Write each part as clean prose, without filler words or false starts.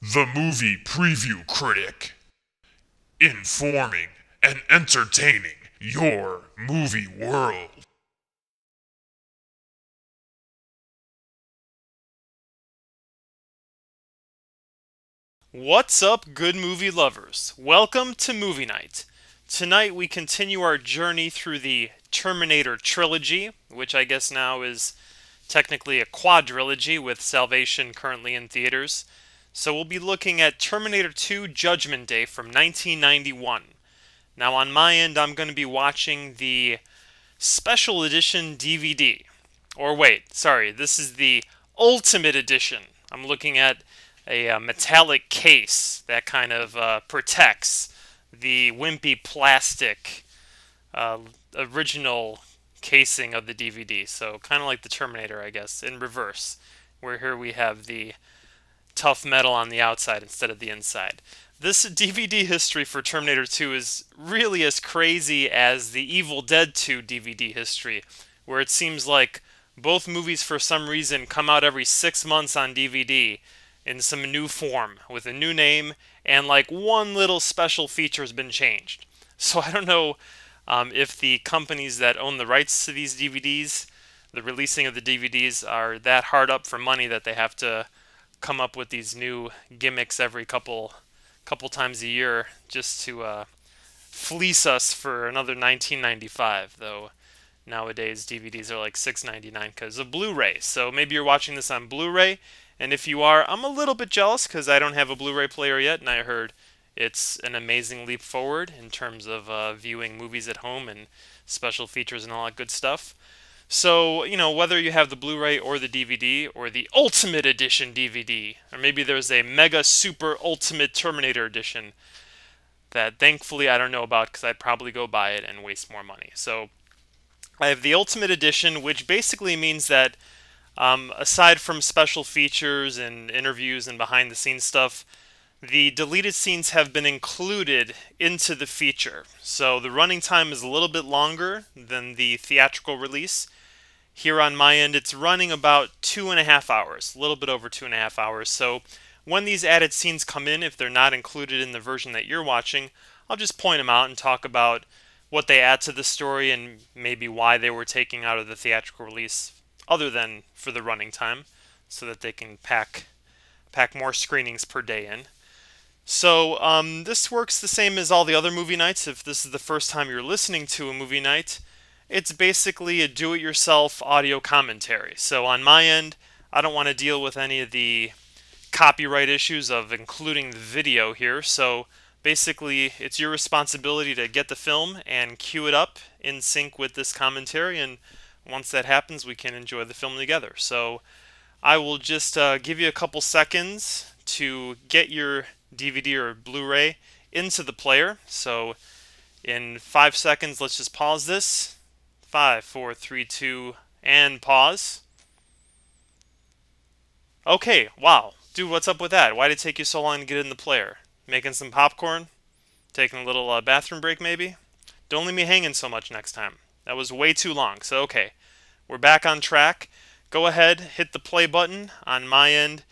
The Movie Preview Critic. Informing and entertaining your movie world. What's up, good movie lovers? Welcome to Movie Night. Tonight we continue our journey through the Terminator trilogy, which I guess now is technically a quadrilogy with Salvation currently in theaters. So we'll be looking at Terminator 2 Judgment Day from 1991. Now, on my end, I'm going to be watching the special edition DVD. Or wait, sorry, this is the Ultimate Edition. I'm looking at a metallic case that kind of protects the wimpy plastic uh, original casing of the DVD. So kind of like the Terminator, I guess, in reverse. Where here we have the tough metal on the outside instead of the inside. This DVD history for Terminator 2 is really as crazy as the Evil Dead 2 DVD history, where it seems like both movies for some reason come out every 6 months on DVD in some new form with a new name and like one little special feature has been changed. So I don't know if the companies that own the rights to these DVDs, the releasing of the DVDs, are that hard up for money that they have to come up with these new gimmicks every couple times a year just to fleece us for another 1995. Though nowadays DVDs are like 6.99 because of Blu-ray. So maybe you're watching this on Blu-ray, and if you are, I'm a little bit jealous because I don't have a Blu-ray player yet, and I heard it's an amazing leap forward in terms of viewing movies at home and special features and all that good stuff. So, whether you have the Blu-ray or the DVD or the Ultimate Edition DVD, or maybe there's a Mega Super Ultimate Terminator Edition that thankfully I don't know about because I'd probably go buy it and waste more money. So, I have the Ultimate Edition, which basically means that aside from special features and interviews and behind the scenes stuff, the deleted scenes have been included into the feature. So the running time is a little bit longer than the theatrical release. Here on my end, it's running about 2.5 hours, a little bit over 2.5 hours. So when these added scenes come in, if they're not included in the version that you're watching, I'll just point them out and talk about what they add to the story and maybe why they were taken out of the theatrical release, other than for the running time, so that they can pack more screenings per day in. So this works the same as all the other movie nights. If this is the first time you're listening to a movie night, it's basically a do-it-yourself audio commentary. So on my end, I don't want to deal with any of the copyright issues of including the video here. So basically, it's your responsibility to get the film and cue it up in sync with this commentary. And once that happens, we can enjoy the film together. So I will just give you a couple seconds to get your DVD or Blu-ray into the player. So in 5 seconds, let's just pause this. 5, 4, 3, 2, and pause. Okay, wow. Dude, what's up with that? Why did it take you so long to get in the player? Making some popcorn? Taking a little bathroom break, maybe? Don't leave me hanging so much next time. That was way too long. So, okay, we're back on track. Go ahead, hit the play button. On my end,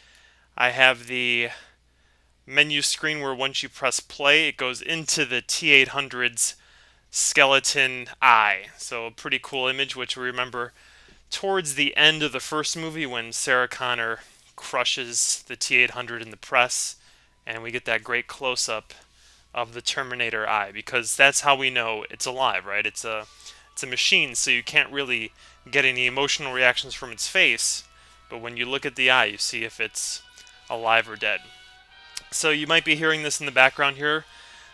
I have the menu screen where once you press play, it goes into the T800's skeleton eye. So a pretty cool image, which we remember towards the end of the first movie when Sarah Connor crushes the T800 in the press, and we get that great close-up of the Terminator eye, because that's how we know it's alive, right? It's a machine, so you can't really get any emotional reactions from its face, but when you look at the eye, you see if it's alive or dead. So you might be hearing this in the background here,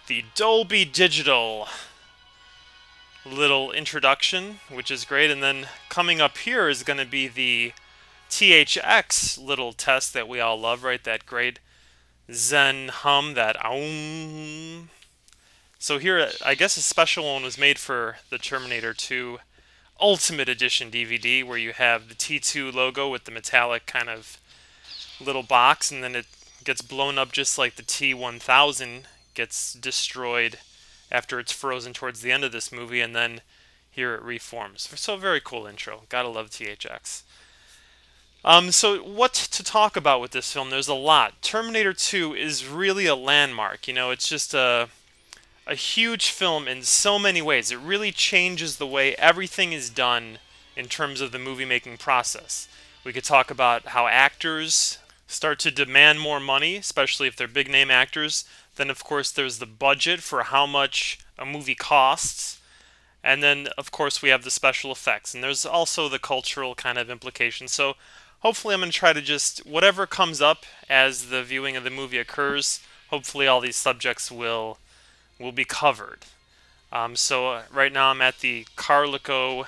the Dolby Digital little introduction, which is great, and then coming up here is going to be the THX little test that we all love, right? That great Zen hum, that aum. So here, I guess a special one was made for the Terminator 2 Ultimate Edition DVD, where you have the T2 logo with the metallic kind of little box, and then it gets blown up just like the T1000 gets destroyed after it's frozen towards the end of this movie, and then here it reforms. So very cool intro. Gotta love THX. So what to talk about with this film? There's a lot. Terminator 2 is really a landmark. It's just a huge film in so many ways. It really changes the way everything is done in terms of the movie making process. We could talk about how actors start to demand more money, especially if they're big name actors. Then, of course, there's the budget for how much a movie costs. And then, of course, we have the special effects. And there's also the cultural kind of implications. So, hopefully, I'm going to try to just, whatever comes up as the viewing of the movie occurs, hopefully, all these subjects will be covered. Right now I'm at the Carlico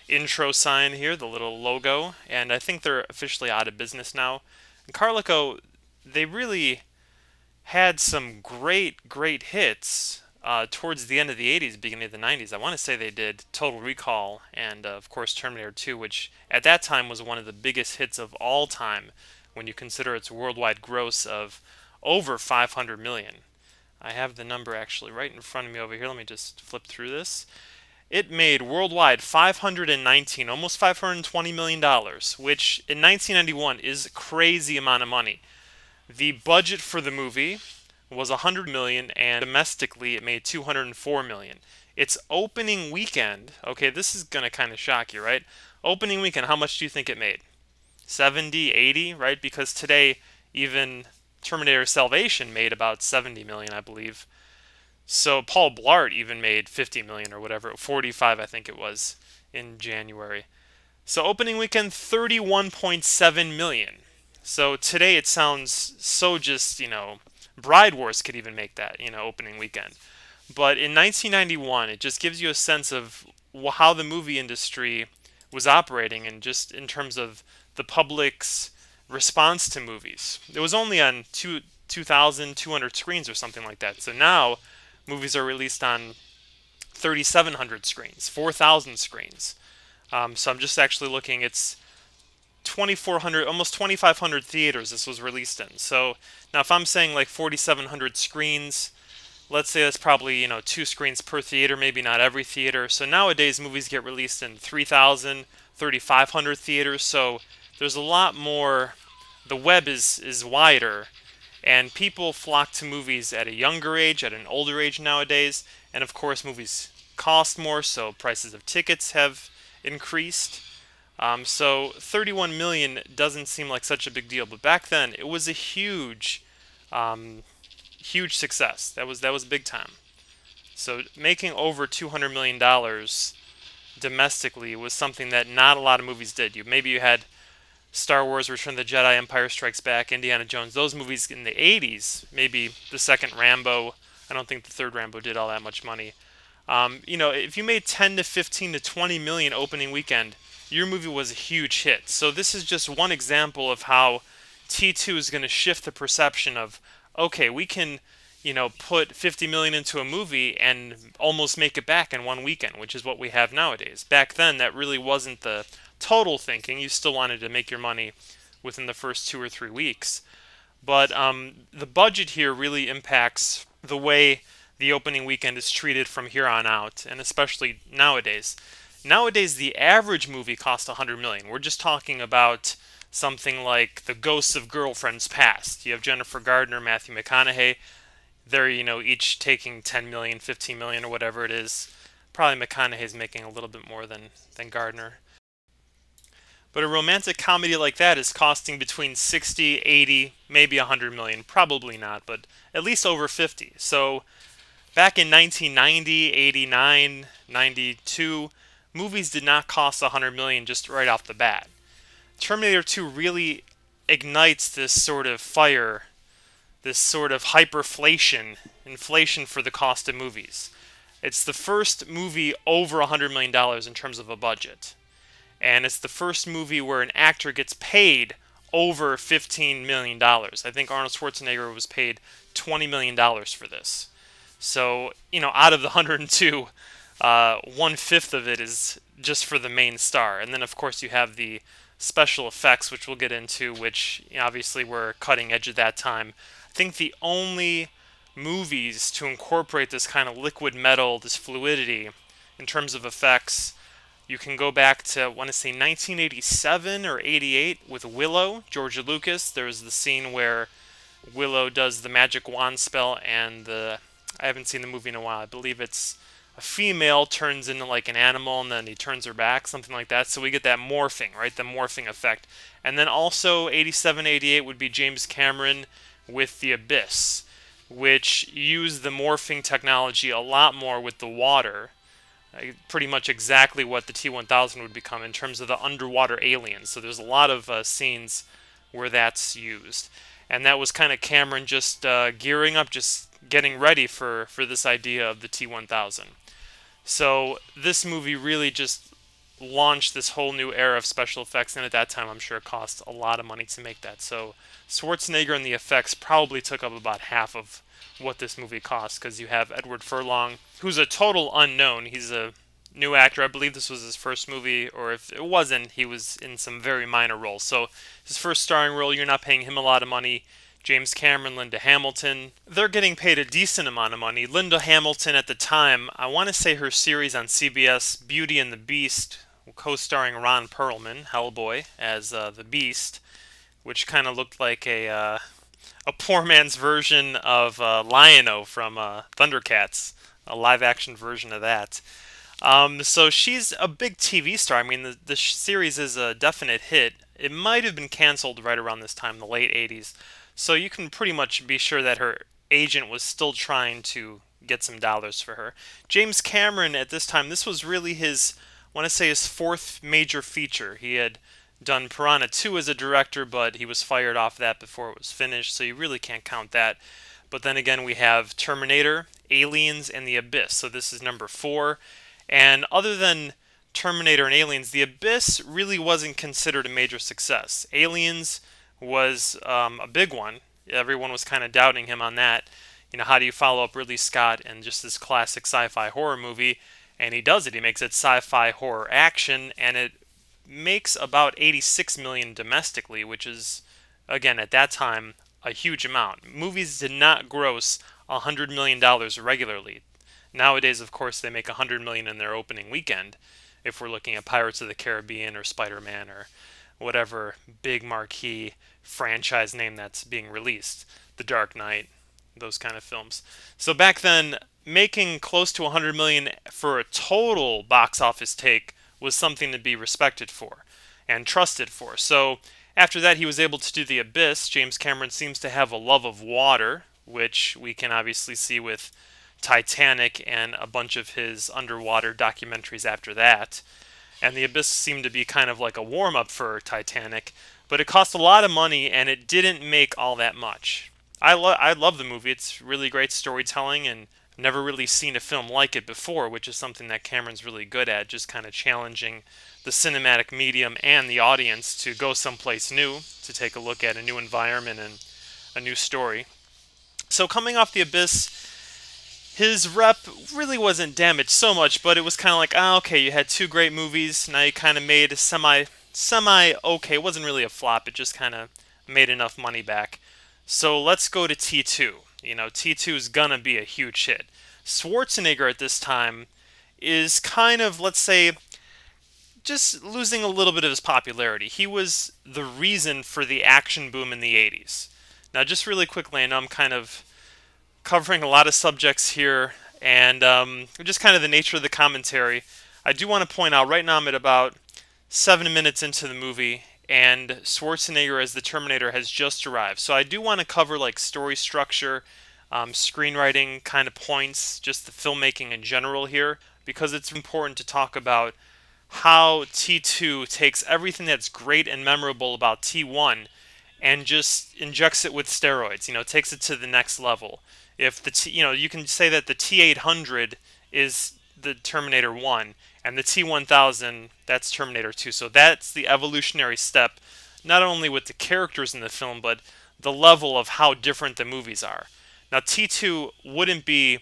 intro sign here, the little logo, and I think they're officially out of business now. And Carlico, they really had some great hits towards the end of the 80s, beginning of the 90s. I want to say they did Total Recall and, of course, Terminator 2, which at that time was one of the biggest hits of all time when you consider its worldwide gross of over 500 million. I have the number actually right in front of me over here. Let me just flip through this. It made worldwide 519, almost $520 million, which in 1991 is a crazy amount of money. The budget for the movie was 100 million, and domestically it made 204 million. Its opening weekend, okay, this is going to kind of shock you, right? Opening weekend, how much do you think it made? 70, 80, right? Because today, even Terminator Salvation made about 70 million, I believe. So Paul Blart even made 50 million or whatever, 45 I think it was in January. So opening weekend 31.7 million. So today it sounds so just, Bride Wars could even make that, opening weekend. But in 1991, it just gives you a sense of how the movie industry was operating, and just in terms of the public's response to movies. It was only on 2,200 screens or something like that. So now movies are released on 3,700 screens, 4,000 screens. So I'm just actually looking. It's 2,400, almost 2,500 theaters this was released in. So now if I'm saying like 4,700 screens, let's say that's probably 2 screens per theater, maybe not every theater. So nowadays movies get released in 3,000, 3,500 theaters. So there's a lot more. The web is wider, and people flock to movies at a younger age, at an older age nowadays. And of course, movies cost more, so prices of tickets have increased. So 31 million doesn't seem like such a big deal, but back then it was a huge success. That was big time. So making over $200 million domestically was something that not a lot of movies did. Maybe you had Star Wars, Return of the Jedi, Empire Strikes Back, Indiana Jones, those movies in the 80s, maybe the second Rambo. I don't think the third Rambo did all that much money. If you made 10 to 15 to 20 million opening weekend, your movie was a huge hit. So this is just one example of how T2 is going to shift the perception of, okay, we can, put 50 million into a movie and almost make it back in one weekend, which is what we have nowadays. Back then, that really wasn't the total thinking. You still wanted to make your money within the first 2 or 3 weeks. But the budget here really impacts the way the opening weekend is treated from here on out, and especially nowadays. Nowadays, the average movie costs 100 million. We're just talking about something like The Ghosts of Girlfriends Past. You have Jennifer Gardner, Matthew McConaughey. They're, each taking 10 million, 15 million, or whatever it is. Probably McConaughey's making a little bit more than Gardner. But a romantic comedy like that is costing between 60, 80, maybe 100 million. Probably not, but at least over 50. So back in 1990, 89, 92, movies did not cost 100 million just right off the bat. Terminator 2 really ignites this sort of fire, this sort of inflation for the cost of movies. It's the first movie over $100 million in terms of a budget. And it's the first movie where an actor gets paid over $15 million. I think Arnold Schwarzenegger was paid $20 million for this. So, out of the 102, 1/5 of it is just for the main star. And then, of course, you have the special effects, which we'll get into, which obviously were cutting edge at that time. I think the only movies to incorporate this kind of liquid metal, this fluidity, in terms of effects, You can go back to, I want to say 1987 or 88 with Willow, Georgia Lucas. There's the scene where Willow does the magic wand spell, and I haven't seen the movie in a while. I believe it's a female turns into like an animal, and then he turns her back, something like that. So we get that morphing, right? The morphing effect. And then also 87, 88 would be James Cameron with The Abyss, which used the morphing technology a lot more with the water. Pretty much exactly what the T-1000 would become in terms of the underwater aliens. So there's a lot of scenes where that's used. And that was kind of Cameron just gearing up, just getting ready for this idea of the T-1000. So this movie really just launched this whole new era of special effects, and at that time I'm sure it cost a lot of money to make that. So Schwarzenegger and the effects probably took up about half of what this movie cost, because you have Edward Furlong, who's a total unknown. He's a new actor. I believe this was his first movie, or if it wasn't, he was in some very minor roles. So his first starring role, you're not paying him a lot of money. James Cameron, Linda Hamilton, they're getting paid a decent amount of money. Linda Hamilton at the time, I want to say her series on CBS, Beauty and the Beast, co-starring Ron Perlman, Hellboy, as the Beast, which kind of looked like a poor man's version of Lion-O from Thundercats, a live-action version of that. So she's a big TV star. I mean, the series is a definite hit. It might have been canceled right around this time, the late 80s. So you can pretty much be sure that her agent was still trying to get some dollars for her. James Cameron at this time, this was really his, I want to say his fourth major feature. He had done Piranha 2 as a director, but he was fired off that before it was finished, so you really can't count that. But then again, we have Terminator, Aliens, and The Abyss. So this is number 4. And other than Terminator and Aliens, The Abyss really wasn't considered a major success. Aliens was a big one. Everyone was kind of doubting him on that. You know, how do you follow up Ridley Scott and just this classic sci-fi horror movie? And he does it. He makes it sci-fi horror action, and it makes about 86 million domestically, which is, again, at that time, a huge amount. Movies did not gross $100 million regularly. Nowadays, of course, they make $100 million in their opening weekend, if we're looking at Pirates of the Caribbean or Spider-Man or whatever big marquee franchise name that's being released, The Dark Knight, those kind of films. So back then, making close to $100 million for a total box office take was something to be respected for and trusted for. So after that, he was able to do The Abyss. James Cameron seems to have a love of water, which we can obviously see with Titanic and a bunch of his underwater documentaries after that. And The Abyss seemed to be kind of like a warm-up for Titanic, but it cost a lot of money and it didn't make all that much. I love the movie. It's really great storytelling, and never really seen a film like it before, which is something that Cameron's really good at, just kind of challenging the cinematic medium and the audience to go someplace new, to take a look at a new environment and a new story. So coming off The Abyss, his rep really wasn't damaged so much, but it was kind of like, okay, you had 2 great movies, now you kind of made a semi okay. It wasn't really a flop, it just kind of made enough money back. So let's go to T2. You know, T2 is gonna be a huge hit. Schwarzenegger at this time is kind of, let's say, just losing a little bit of his popularity. He was the reason for the action boom in the 80s. Now, just really quickly, I know I'm kind of covering a lot of subjects here, and just kind of the nature of the commentary. I do want to point out, right now I'm at about 7 minutes into the movie, and Schwarzenegger as the Terminator has just arrived. So I do want to cover like story structure, screenwriting kind of points, just the filmmaking in general here, because it's important to talk about how T2 takes everything that's great and memorable about T1 and just injects it with steroids. You know, takes it to the next level. If the you can say that the T800 is the Terminator 1, and the T1000, that's Terminator 2. So that's the evolutionary step, not only with the characters in the film, but the level of how different the movies are. Now, T2 wouldn't be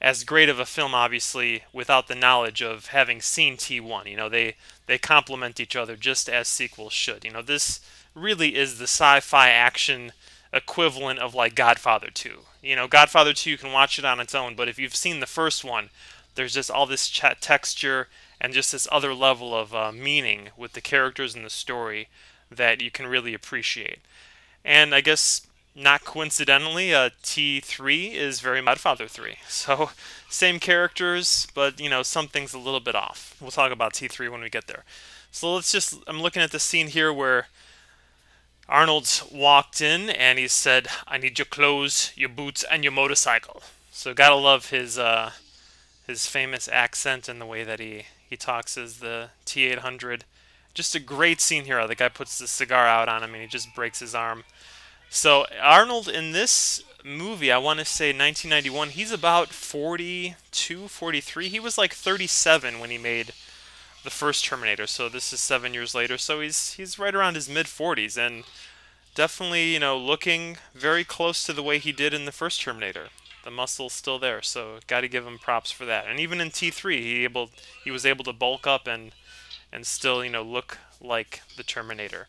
as great of a film, obviously, without the knowledge of having seen T1. You know, they complement each other just as sequels should. You know, this really is the sci-fi action equivalent of like Godfather 2. You know, Godfather 2, you can watch it on its own, but if you've seen the first one, there's just all this texture and just this other level of meaning with the characters and the story that you can really appreciate. And I guess not coincidentally, T3 is very much Godfather 3. So same characters, but something's a little bit off. We'll talk about T3 when we get there. So I'm looking at the scene here where Arnold's walked in and he said, "I need your clothes, your boots, and your motorcycle." So gotta love his famous accent and the way that he talks as the T800. Just a great scene here. The guy puts the cigar out on him and he just breaks his arm. So Arnold in this movie, I want to say 1991, he's about 42, 43. He was like 37 when he made the first Terminator. So this is 7 years later. So he's right around his mid 40s and definitely, looking very close to the way he did in the first Terminator. The muscle's still there, so got to give him props for that. And even in T3, he was able to bulk up and still, look like the Terminator.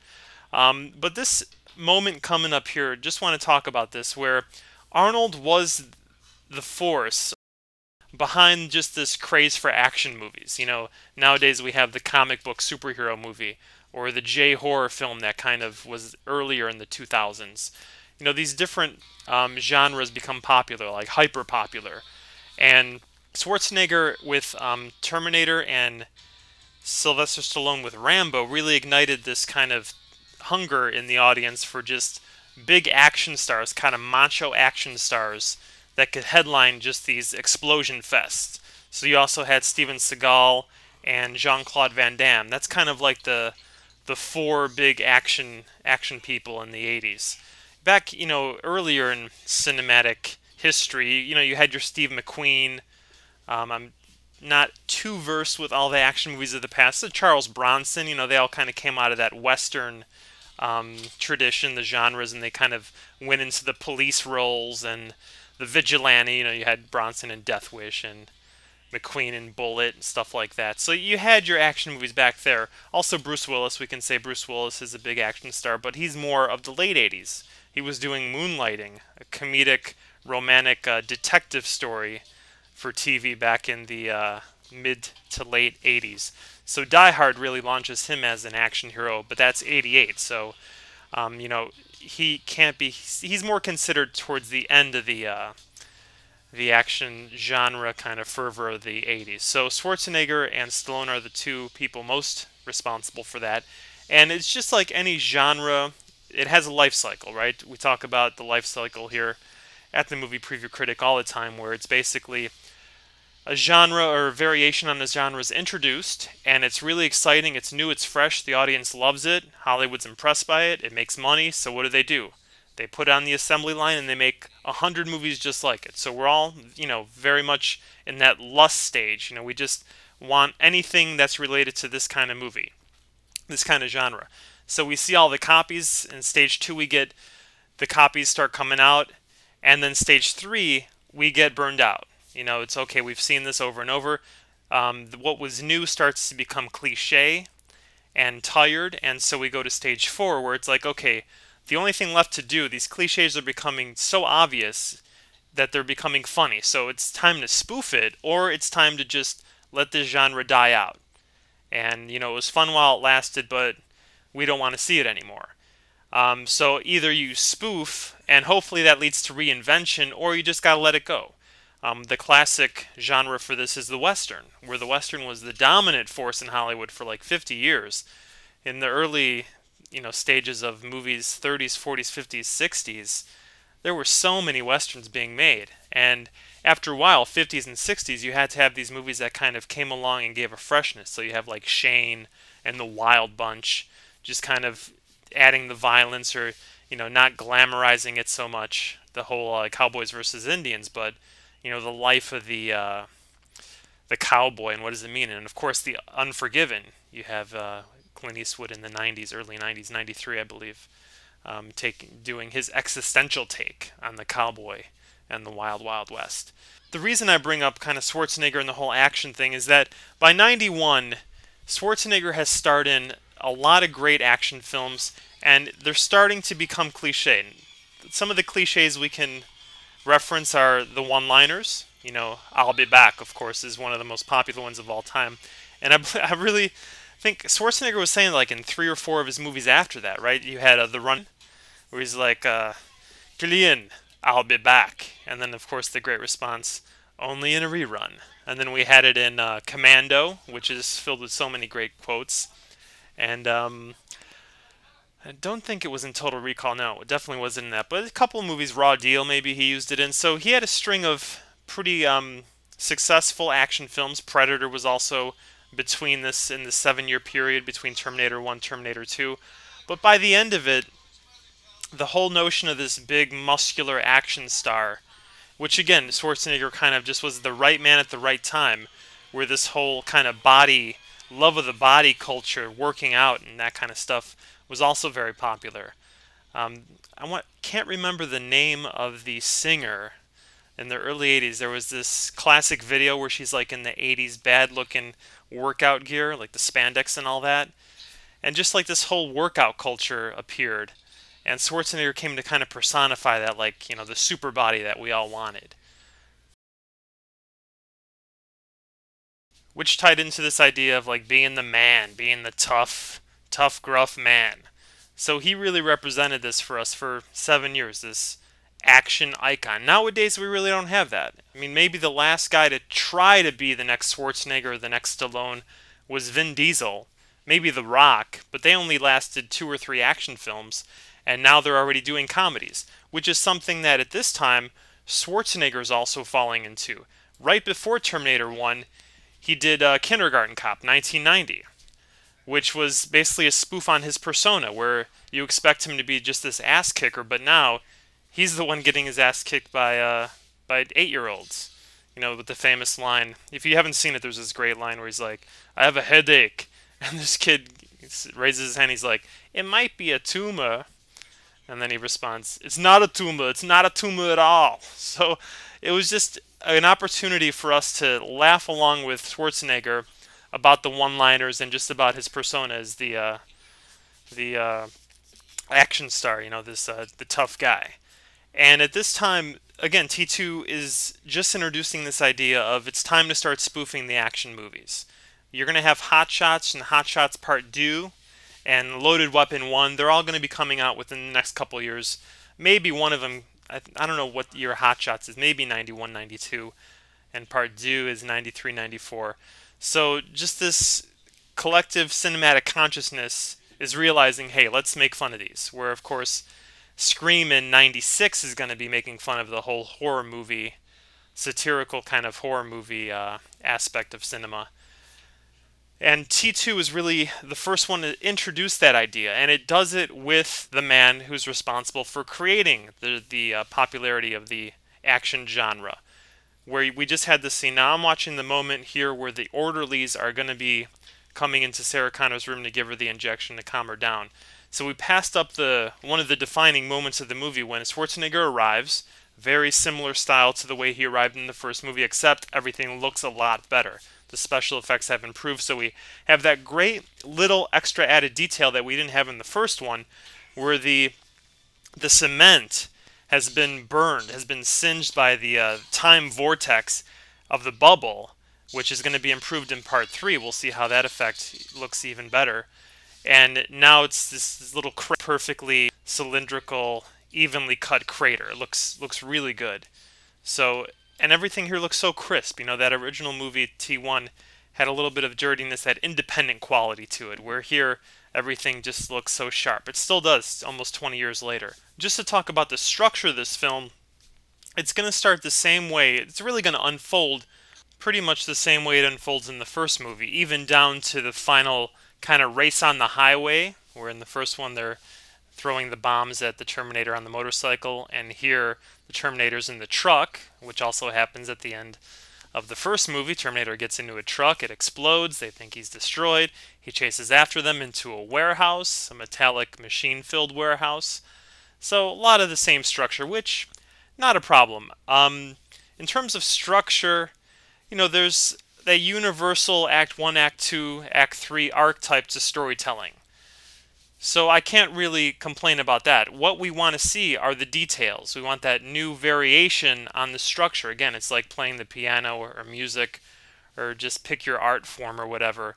But this moment coming up here, just want to talk about this, where Arnold was the force behind just this craze for action movies. Nowadays we have the comic book superhero movie or the J-horror film that kind of was earlier in the 2000s. These different genres become popular, like hyper popular. And Schwarzenegger with Terminator and Sylvester Stallone with Rambo really ignited this kind of hunger in the audience for just big action stars, kind of macho action stars that could headline just these explosion fests. So you also had Steven Seagal and Jean-Claude Van Damme. That's kind of like the four big action people in the 80s. Back, earlier in cinematic history, you had your Steve McQueen. I'm not too versed with all the action movies of the past. So Charles Bronson, they all kind of came out of that Western tradition, the genres, and they kind of went into the police roles and the vigilante. You had Bronson in Death Wish and McQueen in Bullet and stuff like that. So you had your action movies back there. Also Bruce Willis, we can say Bruce Willis is a big action star, but he's more of the late 80s. He was doing Moonlighting, a comedic, romantic detective story for TV back in the mid to late 80s. So Die Hard really launches him as an action hero, but that's 88. So, he can't be. He's more considered towards the end of the action genre kind of fervor of the 80s. So Schwarzenegger and Stallone are the two people most responsible for that. And it's just like any genre, it has a life cycle, right? We talk about the life cycle here at the Movie Preview Critic all the time, where it's basically a genre or variation on the genre is introduced, and it's really exciting, it's new, it's fresh, the audience loves it, Hollywood's impressed by it, it makes money, so what do? They put it on the assembly line and they make 100 movies just like it. So we're all, very much in that lust stage. We just want anything that's related to this kind of movie, this kind of genre. So we see all the copies. In stage 2, we get the copies start coming out. And then stage 3, we get burned out. It's okay, we've seen this over and over. What was new starts to become cliche and tired. And so we go to stage 4, where it's like, okay, the only thing left to do, these cliches are becoming so obvious that they're becoming funny. So it's time to spoof it, or it's time to just let this genre die out. And, it was fun while it lasted, but we don't want to see it anymore. So either you spoof, and hopefully that leads to reinvention, or you just gotta let it go. The classic genre for this is the Western, where the Western was the dominant force in Hollywood for like 50 years. In the early stages of movies, 30s, 40s, 50s, 60s, there were so many Westerns being made. And after a while, 50s and 60s, you had to have these movies that kind of came along and gave a freshness. So you have like Shane and the Wild Bunch, just kind of adding the violence or, not glamorizing it so much, the whole Cowboys versus Indians, but, the life of the cowboy and what does it mean. And of course, the Unforgiven. You have Clint Eastwood in the 90s, early 90s, 93, I believe, doing his existential take on the cowboy and the Wild Wild West. The reason I bring up kind of Schwarzenegger and the whole action thing is that by 91, Schwarzenegger has starred in a lot of great action films, and they're starting to become cliche. Some of the cliches we can reference are the one-liners. I'll be back, of course, is one of the most popular ones of all time. And I really think Schwarzenegger was saying like in 3 or 4 of his movies after that, right? You had The Run, where he's like, Killian, I'll be back. And then, of course, the great response, only in a rerun. And then we had it in Commando, which is filled with so many great quotes. And I don't think it was in Total Recall. No, it definitely wasn't in that. But a couple of movies, Raw Deal, maybe he used it in. So he had a string of pretty successful action films. Predator was also between this in the 7-year period between Terminator 1, Terminator 2. But by the end of it, the whole notion of this big muscular action star, which again Schwarzenegger kind of just was the right man at the right time, where this whole kind of body love of the body culture, working out and that kind of stuff was also very popular. Can't remember the name of the singer in the early 80s. There was this classic video where she's like in the 80s bad looking workout gear, like the spandex and all that. And just like this whole workout culture appeared. And Schwarzenegger came to kind of personify that, like, the super body that we all wanted. Which tied into this idea of like being the man, being the tough, gruff man. So he really represented this for us for 7 years, this action icon. Nowadays, we really don't have that. I mean, maybe the last guy to try to be the next Schwarzenegger or the next Stallone was Vin Diesel, maybe The Rock, but they only lasted 2 or 3 action films, and now they're already doing comedies, which is something that at this time Schwarzenegger is also falling into. Right before Terminator 1, he did Kindergarten Cop, 1990, which was basically a spoof on his persona, where you expect him to be just this ass kicker, but now he's the one getting his ass kicked by 8-year-olds. With the famous line. If you haven't seen it, there's this great line where he's like, "I have a headache," and this kid raises his hand. He's like, "It might be a tumor," and then he responds, "It's not a tumor. It's not a tumor at all." So it was just an opportunity for us to laugh along with Schwarzenegger about the one-liners and just about his persona as the action star. The tough guy. And at this time, again, T2 is just introducing this idea of it's time to start spoofing the action movies. You're going to have Hot Shots and Hot Shots Part 2 and Loaded Weapon 1. They're all going to be coming out within the next couple years. Maybe one of them, I don't know what year Hot Shots is, maybe 91, 92, and Part 2 is 93, 94. So just this collective cinematic consciousness is realizing, hey, let's make fun of these. Where, of course, Scream in 96 is going to be making fun of the whole horror movie, satirical kind of horror movie aspect of cinema. And T2 is really the first one to introduce that idea, and it does it with the man who's responsible for creating the popularity of the action genre. Where we just had this scene. Now I'm watching the moment here where the orderlies are going to be coming into Sarah Connor's room to give her the injection to calm her down. So we passed up one of the defining moments of the movie when Schwarzenegger arrives. Very similar style to the way he arrived in the first movie, except everything looks a lot better. The special effects have improved, so we have that great little extra added detail that we didn't have in the first one, where the cement has been burned, has been singed by the time vortex of the bubble, which is going to be improved in Part 3. We'll see how that effect looks even better. And now it's this little perfectly cylindrical, evenly cut crater. It looks really good. So, and everything here looks so crisp. That original movie T1 had a little bit of dirtiness, that independent quality to it, where here everything just looks so sharp. It still does, almost 20 years later. Just to talk about the structure of this film, it's going to start the same way. It's really going to unfold pretty much the same way it unfolds in the first movie, even down to the final kind of race on the highway, where in the first one they're throwing the bombs at the Terminator on the motorcycle, and here the Terminator's in the truck, which also happens at the end of the first movie. Terminator gets into a truck, it explodes, they think he's destroyed, he chases after them into a warehouse, a metallic machine-filled warehouse. So a lot of the same structure, which, not a problem. In terms of structure, there's that universal Act 1, Act 2, Act 3 archetype to storytelling. So I can't really complain about that. What we want to see are the details. We want that new variation on the structure. Again, it's like playing the piano or music or just pick your art form or whatever.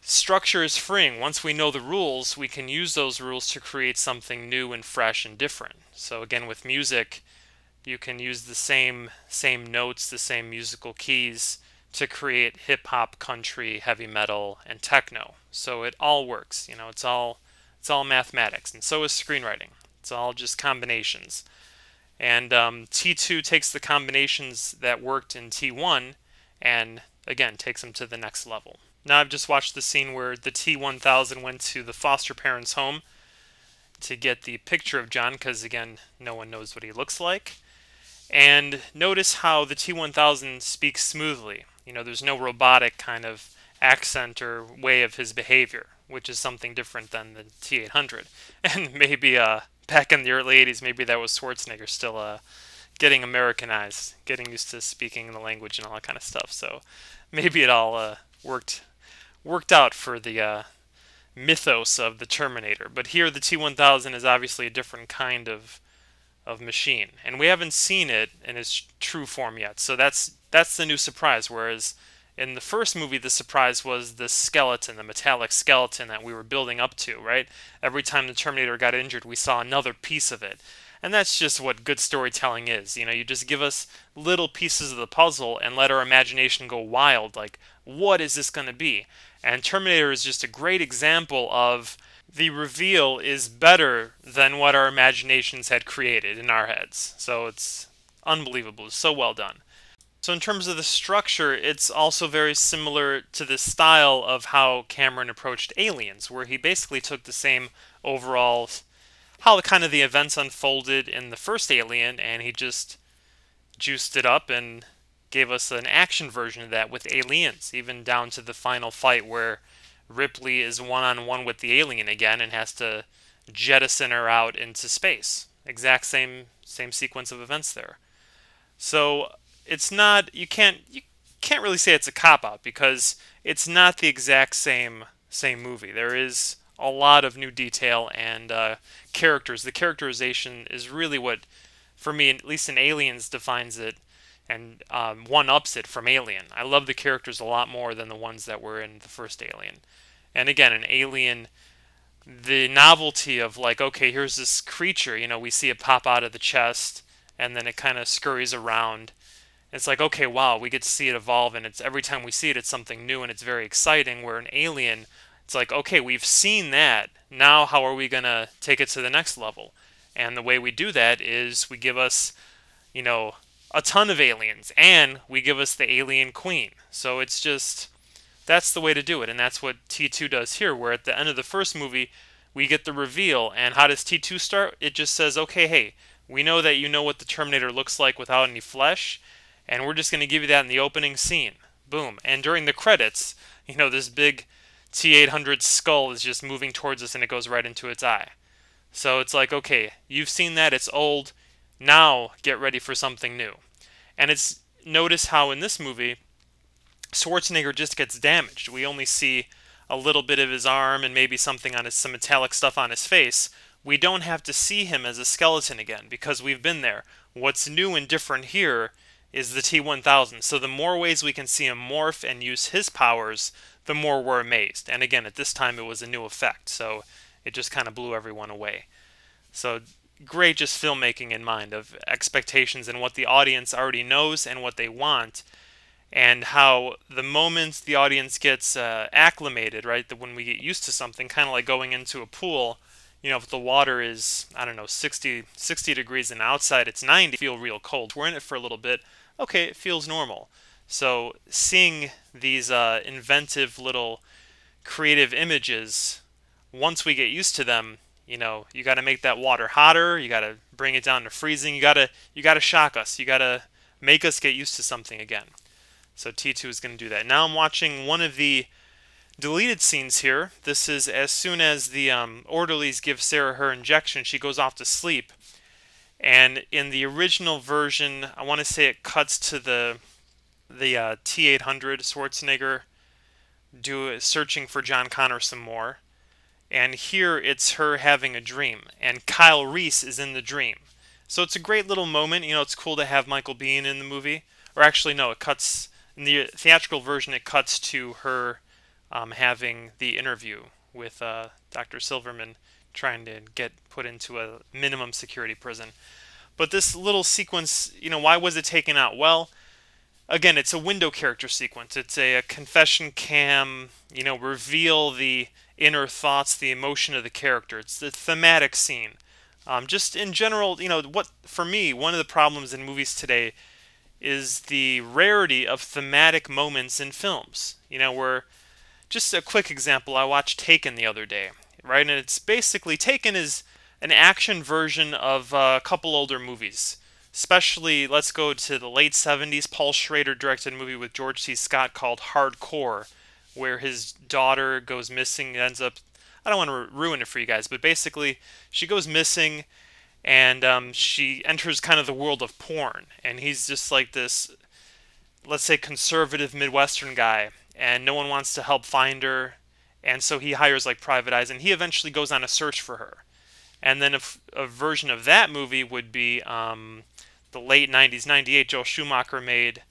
Structure is freeing. Once we know the rules, we can use those rules to create something new and fresh and different. So again, with music, you can use the same notes, the same musical keys to create hip hop, country, heavy metal, and techno. So it all works. It's all mathematics, and so is screenwriting. It's all just combinations. And T2 takes the combinations that worked in T1 and again takes them to the next level. Now I've just watched the scene where the T1000 went to the foster parents' home to get the picture of John, because again, no one knows what he looks like. And notice how the T1000 speaks smoothly. There's no robotic kind of accent or way of his behavior, which is something different than the T800. And maybe back in the early 80s, maybe that was Schwarzenegger still getting Americanized, getting used to speaking the language and all that kind of stuff. So maybe it all worked out for the mythos of the Terminator. But here the T1000 is obviously a different kind of machine, and we haven't seen it in its true form yet. So that's the new surprise. Whereas in the first movie, the surprise was the skeleton, the metallic skeleton that we were building up to, right? Every time the Terminator got injured, we saw another piece of it. And that's just what good storytelling is. You just give us little pieces of the puzzle and let our imagination go wild. Like, what is this going to be? And Terminator is just a great example of the reveal is better than what our imaginations had created in our heads. So it's unbelievable. It's so well done. So in terms of the structure, it's also very similar to the style of how Cameron approached Aliens, where he basically took the same overall, how kind of the events unfolded in the first Alien, and he just juiced it up and gave us an action version of that with aliens, even down to the final fight where Ripley is one-on-one with the alien again and has to jettison her out into space. Exact same sequence of events there. So it's not, you can't really say it's a cop-out, because it's not the exact same movie. There is a lot of new detail and characters. The characterization is really what, for me, at least in Aliens, defines it and one-ups it from Alien. I love the characters a lot more than the ones that were in the first Alien. And again, in Alien, the novelty of like, okay, here's this creature, we see it pop out of the chest, and then it kind of scurries around. It's like, okay, wow, we get to see it evolve, and it's every time we see it, it's something new, and it's very exciting. Where in Alien, it's like, okay, we've seen that. Now how are we going to take it to the next level? And the way we do that is we give us, a ton of aliens, and we give us the alien queen. So it's just, that's the way to do it, and that's what T2 does here, where at the end of the first movie, we get the reveal, and how does T2 start? It just says, okay, hey, we know that you know what the Terminator looks like without any flesh, and we're just going to give you that in the opening scene. Boom. And during the credits, this big T-800 skull is just moving towards us, and it goes right into its eye. So it's like, okay, you've seen that, it's old, now get ready for something new. And it's, notice how in this movie, Schwarzenegger just gets damaged. We only see a little bit of his arm and maybe something on his, some metallic stuff on his face. We don't have to see him as a skeleton again, because we've been there. What's new and different here is the T-1000. So the more ways we can see him morph and use his powers, the more we're amazed. And again, at this time it was a new effect, so it just kind of blew everyone away. So great just filmmaking in mind of expectations and what the audience already knows and what they want, and how the moment the audience gets acclimated, right, that when we get used to something, kind of like going into a pool, if the water is, I don't know, 60 degrees and outside it's 90, feel real cold. We're in it for a little bit, okay, it feels normal. So seeing these inventive little creative images, once we get used to them, you got to make that water hotter, you got to bring it down to freezing, you got to shock us, you got to make us get used to something again. So T2 is going to do that. Now I'm watching one of the deleted scenes here. This is as soon as the orderlies give Sarah her injection, she goes off to sleep. And in the original version, I want to say it cuts to the T-800, Schwarzenegger searching for John Connor some more. And here it's her having a dream, and Kyle Reese is in the dream. So it's a great little moment. It's cool to have Michael Biehn in the movie. Or actually, no, it cuts In the theatrical version, it cuts to her having the interview with Dr. Silverman, trying to get put into a minimum security prison. But this little sequence, why was it taken out? Well, again, it's a window character sequence. It's a confession cam, reveal the inner thoughts, the emotion of the character. It's the thematic scene. Just in general, what for me, one of the problems in movies today is the rarity of thematic moments in films. Where, just a quick example, I watched Taken the other day, right? And it's basically, Taken is an action version of a couple older movies. Especially, let's go to the late 70s. Paul Schrader directed a movie with George C. Scott called Hardcore, where his daughter goes missing. It ends up, I don't want to ruin it for you guys, but basically, she goes missing, and she enters kind of the world of porn. And he's just like this, let's say, conservative Midwestern guy, and no one wants to help find her. And so he hires like private eyes, and he eventually goes on a search for her. And then a version of that movie would be the late 90s, 98, Joel Schumacher made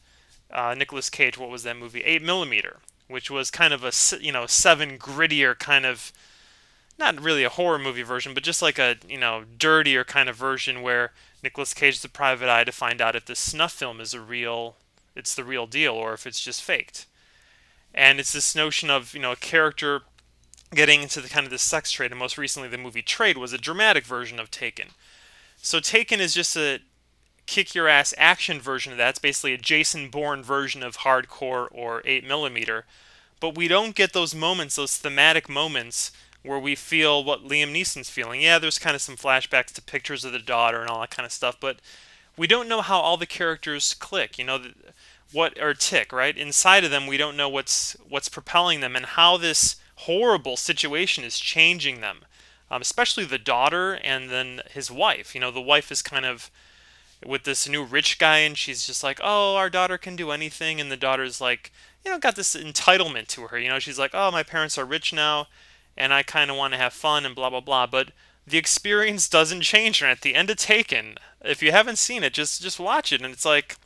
Nicolas Cage, what was that movie? 8mm, which was kind of a, 7 grittier kind of, not really a horror movie version, but just like a, dirtier kind of version where Nicolas Cage is a private eye to find out if this snuff film is it's the real deal or if it's just faked. And it's this notion of, a character getting into the kind of the sex trade, and most recently the movie Trade was a dramatic version of Taken. So Taken is just a kick-your-ass action version of that. It's basically a Jason Bourne version of Hardcore or 8mm. But we don't get those moments, those thematic moments, where we feel what Liam Neeson's feeling. Yeah, there's kind of some flashbacks to pictures of the daughter and all that kind of stuff, but we don't know how all the characters click, what or tick, right? Inside of them, we don't know what's propelling them and how this horrible situation is changing them, especially the daughter and then his wife. The wife is kind of with this new rich guy, and she's just like, oh, our daughter can do anything, and the daughter's like, got this entitlement to her. She's like, oh, my parents are rich now, and I kind of want to have fun and blah blah blah. But the experience doesn't change her. And at the end of Taken, if you haven't seen it, just watch it, and it's like,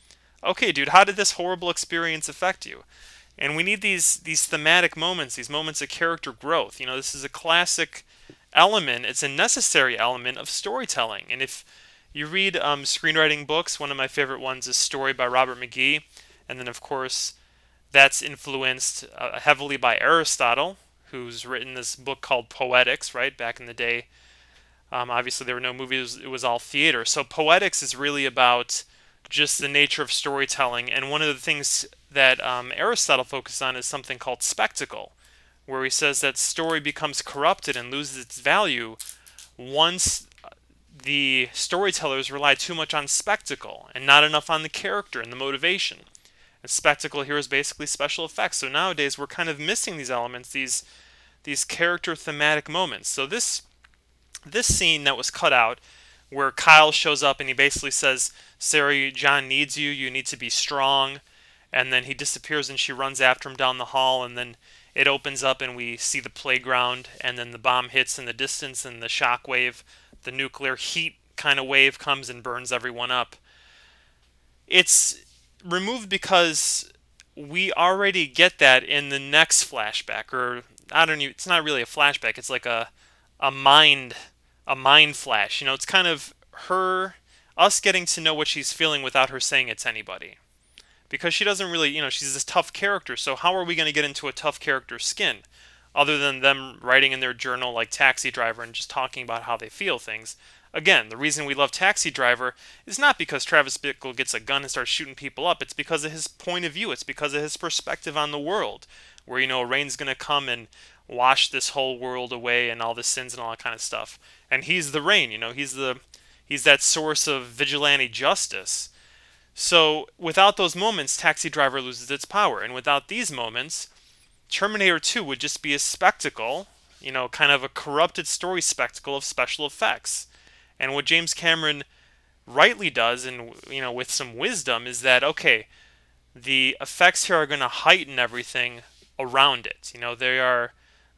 okay, dude, how did this horrible experience affect you? And we need these thematic moments, these moments of character growth. This is a classic element. It's a necessary element of storytelling. And if you read screenwriting books, one of my favorite ones is Story by Robert McGee. And then, of course, that's influenced heavily by Aristotle, who's written this book called Poetics, right, back in the day. Obviously, there were no movies. It was all theater. So Poetics is really about just the nature of storytelling. And one of the things that Aristotle focused on is something called spectacle, where he says that story becomes corrupted and loses its value once the storytellers rely too much on spectacle and not enough on the character and the motivation. And spectacle here is basically special effects. So nowadays we're kind of missing these elements, these character thematic moments. So this scene that was cut out, where Kyle shows up and he basically says, Sarah, John needs you, you need to be strong. And then he disappears and she runs after him down the hall, and then it opens up and we see the playground, and then the bomb hits in the distance and the shock wave, the nuclear heat kind of wave comes and burns everyone up. It's removed because we already get that in the next flashback, or I don't know, it's not really a flashback, it's like a mind flash. It's kind of us getting to know what she's feeling without her saying it to anybody. Because she doesn't really, she's this tough character, so how are we going to get into a tough character's skin? Other than them writing in their journal like Taxi Driver and just talking about how they feel things. Again, the reason we love Taxi Driver is not because Travis Bickle gets a gun and starts shooting people up. It's because of his point of view. It's because of his perspective on the world. Where, rain's going to come and wash this whole world away and all the sins and all that kind of stuff. And he's the rain, he's that source of vigilante justice. So without those moments, Taxi Driver loses its power. And without these moments, Terminator 2 would just be a spectacle, kind of a corrupted story spectacle of special effects. And what James Cameron rightly does, and with some wisdom, is that, okay, the effects here are going to heighten everything around it.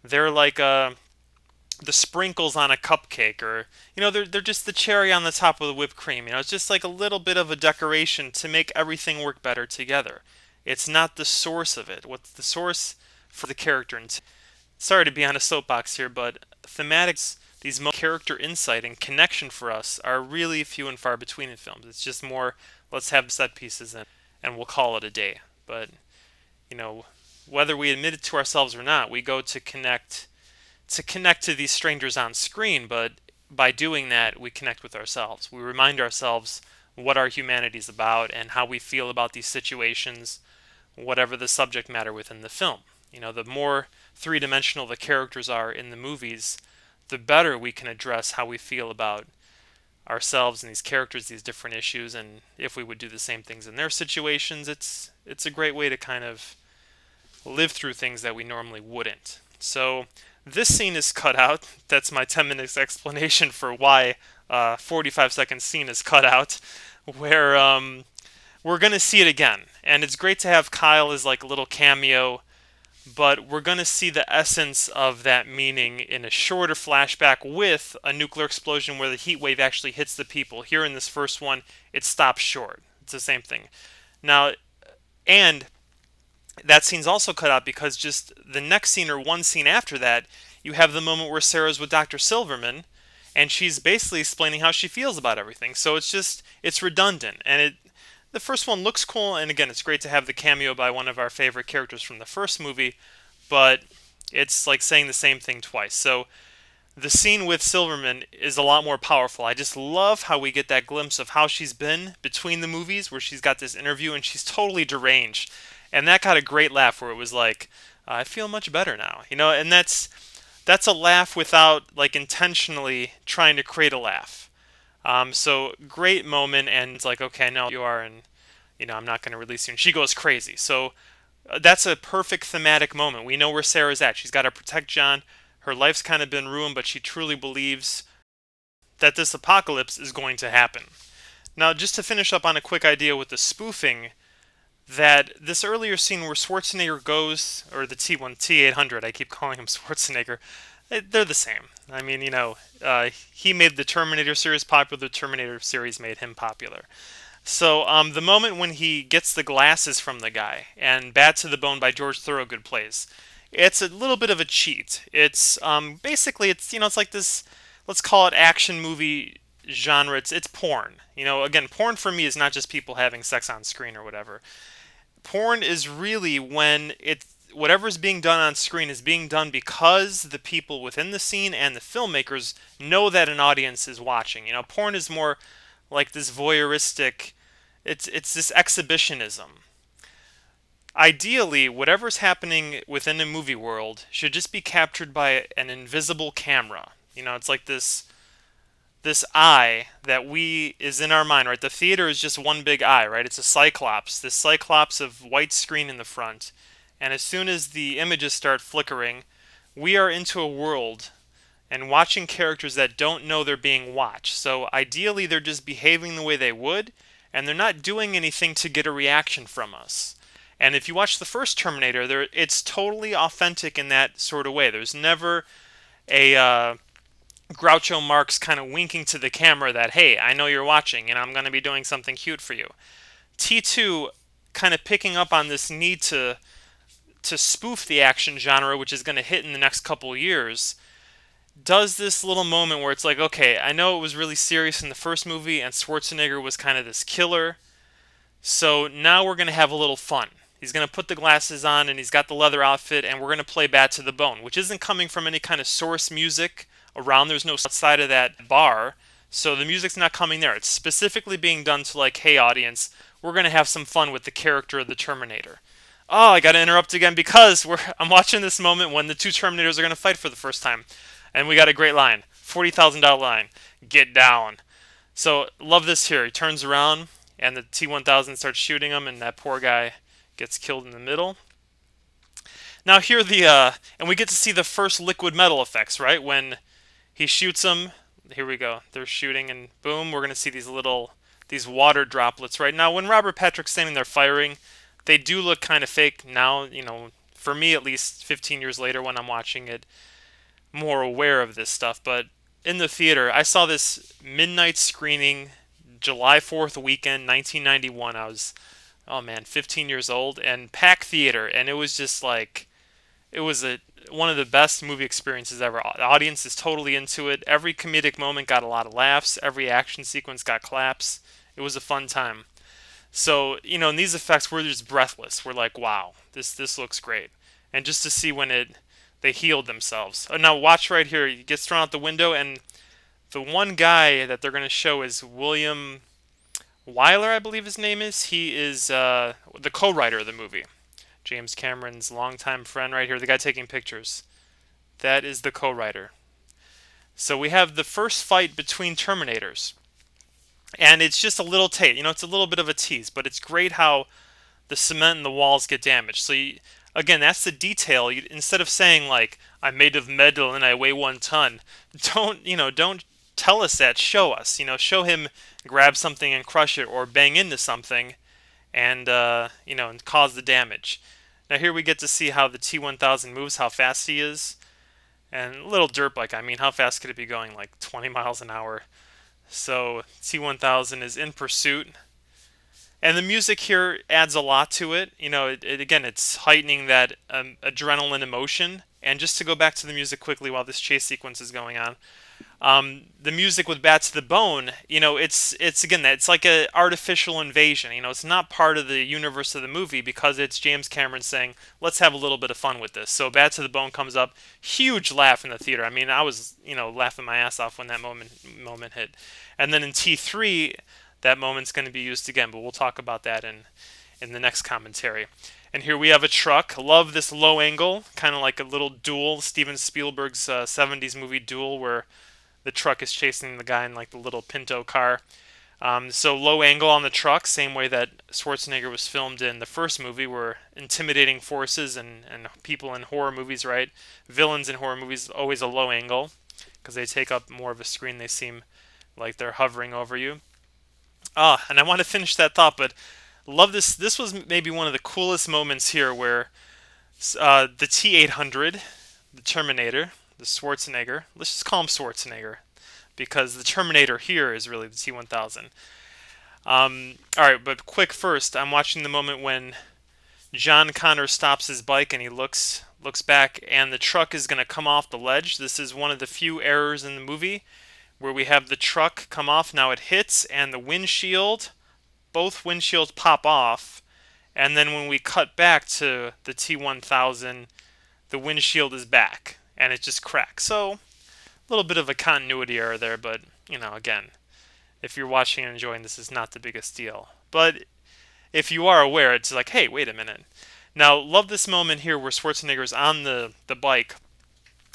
They're like the sprinkles on a cupcake, or they're just the cherry on the top of the whipped cream. It's just like a little bit of a decoration to make everything work better together. It's not the source of it. What's the source for the character? And sorry to be on a soapbox here, but thematics, these character insight and connection for us are really few and far between in films. It's just more, let's have set pieces and we'll call it a day. But, you know, whether we admit it to ourselves or not, we go to connect to these strangers on screen, but by doing that, we connect with ourselves. We remind ourselves what our humanity is about and how we feel about these situations, whatever the subject matter within the film. You know, the more three-dimensional the characters are in the movies, the better we can address how we feel about ourselves and these characters, these different issues, and if we would do the same things in their situations, it's a great way to kind of live through things that we normally wouldn't. So this scene is cut out. That's my 10 minutes explanation for why 45-second scene is cut out, where we're going to see it again. And it's great to have Kyle as like a little cameo, but we're going to see the essence of that meaning in a shorter flashback with a nuclear explosion where the heat wave actually hits the people. Here in this first one, it stops short. It's the same thing. Now, and that scene's also cut out because just the next scene or one scene after that, you have the moment where Sarah's with Dr. Silverman, and she's basically explaining how she feels about everything. So it's redundant, and the first one looks cool, and again, it's great to have the cameo by one of our favorite characters from the first movie, but it's like saying the same thing twice. So the scene with Silverman is a lot more powerful. I just love how we get that glimpse of how she's been between the movies, where she's got this interview and she's totally deranged. And that got a great laugh where it was like, I feel much better now. You know, and that's a laugh without like intentionally trying to create a laugh. So great moment, and it's like, okay, no, you are, and you know, I'm not going to release you. And she goes crazy. So that's a perfect thematic moment. We know where Sarah's at. She's got to protect John. Her life's kind of been ruined, but she truly believes that this apocalypse is going to happen. Now, just to finish up on a quick idea with the spoofing, that this earlier scene where Schwarzenegger goes, or the T800, I keep calling him Schwarzenegger, they're the same. I mean, you know, he made the Terminator series popular, the Terminator series made him popular. So the moment when he gets the glasses from the guy, and Bad to the Bone by George Thorogood plays, it's a little bit of a cheat. It's basically, it's, you know, it's like this, let's call it action movie genre. It's porn. You know, again, porn for me is not just people having sex on screen or whatever. Porn is really when whatever's being done on screen is being done because the people within the scene and the filmmakers know that an audience is watching. You know, porn is more like this voyeuristic, it's this exhibitionism. Ideally, whatever's happening within a movie world should just be captured by an invisible camera. You know, it's like this eye that is in our mind, right? The theater is just one big eye, right? It's a cyclops, this cyclops of white screen in the front. And as soon as the images start flickering, we are into a world and watching characters that don't know they're being watched. So ideally, they're just behaving the way they would, and they're not doing anything to get a reaction from us. And if you watch the first Terminator, it's totally authentic in that sort of way. There's never a Groucho Marx kind of winking to the camera that, hey, I know you're watching and I'm going to be doing something cute for you. T2 kind of picking up on this need to spoof the action genre, which is going to hit in the next couple of years, does this little moment where it's like, okay, I know it was really serious in the first movie and Schwarzenegger was kind of this killer, so now we're going to have a little fun. He's going to put the glasses on and he's got the leather outfit and we're going to play Bad to the Bone, which isn't coming from any kind of source music around. There's no outside of that bar, so the music's not coming there. It's specifically being done to like, hey audience, we're going to have some fun with the character of the Terminator. Oh, I got to interrupt again because I'm watching this moment when the two Terminators are going to fight for the first time. And we got a great line. $40,000 line. Get down. So, love this here. He turns around and the T-1000 starts shooting him and that poor guy gets killed in the middle. Now here and we get to see the first liquid metal effects, right? When he shoots him, here we go. They're shooting and boom, we're going to see these water droplets, right? Now when Robert Patrick's standing there firing, they do look kind of fake now, you know, for me at least 15 years later when I'm watching it, more aware of this stuff. But in the theater, I saw this midnight screening, July 4th weekend, 1991. I was oh man, 15 years old, and packed theater, and it was just like it was a one of the best movie experiences ever. The audience is totally into it. Every comedic moment got a lot of laughs. Every action sequence got claps. It was a fun time. So, in these effects, we're just breathless. We're like, wow, this looks great. And just to see when they healed themselves. Now watch right here. He gets thrown out the window, and the one guy that they're going to show is William Wyler, I believe his name is. He is the co-writer of the movie. James Cameron's longtime friend right here, the guy taking pictures. That is the co-writer. So we have the first fight between Terminators. And it's just a little it's a little bit of a tease, but it's great how the cement and the walls get damaged. So again, that's the detail. Instead of saying like I'm made of metal and I weigh 1 ton, don't tell us that. Show us. Show him grab something and crush it, or bang into something, and and cause the damage. Now here we get to see how the T-1000 moves, how fast he is, and a little dirt bike. I mean, how fast could it be going? Like 20 miles an hour. So T-1000 is in pursuit. And the music here adds a lot to it. Again, it's heightening that adrenaline emotion. And just to go back to the music quickly while this chase sequence is going on, the music with Bad to the Bone, it's again, it's like an artificial invasion. It's not part of the universe of the movie because it's James Cameron saying, let's have a little bit of fun with this. So Bad to the Bone comes up, huge laugh in the theater. I mean, I was, laughing my ass off when that moment hit. And then in T3, that moment's going to be used again, but we'll talk about that in the next commentary. And here we have a truck. Love this low angle, kind of like a little duel, Steven Spielberg's 70s movie Duel, where the truck is chasing the guy in like the little Pinto car. So low angle on the truck, same way that Schwarzenegger was filmed in the first movie, where intimidating forces and people in horror movies, right? Villains in horror movies, always a low angle, because they take up more of a screen. They seem like they're hovering over you. And I want to finish that thought, but love this. This was maybe one of the coolest moments here where the T-800, the Terminator, the Schwarzenegger, let's just call him Schwarzenegger, because the Terminator here is really the T-1000. Alright, but quick first, I'm watching the moment when John Connor stops his bike and he looks back, and the truck is going to come off the ledge. This is one of the few errors in the movie where we have the truck come off. Now it hits, and the windshield, both windshields pop off, and then when we cut back to the T-1000, the windshield is back, and it just cracks. So, a little bit of a continuity error there, but, again, if you're watching and enjoying this, is not the biggest deal. But if you are aware, it's like, hey, wait a minute. Now, love this moment here where Schwarzenegger's on the bike.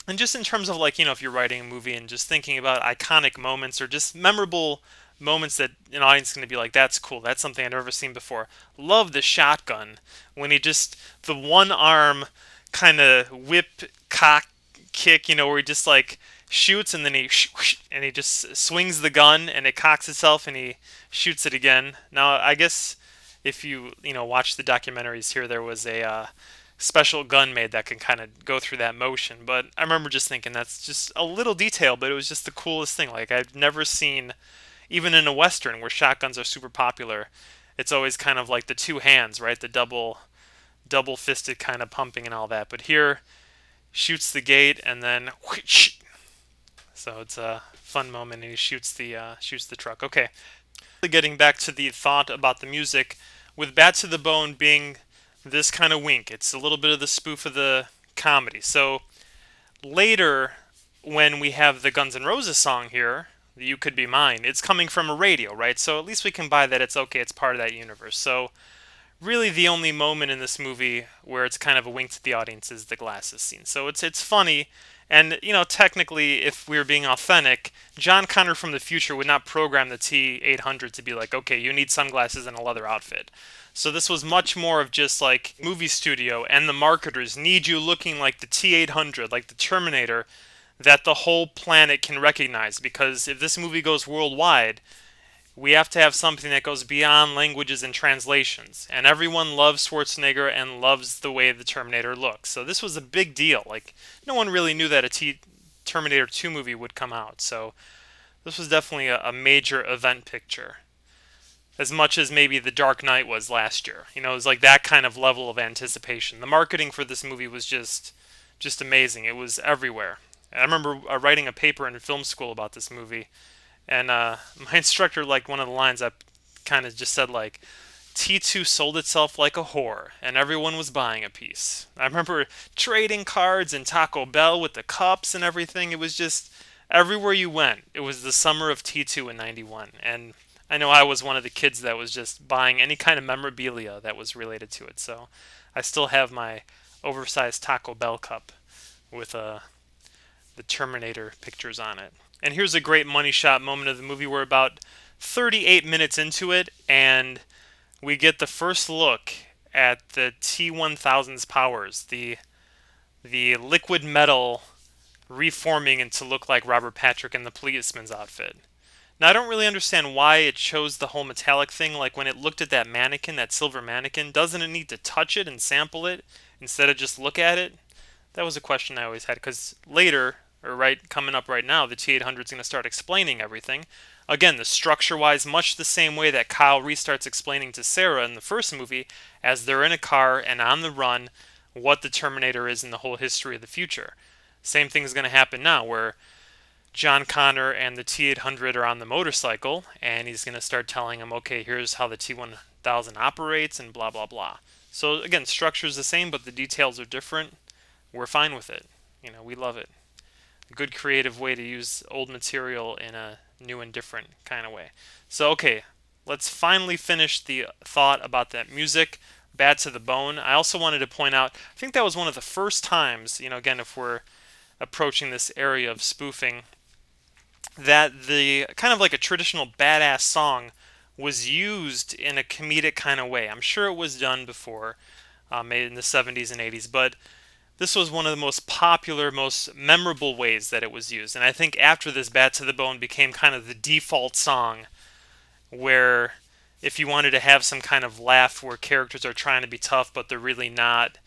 And just in terms of like, if you're writing a movie and just thinking about iconic moments or just memorable moments that an audience is going to be like, that's cool, that's something I've never seen before. Love the shotgun when he just, the one arm kind of whip cock kick, where he just like shoots and then he just swings the gun and it cocks itself and he shoots it again. Now, I guess if you watch the documentaries here, there was a special gun made that can kind of go through that motion. But I remember just thinking that's just a little detail, but it was just the coolest thing. Like, I've never seen, even in a Western where shotguns are super popular, it's always kind of like the two hands, right? The double-fisted kind of pumping and all that. But here, shoots the gate and then whoosh. So it's a fun moment, and he shoots the truck. Okay, getting back to the thought about the music, with Bad to the Bone being this kind of wink, it's a little bit of the spoof of the comedy. So later, when we have the Guns N' Roses song here, You Could Be Mine, it's coming from a radio, right? So at least we can buy that it's okay, it's part of that universe. So really the only moment in this movie where it's kind of a wink to the audience is the glasses scene. So it's funny, and technically, if we were being authentic, John Connor from the future would not program the T-800 to be like, okay, you need sunglasses and a leather outfit. So this was much more of just like movie studio and the marketers need you looking like the T-800, like the Terminator, that the whole planet can recognize. Because if this movie goes worldwide, we have to have something that goes beyond languages and translations. And everyone loves Schwarzenegger and loves the way the Terminator looks. So this was a big deal. Like, no one really knew that a Terminator 2 movie would come out. So this was definitely a major event picture. as much as maybe The Dark Knight was last year. You know, it was like that kind of level of anticipation. The marketing for this movie was just amazing. It was everywhere. I remember writing a paper in film school about this movie, and my instructor liked one of the lines that kind of just said like, T2 sold itself like a whore, and everyone was buying a piece. I remember trading cards and Taco Bell with the cups and everything. It was just everywhere you went. It was the summer of T2 in '91, and I know I was one of the kids that was just buying any kind of memorabilia that was related to it. So I still have my oversized Taco Bell cup with the Terminator pictures on it. And here's a great money shot moment of the movie. We're about 38 minutes into it, and we get the first look at the T-1000's powers, the liquid metal reforming into look like Robert Patrick in the policeman's outfit. Now, I don't really understand why it chose the whole metallic thing. Like, when it looked at that mannequin, that silver mannequin, doesn't it need to touch it and sample it instead of just look at it? That was a question I always had, because later, or right coming up right now, the T-800 is going to start explaining everything. Again, the structure-wise, much the same way that Kyle restarts explaining to Sarah in the first movie, as they're in a car and on the run, what the Terminator is in the whole history of the future. Same thing is going to happen now, where John Connor and the T-800 are on the motorcycle, and he's going to start telling him, okay, here's how the T-1000 operates, and blah, blah, blah. So, again, structure is the same, but the details are different. We're fine with it. You know, we love it. A good creative way to use old material in a new and different kind of way. So, okay, let's finally finish the thought about that music, Bad to the Bone. I also wanted to point out, I think that was one of the first times, you know, again, if we're approaching this area of spoofing, that the kind of like a traditional badass song was used in a comedic kind of way. I'm sure it was done before, made in the 70s and 80s, but this was one of the most popular, most memorable ways that it was used. And I think after this, Bad to the Bone became kind of the default song, where if you wanted to have some kind of laugh where characters are trying to be tough but they're really not,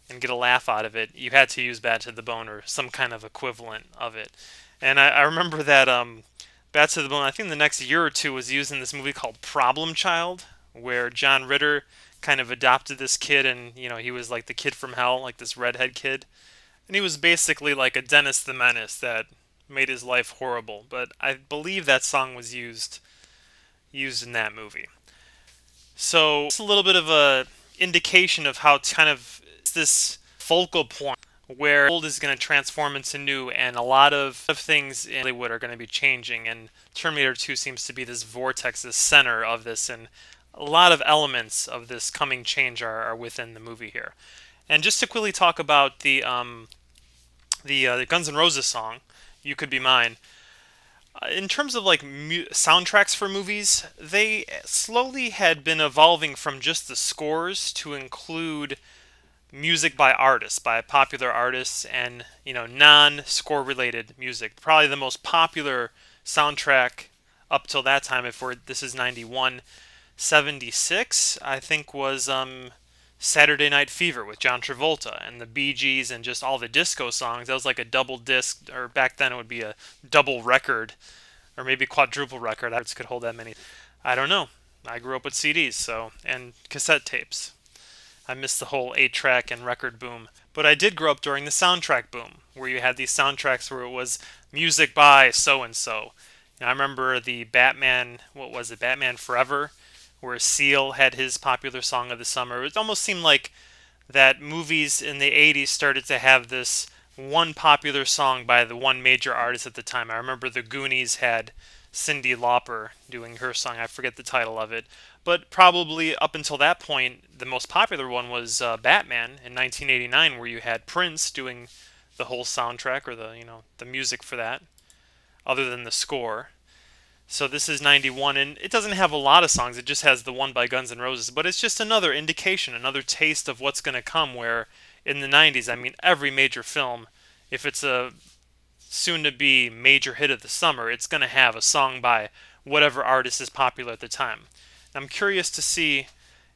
and get a laugh out of it, you had to use Bad to the Bone or some kind of equivalent of it. And I remember that Bad to the Bone, I think the next year or two, was used in this movie called Problem Child, where John Ritter kind of adopted this kid, and you know, he was like the kid from hell, like this redhead kid, and he was basically like a Dennis the Menace that made his life horrible. But I believe that song was used in that movie. So it's a little bit of a indication of how kind of this focal point where old is going to transform into new, and a lot of things in Hollywood are going to be changing, and Terminator 2 seems to be this vortex, this center of this, and a lot of elements of this coming change are within the movie here. And just to quickly talk about the Guns N' Roses song, "You Could Be Mine," in terms of like soundtracks for movies, they slowly had been evolving from just the scores to include music by artists, by popular artists, and you know, non-score related music. Probably the most popular soundtrack up till that time, if this is 91, 76, I think, was Saturday Night Fever with John Travolta and the Bee Gees and just all the disco songs. That was like a double disc, or back then it would be a double record, or maybe quadruple record. I could hold that many. I don't know. I grew up with CDs, so, and cassette tapes. I missed the whole 8-track and record boom. But I did grow up during the soundtrack boom, where you had these soundtracks where it was music by so-and-so. And I remember the Batman, what was it, Batman Forever, where Seal had his popular song of the summer. It almost seemed like that movies in the 80s started to have this one popular song by the one major artist at the time. I remember the Goonies had Cyndi Lauper doing her song. I forget the title of it. But probably up until that point, the most popular one was Batman in 1989, where you had Prince doing the whole soundtrack, or the music for that, other than the score. So this is 91, and it doesn't have a lot of songs. It just has the one by Guns N' Roses. But it's just another indication, another taste of what's going to come, where in the 90s, I mean, every major film, if it's a soon-to-be major hit of the summer, it's going to have a song by whatever artist is popular at the time. I'm curious to see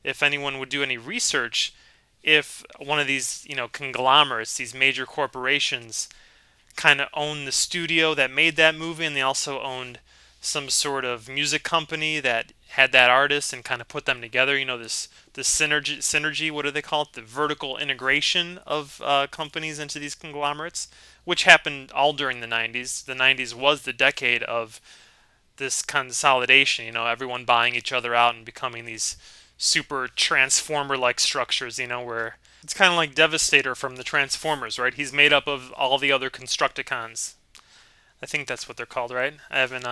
if anyone would do any research if one of these, conglomerates, these major corporations, kind of own the studio that made that movie, and they also owned some sort of music company that had that artist and kind of put them together. This synergy. What do they call it? The vertical integration of companies into these conglomerates, which happened all during the '90s. The '90s was the decade of this consolidation. Everyone buying each other out and becoming these super transformer-like structures. Where it's kind of like Devastator from the Transformers, right? He's made up of all the other Constructicons. I think that's what they're called, right? I haven't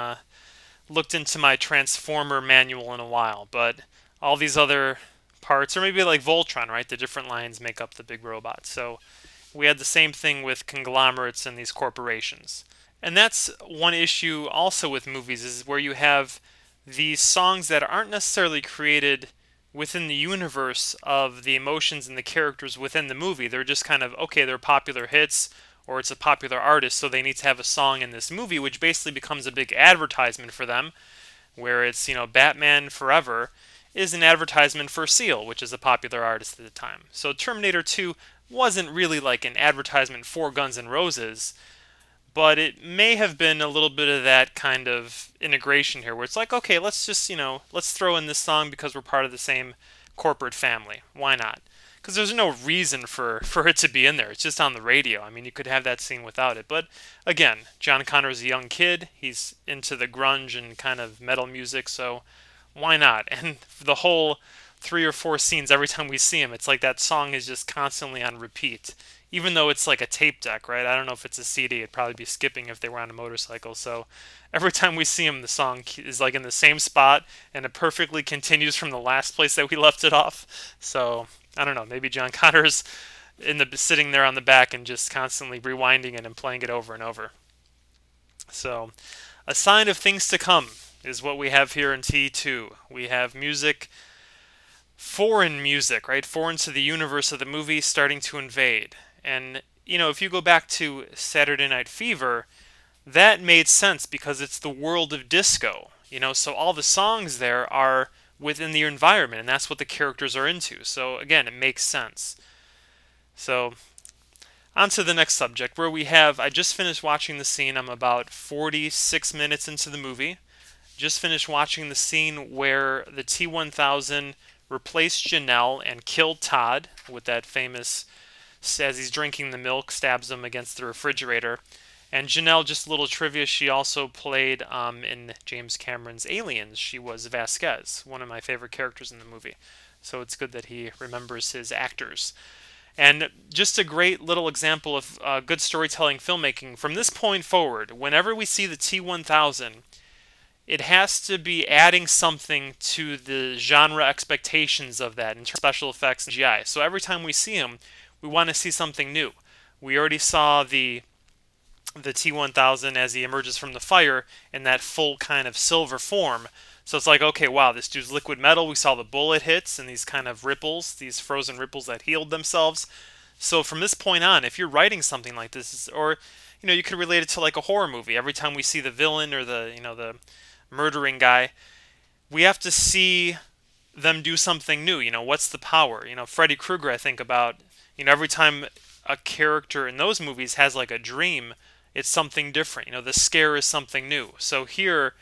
looked into my Transformer manual in a while, but all these other parts, or maybe like Voltron, right? The different lines make up the big robot. So we had the same thing with conglomerates and these corporations. And that's one issue also with movies, is where you have these songs that aren't necessarily created within the universe of the emotions and the characters within the movie. They're just kind of, okay, they're popular hits, or it's a popular artist, so they need to have a song in this movie, which basically becomes a big advertisement for them, where it's, Batman Forever is an advertisement for Seal, which is a popular artist at the time. So Terminator 2 wasn't really like an advertisement for Guns N' Roses, but it may have been a little bit of that kind of integration here, where it's like, okay, let's just, let's throw in this song because we're part of the same corporate family. Why not? Because there's no reason for it to be in there. It's just on the radio. I mean, you could have that scene without it. But again, John Connor's a young kid. He's into the grunge and kind of metal music, so why not? And the whole 3 or 4 scenes, every time we see him, it's like that song is just constantly on repeat. Even though it's like a tape deck, right? I don't know if it's a CD. It'd probably be skipping if they were on a motorcycle. So every time we see him, the song is like in the same spot, and it perfectly continues from the last place that we left it off. So I don't know. Maybe John Connor's sitting there on the back and just constantly rewinding it and playing it over and over. So a sign of things to come is what we have here in T2. We have music, foreign music, right? Foreign to the universe of the movie starting to invade. And, if you go back to Saturday Night Fever, that made sense because it's the world of disco. So all the songs there are within the environment, and that's what the characters are into. So again, it makes sense. So on to the next subject, where I just finished watching the scene. I'm about 46 minutes into the movie. Just finished watching the scene where the T-1000 replaced Janelle and killed Todd with that famous, as he's drinking the milk, stabs him against the refrigerator. And Janelle, just a little trivia, she also played in James Cameron's Aliens. She was Vasquez, one of my favorite characters in the movie. So it's good that he remembers his actors. And just a great little example of good storytelling filmmaking. From this point forward, whenever we see the T-1000, it has to be adding something to the genre expectations of that in terms of special effects and CGI. So every time we see him, we want to see something new. We already saw the T-1000 as he emerges from the fire in that full kind of silver form. So it's like, okay, wow, this dude's liquid metal. We saw the bullet hits and these kind of ripples, these frozen ripples that healed themselves. So from this point on, if you're writing something like this, or you could relate it to like a horror movie. Every time we see the villain or the murdering guy, we have to see them do something new. What's the power? Freddy Krueger, I think about, every time a character in those movies has like a dream, it's something different. The scare is something new. So here,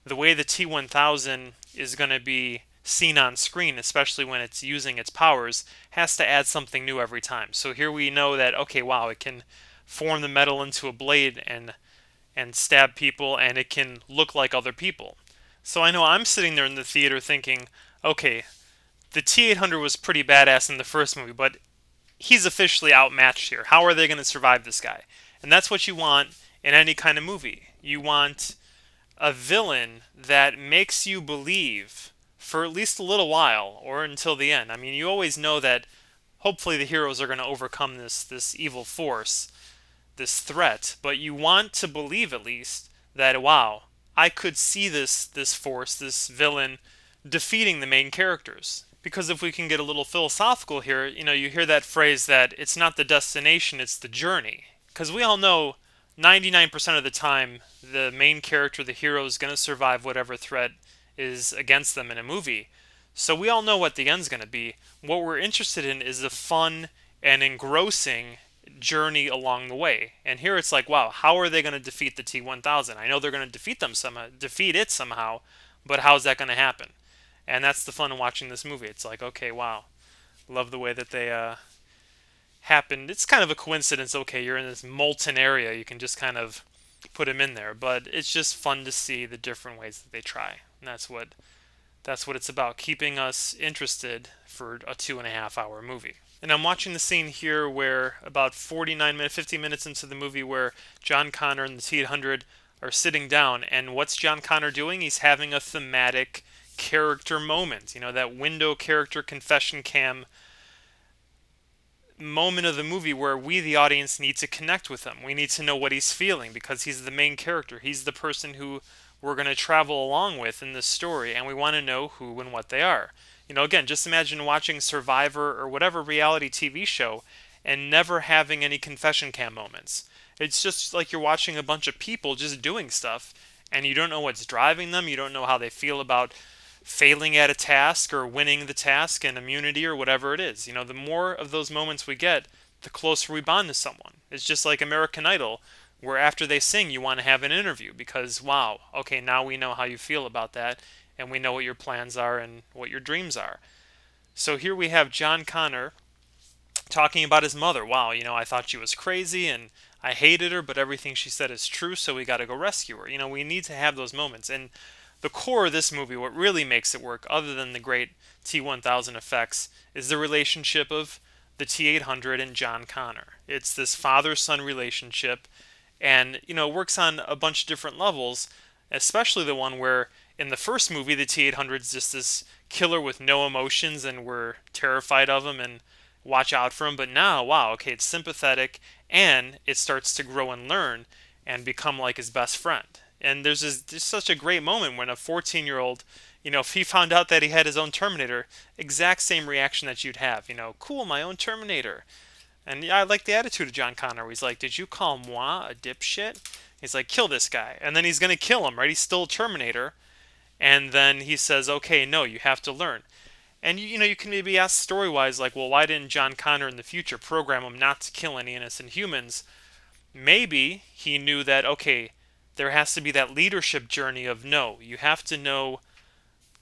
the way the T-1000 is going to be seen on screen, especially when it's using its powers, has to add something new every time. So here we know that, okay, wow, it can form the metal into a blade and stab people, and it can look like other people. So I know I'm sitting there in the theater thinking, okay, the T-800 was pretty badass in the first movie, but he's officially outmatched here. How are they going to survive this guy? And that's what you want in any kind of movie. You want a villain that makes you believe for at least a little while, or until the end. I mean, you always know that hopefully the heroes are going to overcome this evil force, this threat, but you want to believe at least that, wow, I could see this force, this villain, defeating the main characters. Because if we can get a little philosophical here, you hear that phrase that it's not the destination, it's the journey. Because we all know 99% of the time, the main character, the hero, is going to survive whatever threat is against them in a movie. So we all know what the end's going to be. What we're interested in is the fun and engrossing journey along the way. And here it's like, wow, how are they going to defeat the T-1000? I know they're going to defeat it somehow, but how's that going to happen? And that's the fun of watching this movie. It's like, okay, wow, love the way that they happened. It's kind of a coincidence. Okay, you're in this molten area, you can just kind of put him in there, but it's just fun to see the different ways that they try. And that's what it's about, keeping us interested for a 2.5 hour movie. And I'm watching the scene here where about 50 minutes into the movie, where John Connor and the T-800 are sitting down, and what's John Connor doing? He's having a thematic character moment. You know, that window character confession cam moment of the movie where we, the audience, need to connect with him. We need to know what he's feeling because he's the main character. He's the person who we're going to travel along with in this story, and we want to know who and what they are. You know, again, just imagine watching Survivor or whatever reality TV show and never having any confession cam moments. It's just like you're watching a bunch of people just doing stuff, and you don't know what's driving them. You don't know how they feel about failing at a task or winning the task and immunity or whatever it is. You know, the more of those moments we get, the closer we bond to someone. It's just like American Idol, where after they sing, you want to have an interview because, wow, okay, now we know how you feel about that, and we know what your plans are and what your dreams are. So here we have John Connor talking about his mother. Wow, you know, I thought she was crazy and I hated her, but everything she said is true, so we got to go rescue her. You know, we need to have those moments. And the core of this movie, what really makes it work, other than the great T-1000 effects, is the relationship of the T-800 and John Connor. It's this father-son relationship, and, you know, it works on a bunch of different levels, especially the one where in the first movie, the T-800 is just this killer with no emotions, and we're terrified of him and watch out for him. But now, wow, okay, it's sympathetic, and it starts to grow and learn and become like his best friend. And there's such a great moment when a 14-year-old, you know, if he found out that he had his own Terminator, exact same reaction that you'd have. You know, cool, my own Terminator. And yeah, I like the attitude of John Connor. He's like, did you call moi a dipshit? He's like, kill this guy. And then he's going to kill him, right? He's still a Terminator. And then he says, okay, no, you have to learn. And, you know, you can maybe ask story-wise, like, well, why didn't John Connor in the future program him not to kill any innocent humans? Maybe he knew that, okay, there has to be that leadership journey of, no, you have to know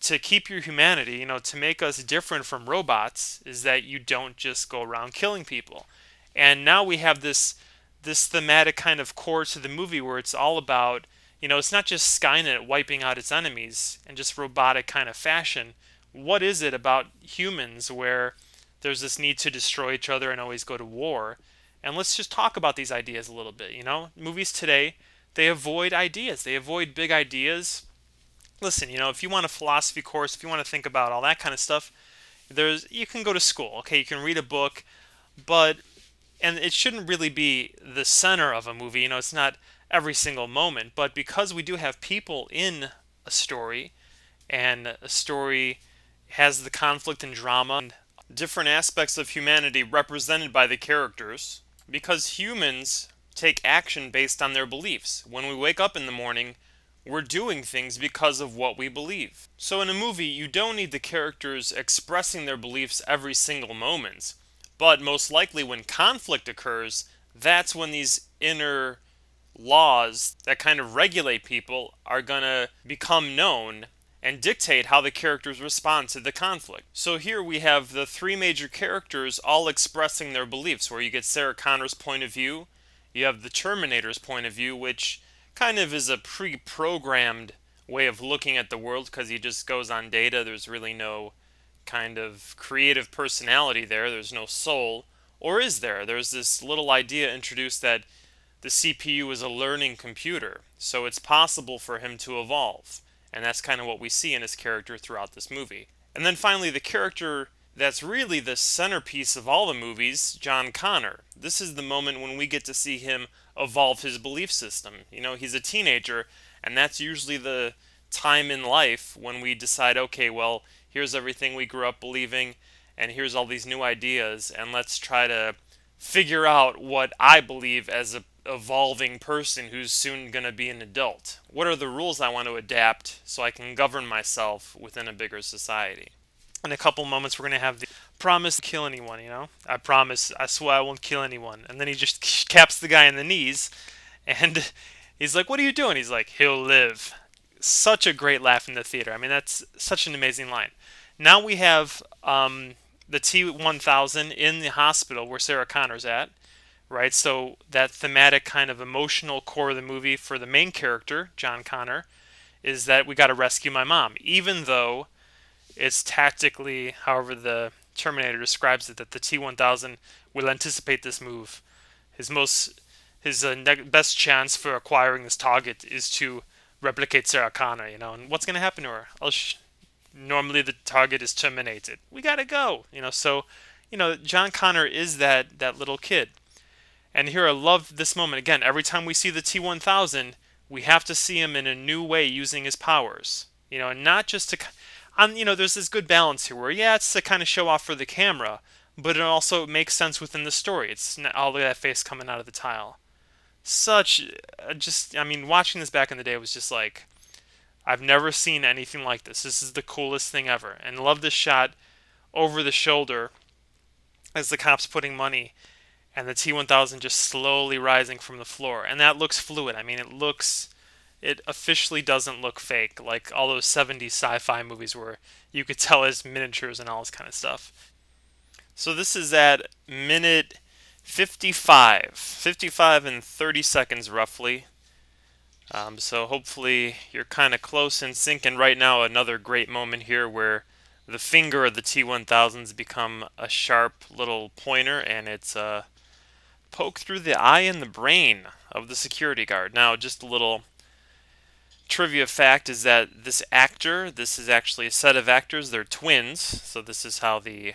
to keep your humanity, you know, to make us different from robots, is that you don't just go around killing people. And now we have this thematic kind of core to the movie where it's all about, you know, it's not just Skynet wiping out its enemies in just robotic kind of fashion. What is it about humans where there's this need to destroy each other and always go to war? And let's just talk about these ideas a little bit, you know? Movies today, they avoid ideas. They avoid big ideas. Listen, you know, if you want a philosophy course, if you want to think about all that kind of stuff, you can go to school, okay? You can read a book, and it shouldn't really be the center of a movie. You know, it's not every single moment, but because we do have people in a story, and a story has the conflict and drama and different aspects of humanity represented by the characters, because humans take action based on their beliefs. When we wake up in the morning, we're doing things because of what we believe. So in a movie, you don't need the characters expressing their beliefs every single moment, but most likely when conflict occurs, that's when these inner laws that kind of regulate people are going to become known and dictate how the characters respond to the conflict. So here we have the three major characters all expressing their beliefs, where you get Sarah Connor's point of view, you have the Terminator's point of view, which kind of is a pre-programmed way of looking at the world because he just goes on data. There's really no kind of creative personality there. There's no soul. Or is there? There's this little idea introduced that the CPU is a learning computer, so it's possible for him to evolve. And that's kind of what we see in his character throughout this movie. And then finally, the character that's really the centerpiece of all the movies, John Connor. This is the moment when we get to see him evolve his belief system. You know, he's a teenager, and that's usually the time in life when we decide, okay, well, here's everything we grew up believing, and here's all these new ideas, and let's try to figure out what I believe as a evolving person who's soon going to be an adult. What are the rules I want to adapt so I can govern myself within a bigger society? In a couple moments, we're going to have the promise to kill anyone, I promise, I swear I won't kill anyone. And then he just caps the guy in the knees, and he's like, what are you doing? He's like, he'll live. Such a great laugh in the theater. I mean, that's such an amazing line. Now we have the T-1000 in the hospital where Sarah Connor's at, right? So that thematic kind of emotional core of the movie for the main character, John Connor, is that we got to rescue my mom, even though it's tactically, however the Terminator describes it, that the T-1000 will anticipate this move. His best chance for acquiring this target is to replicate Sarah Connor, and what's going to happen to her? Normally the target is terminated. We got to go, so, John Connor is that little kid. And here I love this moment. Again, every time we see the T-1000, we have to see him in a new way using his powers. And not just to... there's this good balance here where, yeah, it's to kind of show off for the camera, but it also makes sense within the story. It's not all of that face coming out of the tile. Watching this back in the day was just like, I've never seen anything like this. This is the coolest thing ever. And love this shot over the shoulder as the cop's putting money and the T-1000 just slowly rising from the floor. And that looks fluid. I mean, it officially doesn't look fake, like all those 70s sci-fi movies where you could tell it's miniatures and all this kind of stuff. So this is at minute 55 and 30 seconds roughly. So hopefully you're kind of close in sync. And right now another great moment here where the finger of the T-1000's become a sharp little pointer, and it's poked through the eye and the brain of the security guard. Now, just a little trivia fact is that this is actually a set of actors. They're twins, so this is how the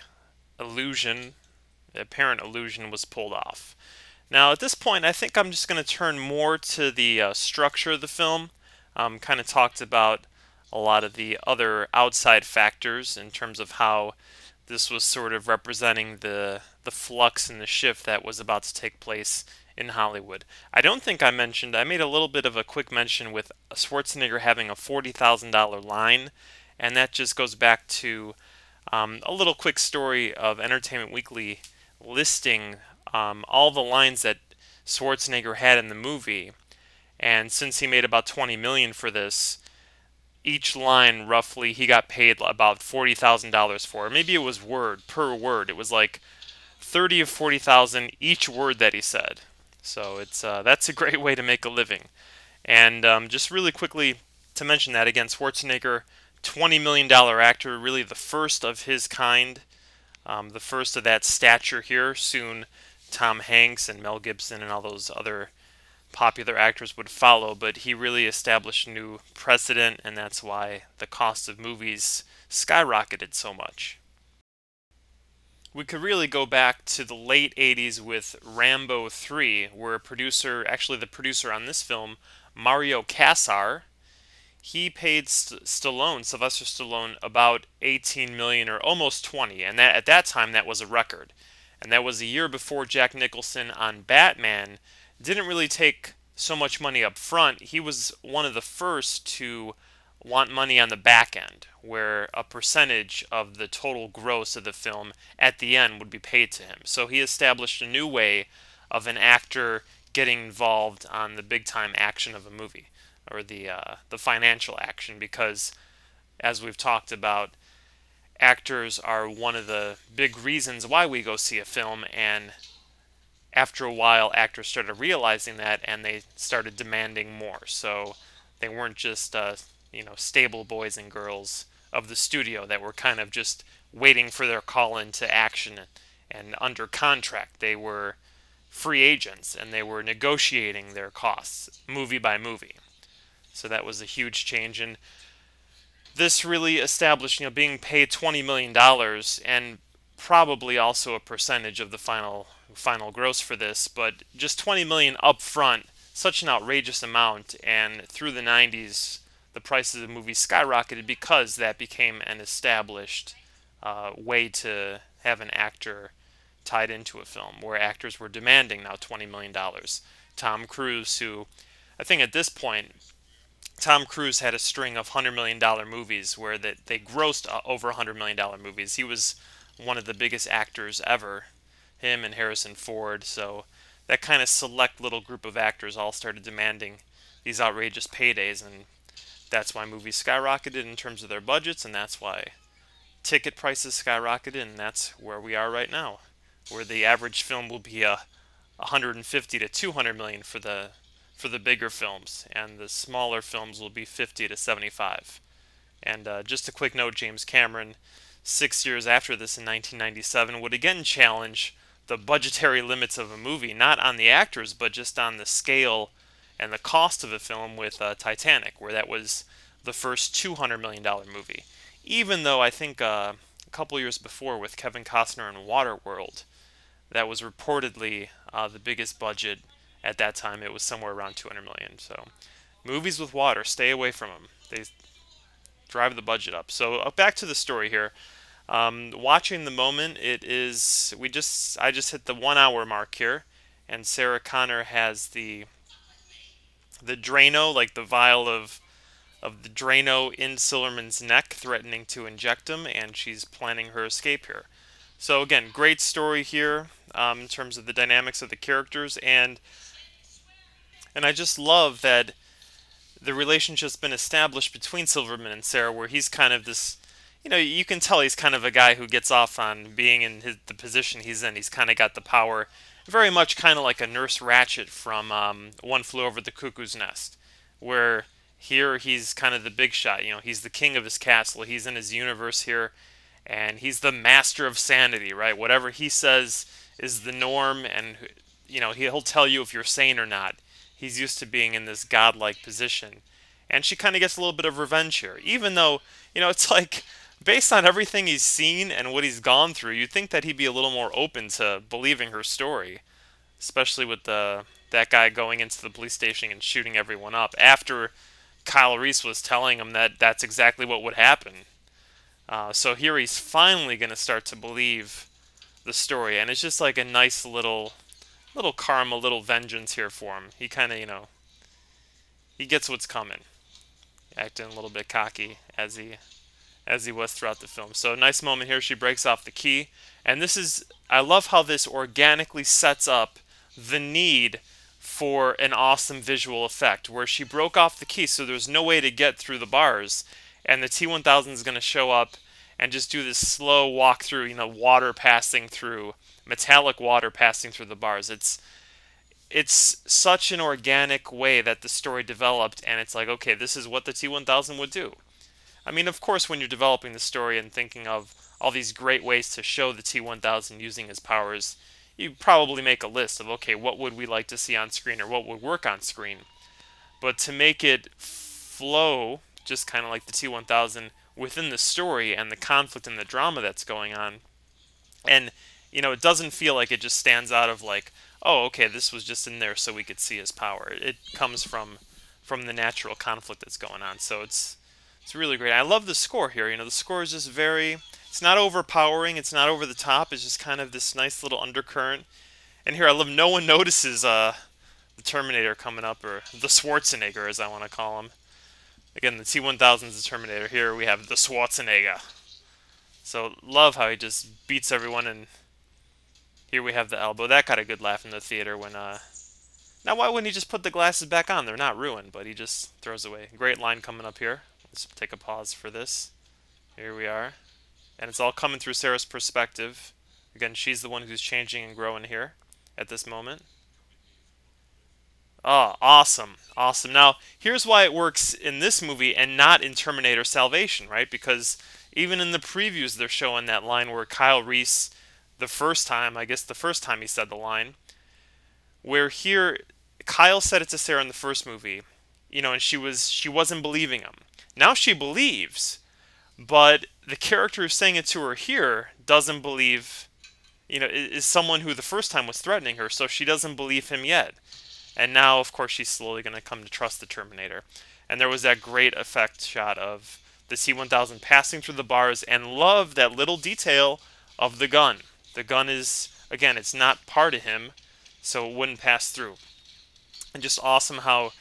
apparent illusion was pulled off. Now, at this point, I think I'm just going to turn more to the structure of the film. Kind of talked about a lot of the other outside factors in terms of how this was sort of representing the flux and the shift that was about to take place in Hollywood. I don't think I made a little bit of a quick mention with Schwarzenegger having a $40,000 line, and that just goes back to a little quick story of Entertainment Weekly listing all the lines that Schwarzenegger had in the movie, and since he made about $20 million for this, each line roughly he got paid about $40,000 for. Maybe it was word per word. It was like 30 or 40,000 each word that he said. So it's that's a great way to make a living. And just really quickly to mention that again, Schwarzenegger, $20 million actor, really the first of his kind, the first of that stature here. Soon Tom Hanks and Mel Gibson and all those other popular actors would follow, but he really established a new precedent, and that's why the cost of movies skyrocketed so much. We could really go back to the late 80s with Rambo 3, where the producer on this film, Mario Kassar, he paid Sylvester Stallone, about 18 million or almost 20, and at that time that was a record. And that was a year before Jack Nicholson on Batman didn't really take so much money up front. He was one of the first to want money on the back end, where a percentage of the total gross of the film at the end would be paid to him. So he established a new way of an actor getting involved on the big time action of a movie, or the financial action, because as we've talked about, actors are one of the big reasons why we go see a film, and after a while actors started realizing that and they started demanding more. So they weren't just stable boys and girls of the studio that were kind of just waiting for their call into action and under contract. They were free agents and they were negotiating their costs movie by movie. So that was a huge change, and this really established, being paid $20 million and probably also a percentage of the final gross for this, but just $20 million up front, such an outrageous amount. And through the 90s, the prices of movies skyrocketed because that became an established way to have an actor tied into a film, where actors were demanding now $20 million. Tom Cruise, who I think at this point, Tom Cruise had a string of $100 million movies where they grossed over $100 million movies. He was one of the biggest actors ever, him and Harrison Ford. So that kind of select little group of actors all started demanding these outrageous paydays, and that's why movies skyrocketed in terms of their budgets, and that's why ticket prices skyrocketed, and that's where we are right now, where the average film will be 150 to 200 million for the bigger films, and the smaller films will be 50 to 75. And just a quick note, James Cameron, 6 years after this in 1997, would again challenge the budgetary limits of a movie, not on the actors, but just on the scale and the cost of a film with Titanic, where that was the first $200 million movie. Even though I think a couple years before with Kevin Costner in Waterworld, that was reportedly the biggest budget at that time. It was somewhere around 200 million. So movies with water, stay away from them. They drive the budget up. So back to the story here. Watching the moment, I just hit the 1 hour mark here, and Sarah Connor has the Drano, like the vial of the Drano in Silverman's neck, threatening to inject him, and she's planning her escape here. So again, great story here in terms of the dynamics of the characters, and I just love that the relationship's been established between Silverman and Sarah, where he's kind of this, you can tell he's kind of a guy who gets off on being in the position he's in. He's kind of got the power, very much kind of like a Nurse Ratched from One Flew Over the Cuckoo's Nest, where here he's kind of the big shot. He's the king of his castle. He's in his universe here, and he's the master of sanity, right? Whatever he says is the norm, and he'll tell you if you're sane or not. He's used to being in this godlike position. And she kind of gets a little bit of revenge here. Even though, it's like, based on everything he's seen and what he's gone through, you'd think that he'd be a little more open to believing her story. Especially with that guy going into the police station and shooting everyone up. After Kyle Reese was telling him that that's exactly what would happen. So here he's finally going to start to believe the story. And it's just like a nice little karma, little vengeance here for him. He kind of, he gets what's coming. Acting a little bit cocky as he was throughout the film. So nice moment here. She breaks off the key. And I love how this organically sets up the need for an awesome visual effect, where she broke off the key so there's no way to get through the bars. And the T-1000 is going to show up and just do this slow walk through, water passing through, metallic water passing through the bars. It's such an organic way that the story developed, and it's like, okay, this is what the T-1000 would do. I mean, of course, when you're developing the story and thinking of all these great ways to show the T-1000 using his powers, you probably make a list of, okay, what would we like to see on screen, or what would work on screen? But to make it flow, just kind of like the T-1000, within the story and the conflict and the drama that's going on, and it doesn't feel like it just stands out of like, oh, okay, this was just in there so we could see his power. It comes from the natural conflict that's going on. So it's really great. I love the score here. The score is just it's not overpowering, it's not over the top, it's just kind of this nice little undercurrent. And here I love no one notices the Terminator coming up, or the Schwarzenegger as I want to call him. Again, the T-1000 is the Terminator. Here we have the Schwarzenegger. So love how he just beats everyone, and here we have the elbow. That got a good laugh in the theater when now why wouldn't he just put the glasses back on? They're not ruined, but he just throws away. Great line coming up here. Let's take a pause for this. Here we are. And it's all coming through Sarah's perspective. Again, she's the one who's changing and growing here at this moment. Oh, awesome. Awesome. Now, here's why it works in this movie and not in Terminator Salvation, right? Because even in the previews, they're showing that line where Kyle Reese, the first time he said the line, where here, Kyle said it to Sarah in the first movie, and she wasn't believing him. Now she believes, but the character who's saying it to her here doesn't believe, is someone who the first time was threatening her, so she doesn't believe him yet. And now, of course, she's slowly going to come to trust the Terminator. And there was that great effect shot of the T-1000 passing through the bars, and love that little detail of the gun. The gun is, again, it's not part of him, so it wouldn't pass through. And just awesome how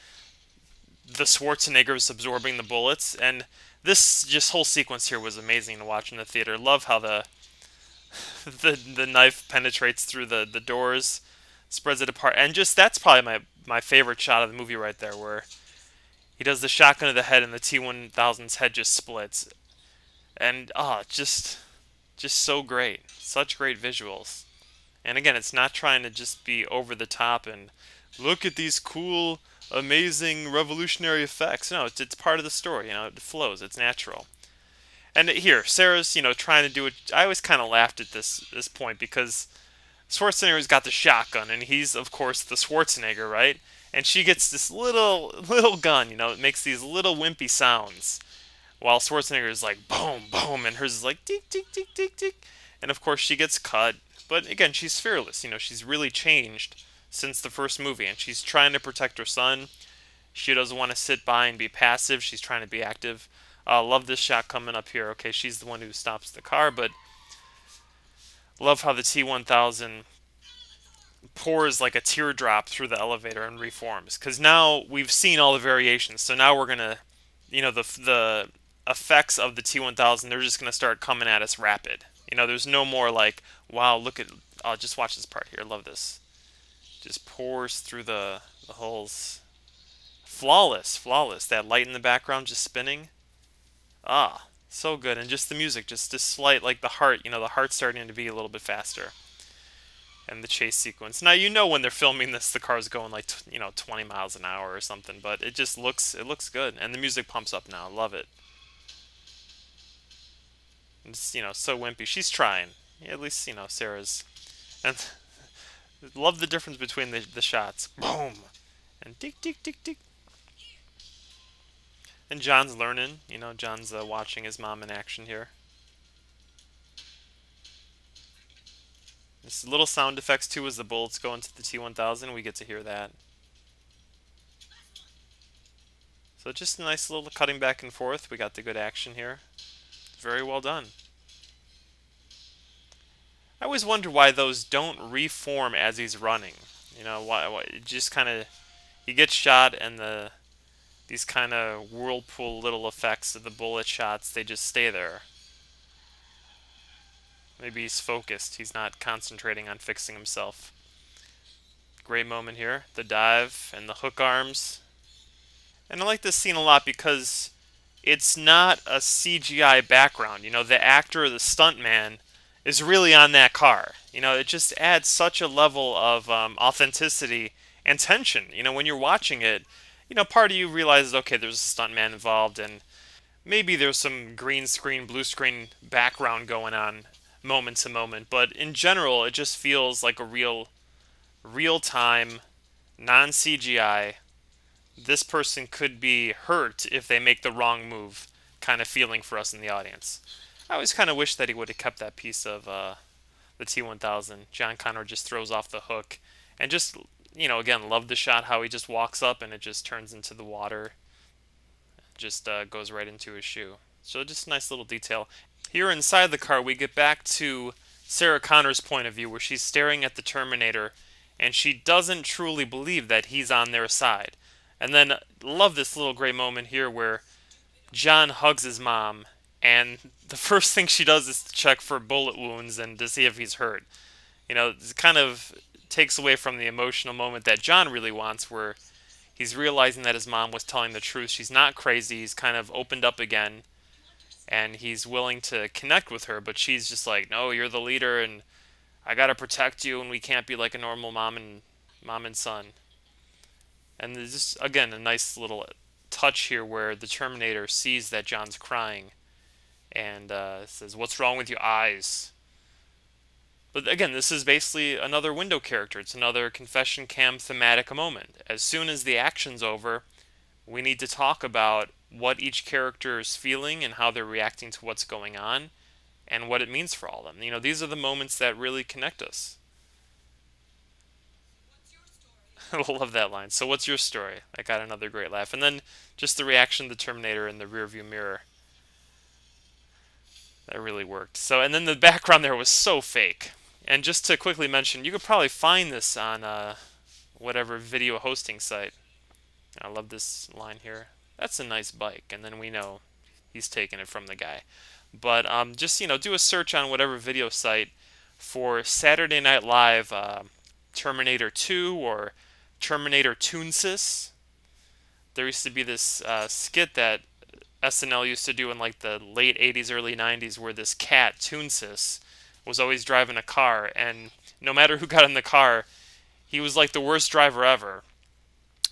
the Schwarzenegger is absorbing the bullets. And this whole sequence here was amazing to watch in the theater. Love how the knife penetrates through the doors, spreads it apart, and just that's probably my favorite shot of the movie right there, where he does the shotgun to the head and the T-1000's head just splits, and just so great, such great visuals. And again, it's not trying to just be over the top and look at these cool, amazing, revolutionary effects. No, it's part of the story. It flows. It's natural. And here, Sarah's trying to do it. I always kind of laughed at this point because Schwarzenegger's got the shotgun, and he's of course the Schwarzenegger, right? And she gets this little gun. It makes these little wimpy sounds, while Schwarzenegger is like boom boom, and hers is like tick tick tick tick tick. And of course she gets cut. But again, she's fearless. She's really changed since the first movie, and she's trying to protect her son. She doesn't want to sit by and be passive. She's trying to be active. Love this shot coming up here. Okay, she's the one who stops the car, but love how the T-1000 pours like a teardrop through the elevator and reforms. Because now we've seen all the variations, so now we're gonna, the effects of the T-1000, they're just gonna start coming at us rapid. There's no more like, wow, look at, just watch this part here. Love this. Just pours through the holes. Flawless, flawless. That light in the background just spinning. So good. And just the music, just this slight, like the heart, the heart's starting to beat a little bit faster. And the chase sequence. Now, when they're filming this, the car's going like, 20 miles an hour or something, but it just looks good. And the music pumps up now. Love it. It's, so wimpy. She's trying. Yeah, at least, Sarah's. And love the difference between the shots. Boom! And tick, tick, tick, tick. And John's learning. John's watching his mom in action here. This little sound effects too as the bullets go into the T-1000. We get to hear that. So just a nice little cutting back and forth. We got the good action here. Very well done. I always wonder why those don't reform as he's running. Why it just kind of, he gets shot and these kind of whirlpool little effects of the bullet shots, they just stay there. Maybe he's focused. He's not concentrating on fixing himself. Great moment here. The dive and the hook arms. And I like this scene a lot because it's not a CGI background. The actor, the stuntman, is really on that car. It just adds such a level of authenticity and tension. When you're watching it, part of you realizes, okay, there's a stuntman involved, and maybe there's some green screen, blue screen background going on moment to moment. But in general, it just feels like a real-time, non-CGI, this person could be hurt if they make the wrong move kind of feeling for us in the audience. I always kind of wish that he would have kept that piece of the T-1000. John Connor just throws off the hook. And just, again, love the shot how he just walks up and it just turns into the water. Just goes right into his shoe. So just a nice little detail. Here inside the car, we get back to Sarah Connor's point of view, where she's staring at the Terminator, and she doesn't truly believe that he's on their side. And then, love this little great moment here where John hugs his mom, and the first thing she does is to check for bullet wounds and to see if he's hurt. It kind of takes away from the emotional moment that John really wants, where he's realizing that his mom was telling the truth. She's not crazy. He's kind of opened up again, and he's willing to connect with her, but she's just like, no, you're the leader, and I gotta protect you, and we can't be like a normal mom and son. And there's just, again, a nice little touch here where the Terminator sees that John's crying and says, what's wrong with your eyes? But again, this is basically another window character. It's another confession cam thematic moment. As soon as the action's over, we need to talk about what each character is feeling and how they're reacting to what's going on and what it means for all of them. These are the moments that really connect us. I love that line. So what's your story? I got another great laugh. And then just the reaction of the Terminator in the rearview mirror. That really worked. So, and then the background there was so fake. And just to quickly mention, you could probably find this on whatever video hosting site. I love this line here. That's a nice bike. And then we know he's taking it from the guy. But just, do a search on whatever video site for Saturday Night Live Terminator 2 or Terminator Toonsis. There used to be this skit that SNL used to do in like the late 80s, early 90s where this cat, Toonsis, was always driving a car, and no matter who got in the car, he was like the worst driver ever.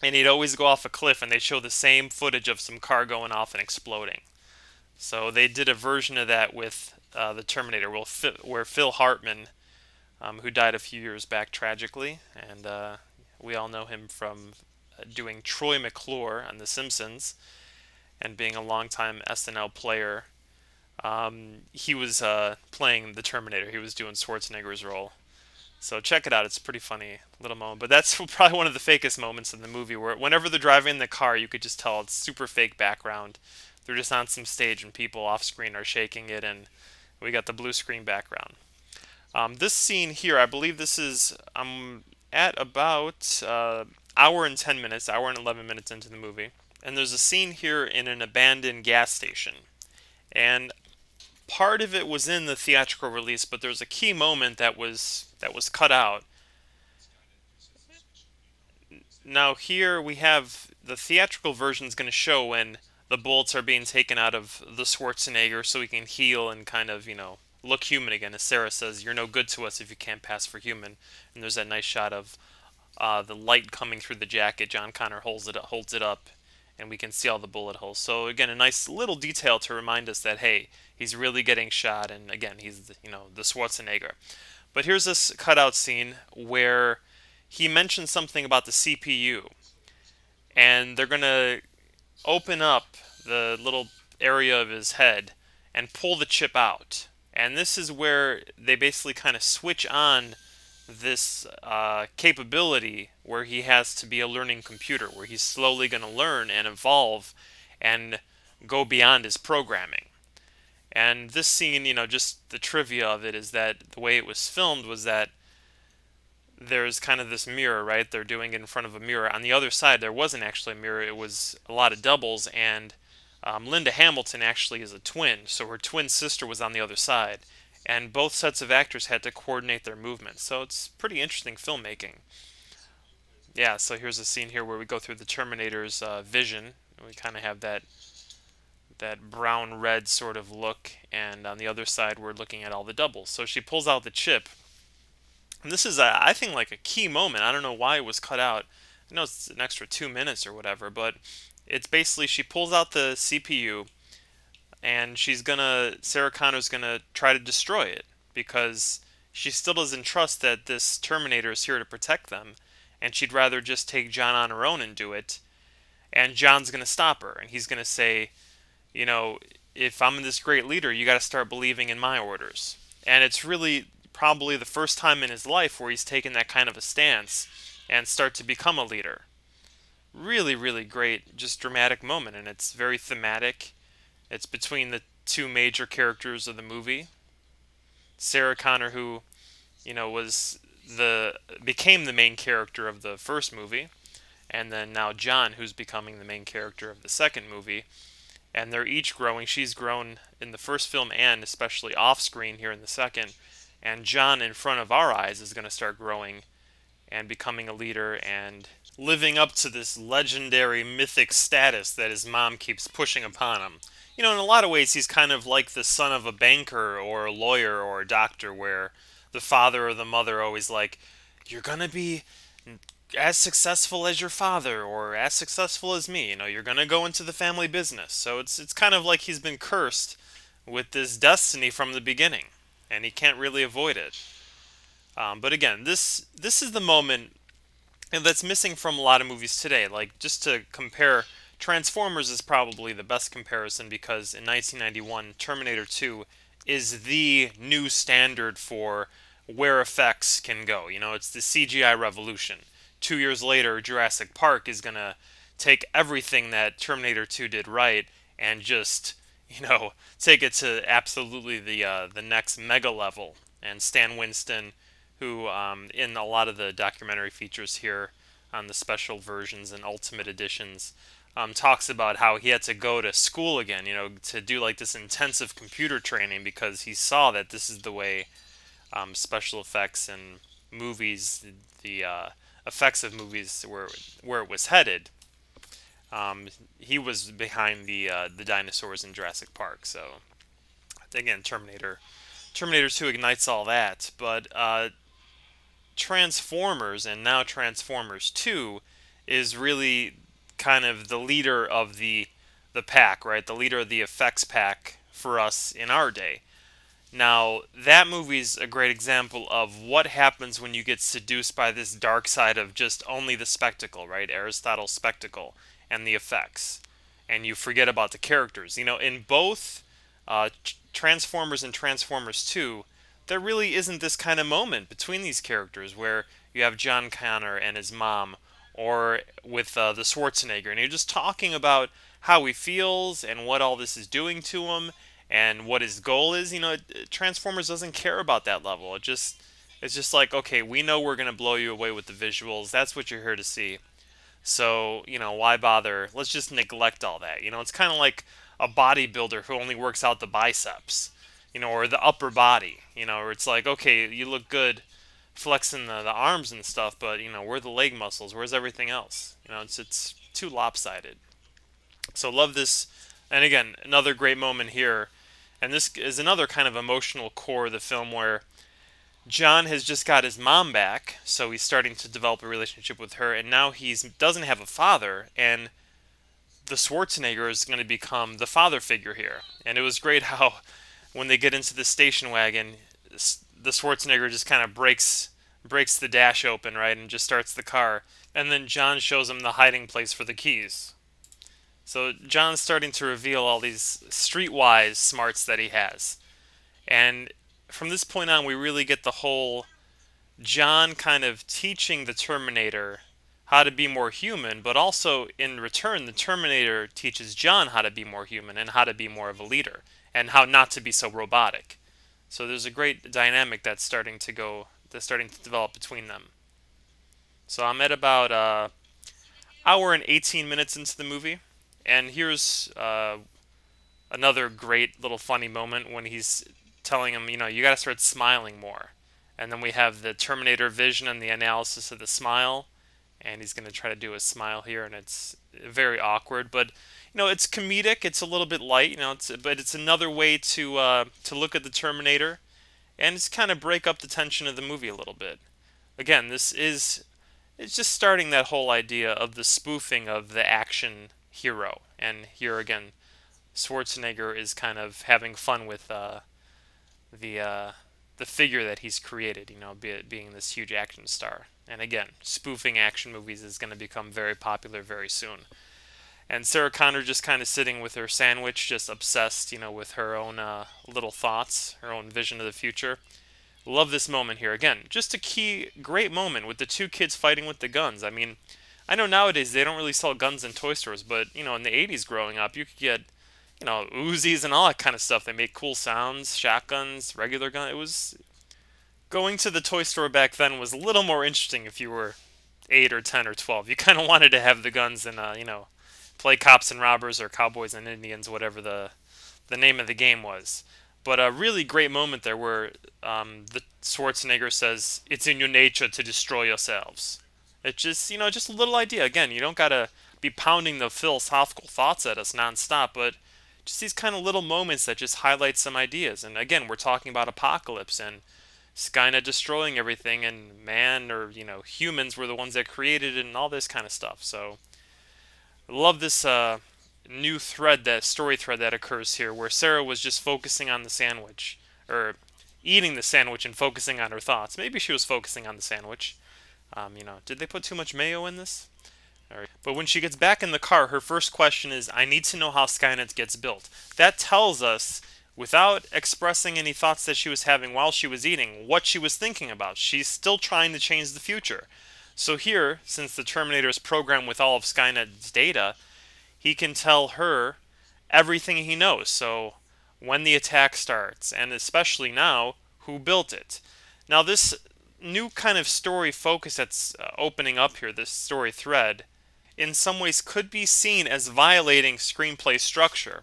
And he'd always go off a cliff, and they'd show the same footage of some car going off and exploding. So they did a version of that with the Terminator, where Phil Hartman, who died a few years back tragically, and we all know him from doing Troy McClure on The Simpsons and being a longtime SNL player. He was playing the Terminator. He was doing Schwarzenegger's role. So check it out. It's a pretty funny little moment. But that's probably one of the fakest moments in the movie, where whenever they're driving in the car, you could just tell it's super fake background. They're just on some stage and people off screen are shaking it, and we got the blue screen background. This scene here, I believe this is at about hour and 10 minutes, hour and 11 minutes into the movie. And there's a scene here in an abandoned gas station. And part of it was in the theatrical release, but there's a key moment that was cut out. Now here we have the theatrical version is going to show when the bullets are being taken out of the Schwarzenegger so he can heal and kind of, look human again. As Sarah says, you're no good to us if you can't pass for human. And there's that nice shot of the light coming through the jacket. John Connor holds it up, and we can see all the bullet holes. So again, a nice little detail to remind us that, hey, he's really getting shot, and again, he's the Schwarzenegger. But here's this cutout scene where he mentions something about the CPU, and they're gonna open up the little area of his head and pull the chip out. And this is where they basically kind of switch on this capability where he has to be a learning computer, where he's slowly going to learn and evolve and go beyond his programming. And this scene, just the trivia of it is that the way it was filmed was that there's kind of this mirror, right? They're doing it in front of a mirror. On the other side, there wasn't actually a mirror. It was a lot of doubles, and Linda Hamilton actually is a twin, so her twin sister was on the other side. And both sets of actors had to coordinate their movements. So it's pretty interesting filmmaking. Yeah, so here's a scene here where we go through the Terminator's vision. We kind of have that brown-red sort of look, and on the other side we're looking at all the doubles. So she pulls out the chip, and this is, I think, like a key moment. I don't know why it was cut out. I know it's an extra 2 minutes or whatever, but it's basically she pulls out the CPU, and Sarah Connor's gonna try to destroy it because she still doesn't trust that this Terminator is here to protect them, and she'd rather just take John on her own and do it. And John's gonna stop her, and he's gonna say, if I'm this great leader, you got to start believing in my orders. And it's really probably the first time in his life where he's taken that kind of a stance and start to become a leader. Really, really great, just dramatic moment, and it's very thematic. It's between the two major characters of the movie. Sarah Connor, who, became the main character of the first movie, and then now John, who's becoming the main character of the second movie. And they're each growing. She's grown in the first film and especially off-screen here in the second. And John, in front of our eyes, is going to start growing and becoming a leader and living up to this legendary mythic status that his mom keeps pushing upon him. In a lot of ways, he's kind of like the son of a banker or a lawyer or a doctor, where the father or the mother are always like, you're going to be as successful as your father or as successful as me. You're going to go into the family business. So it's kind of like he's been cursed with this destiny from the beginning, and he can't really avoid it. But again, this is the moment that's missing from a lot of movies today. Like, just to compare, Transformers is probably the best comparison because in 1991, Terminator 2 is the new standard for where effects can go. It's the CGI revolution. 2 years later, Jurassic Park is going to take everything that Terminator 2 did right and just, take it to absolutely the next mega level. And Stan Winston, who in a lot of the documentary features here on the special versions and ultimate editions, talks about how he had to go to school again, to do like this intensive computer training because he saw that this is the way special effects and movies, the effects of movies where it was headed. He was behind the dinosaurs in Jurassic Park. So again, Terminator 2 ignites all that. But Transformers and now Transformers 2 is really kind of the leader of the pack, right? The leader of the effects pack for us in our day. Now, that movie's a great example of what happens when you get seduced by this dark side of just only the spectacle, right? Aristotle's spectacle and the effects. And you forget about the characters. In both Transformers and Transformers 2, there really isn't this kind of moment between these characters where you have John Connor and his mom, or with the Schwarzenegger, and you're just talking about how he feels and what all this is doing to him and what his goal is. Transformers doesn't care about that level. It's just like, okay, we know we're gonna blow you away with the visuals. That's what you're here to see. So, why bother? Let's just neglect all that. It's kind of like a bodybuilder who only works out the biceps, or the upper body, where it's like, okay, you look good flexing the arms and stuff, but, where are the leg muscles? Where's everything else? It's too lopsided. So, love this. And again, another great moment here. And this is another kind of emotional core of the film where John has just got his mom back, so he's starting to develop a relationship with her, and now he doesn't have a father, and the Schwarzenegger is going to become the father figure here. And it was great how when they get into the station wagon, the Schwarzenegger just kind of breaks the dash open, right, and just starts the car, and then John shows him the hiding place for the keys. So John's starting to reveal all these streetwise smarts that he has. And from this point on, we really get the whole John kind of teaching the Terminator how to be more human, but also in return, the Terminator teaches John how to be more human and how to be more of a leader and how not to be so robotic. So there's a great dynamic that's starting to develop between them. So I'm at about hour and 18 minutes into the movie, and here's another great little funny moment when he's telling him, you got to start smiling more. And then we have the Terminator vision and the analysis of the smile, and he's going to try to do a smile here, and it's very awkward, but it's comedic, it's a little bit light, but it's another way to look at the Terminator, and it's kind of break up the tension of the movie a little bit. Again, it's just starting that whole idea of the spoofing of the action hero, and here again, Schwarzenegger is kind of having fun with the figure that he's created, being this huge action star. And again, spoofing action movies is going to become very popular very soon. And Sarah Connor just kind of sitting with her sandwich, just obsessed, with her own little thoughts, her own vision of the future. Love this moment here. Again, just a great moment with the two kids fighting with the guns. I mean, I know nowadays they don't really sell guns in toy stores, but, in the 80s growing up, you could get Uzis and all that kind of stuff. They make cool sounds, shotguns, regular guns. It was going to the toy store back then was a little more interesting if you were 8 or 10 or 12. You kind of wanted to have the guns and play cops and robbers or cowboys and Indians, whatever the name of the game was. But a really great moment there where the Schwarzenegger says, "It's in your nature to destroy yourselves." It's just just a little idea. Again, you don't gotta be pounding the philosophical thoughts at us nonstop, but just these kind of little moments that just highlight some ideas. And again, we're talking about apocalypse and Skynet destroying everything, and man, or humans were the ones that created it, and all this kind of stuff. So I love this new story thread that occurs here, where Sarah was just focusing on the sandwich, or eating the sandwich and focusing on her thoughts. Maybe she was focusing on the sandwich. Did they put too much mayo in this? All right. But when she gets back in the car, her first question is, I need to know how Skynet gets built. That tells us, without expressing any thoughts that she was having while she was eating, what she was thinking about. She's still trying to change the future. So here, since the Terminator is programmed with all of Skynet's data, he can tell her everything he knows. So when the attack starts, and especially now, who built it. Now this new kind of story focus that's opening up here, this story thread, in some ways could be seen as violating screenplay structure.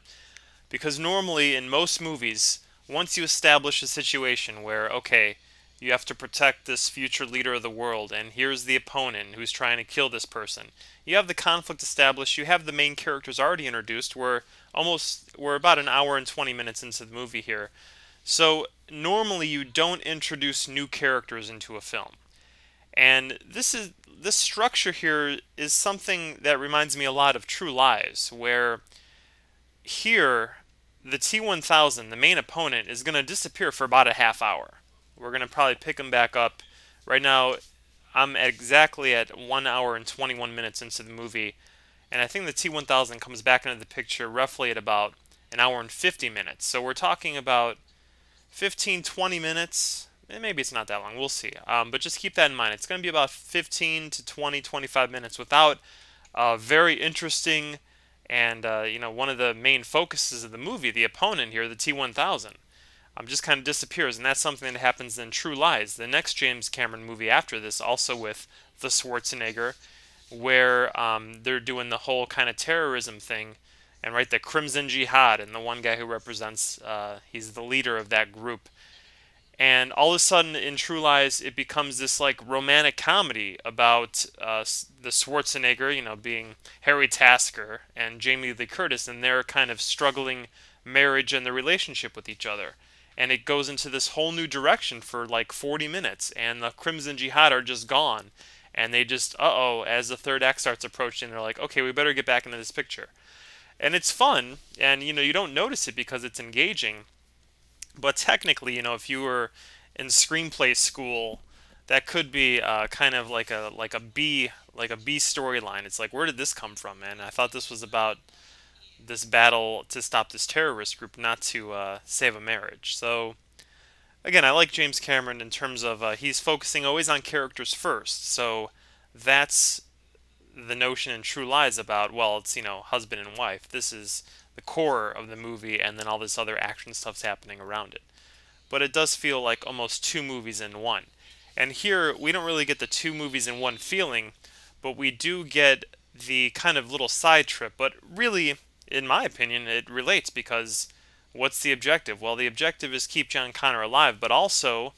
Because normally in most movies, once you establish a situation where, okay, You have to protect this future leader of the world, and here's the opponent who's trying to kill this person. You have the conflict established. You have the main characters already introduced. We're about an hour and 20 minutes into the movie here. So normally you don't introduce new characters into a film. And this structure here is something that reminds me a lot of True Lies, where here the T-1000, the main opponent, is going to disappear for about a half hour. We're going to probably pick him back up. Right now, I'm exactly at 1 hour and 21 minutes into the movie, and I think the T-1000 comes back into the picture roughly at about an hour and 50 minutes. So we're talking about 15, 20 minutes. Maybe it's not that long. We'll see. But just keep that in mind. It's going to be about 15 to 20, 25 minutes without very interesting and one of the main focuses of the movie, the opponent here, the T-1000. Just kind of disappears, and that's something that happens in True Lies, the next James Cameron movie after this, also with the Schwarzenegger, where they're doing the whole kind of terrorism thing, and right, the Crimson Jihad, and the one guy who represents, he's the leader of that group. And all of a sudden, in True Lies, it becomes this like romantic comedy about the Schwarzenegger, being Harry Tasker and Jamie Lee Curtis, and their kind of struggling marriage and their relationship with each other. And it goes into this whole new direction for like 40 minutes, and the Crimson Jihad are just gone. And they just, as the third act starts approaching, they're like, okay, we better get back into this picture. And it's fun, and you don't notice it because it's engaging. But technically, if you were in screenplay school, that could be kind of like a B storyline. It's like, where did this come from, man? I thought this was about this battle to stop this terrorist group, not to save a marriage. So again, I like James Cameron in terms of he's focusing always on characters first. So that's the notion in True Lies about, well, it's husband and wife. This is the core of the movie, and then all this other action stuff's happening around it. But it does feel like almost two movies in one. And here we don't really get the two movies in one feeling, but we do get the kind of little side trip. But really, in my opinion, it relates, because what's the objective? Well, the objective is keep John Connor alive, but also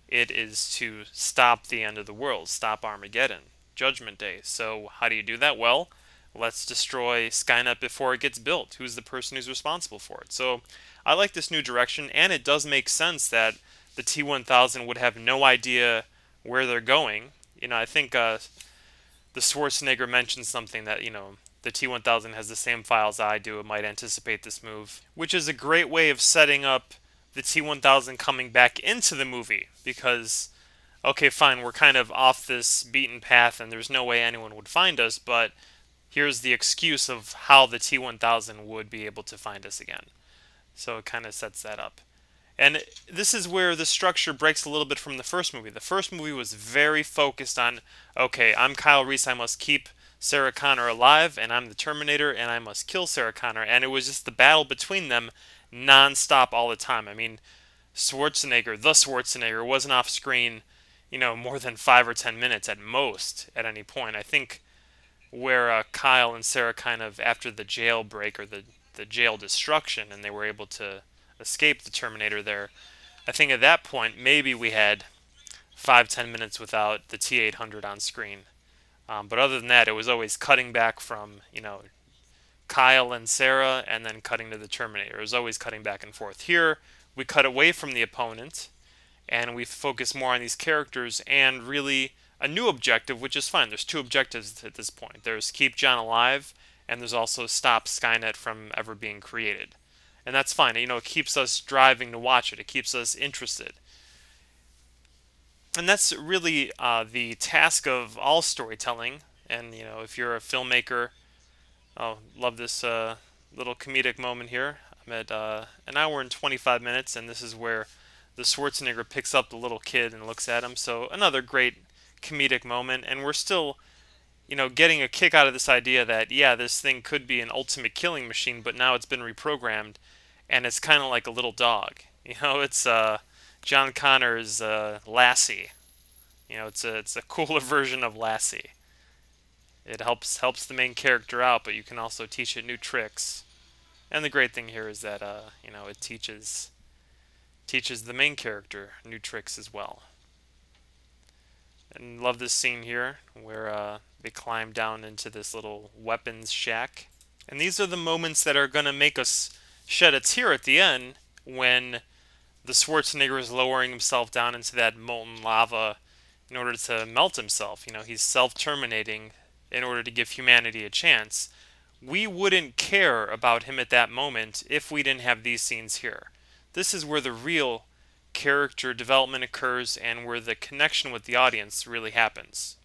it is to stop the end of the world, stop Armageddon, Judgment Day. So how do you do that? Well, let's destroy Skynet before it gets built. Who's the person who's responsible for it? So I like this new direction, and it does make sense that the T-1000 would have no idea where they're going. I think the Schwarzenegger mentioned something that, the T-1000 has the same files I do. It might anticipate this move, which is a great way of setting up the T-1000 coming back into the movie, because, okay, fine, we're kind of off this beaten path and there's no way anyone would find us, but here's the excuse of how the T-1000 would be able to find us again. So it kind of sets that up. And this is where the structure breaks a little bit from the first movie. The first movie was very focused on, okay, I'm Kyle Reese, I must keep Sarah Connor alive, and I'm the Terminator, and I must kill Sarah Connor. And it was just the battle between them non-stop all the time. I mean, the Schwarzenegger, wasn't off screen, more than 5 or 10 minutes at most at any point. I think where Kyle and Sarah kind of, after the jailbreak or the jail destruction, and they were able to escape the Terminator there, I think at that point maybe we had 5-10 minutes without the T-800 on screen. But other than that, it was always cutting back from, Kyle and Sarah, and then cutting to the Terminator. It was always cutting back and forth. Here, we cut away from the opponent, and we focus more on these characters, and really a new objective, which is fine. There's two objectives at this point. There's keep John alive, and there's also stop Skynet from ever being created. And that's fine. It keeps us driving to watch it. It keeps us interested. And that's really the task of all storytelling. And, if you're a filmmaker, oh, love this little comedic moment here. I'm at an hour and 25 minutes, and this is where the Schwarzenegger picks up the little kid and looks at him. So another great comedic moment. And we're still, getting a kick out of this idea that, yeah, this thing could be an ultimate killing machine, but now it's been reprogrammed, and it's kind of like a little dog. It's John Connor's Lassie. It's a cooler version of Lassie. It helps the main character out, but you can also teach it new tricks. And the great thing here is that it teaches the main character new tricks as well. And love this scene here where they climb down into this little weapons shack. And these are the moments that are going to make us shed a tear at the end when the Schwarzenegger is lowering himself down into that molten lava in order to melt himself. He's self-terminating in order to give humanity a chance. We wouldn't care about him at that moment if we didn't have these scenes here. This is where the real character development occurs and where the connection with the audience really happens.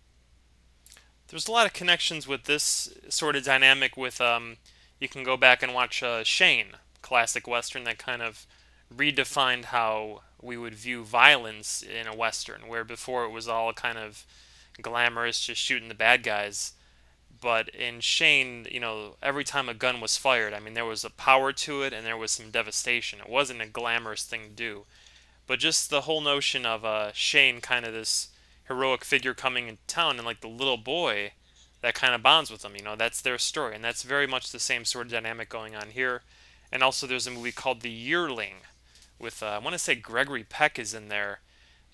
There's a lot of connections with this sort of dynamic with, you can go back and watch Shane, classic Western that kind of redefined how we would view violence in a Western, where before it was all kind of glamorous, just shooting the bad guys. But in Shane, every time a gun was fired, I mean, there was a power to it and there was some devastation. It wasn't a glamorous thing to do. But just the whole notion of Shane, kind of this heroic figure coming into town, and like the little boy that kind of bonds with him, that's their story. And that's very much the same sort of dynamic going on here. And also there's a movie called The Yearling with, I want to say Gregory Peck is in there.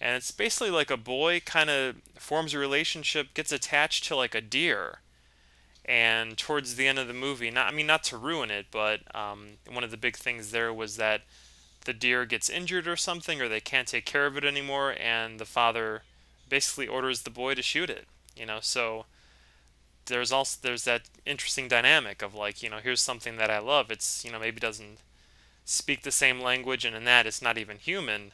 And it's basically like a boy kind of forms a relationship, gets attached to like a deer. And towards the end of the movie, not to ruin it, but one of the big things there was that the deer gets injured or something, or they can't take care of it anymore, and the father basically orders the boy to shoot it. So there's that interesting dynamic of like, here's something that I love. It's maybe doesn't speak the same language, and in that it's not even human,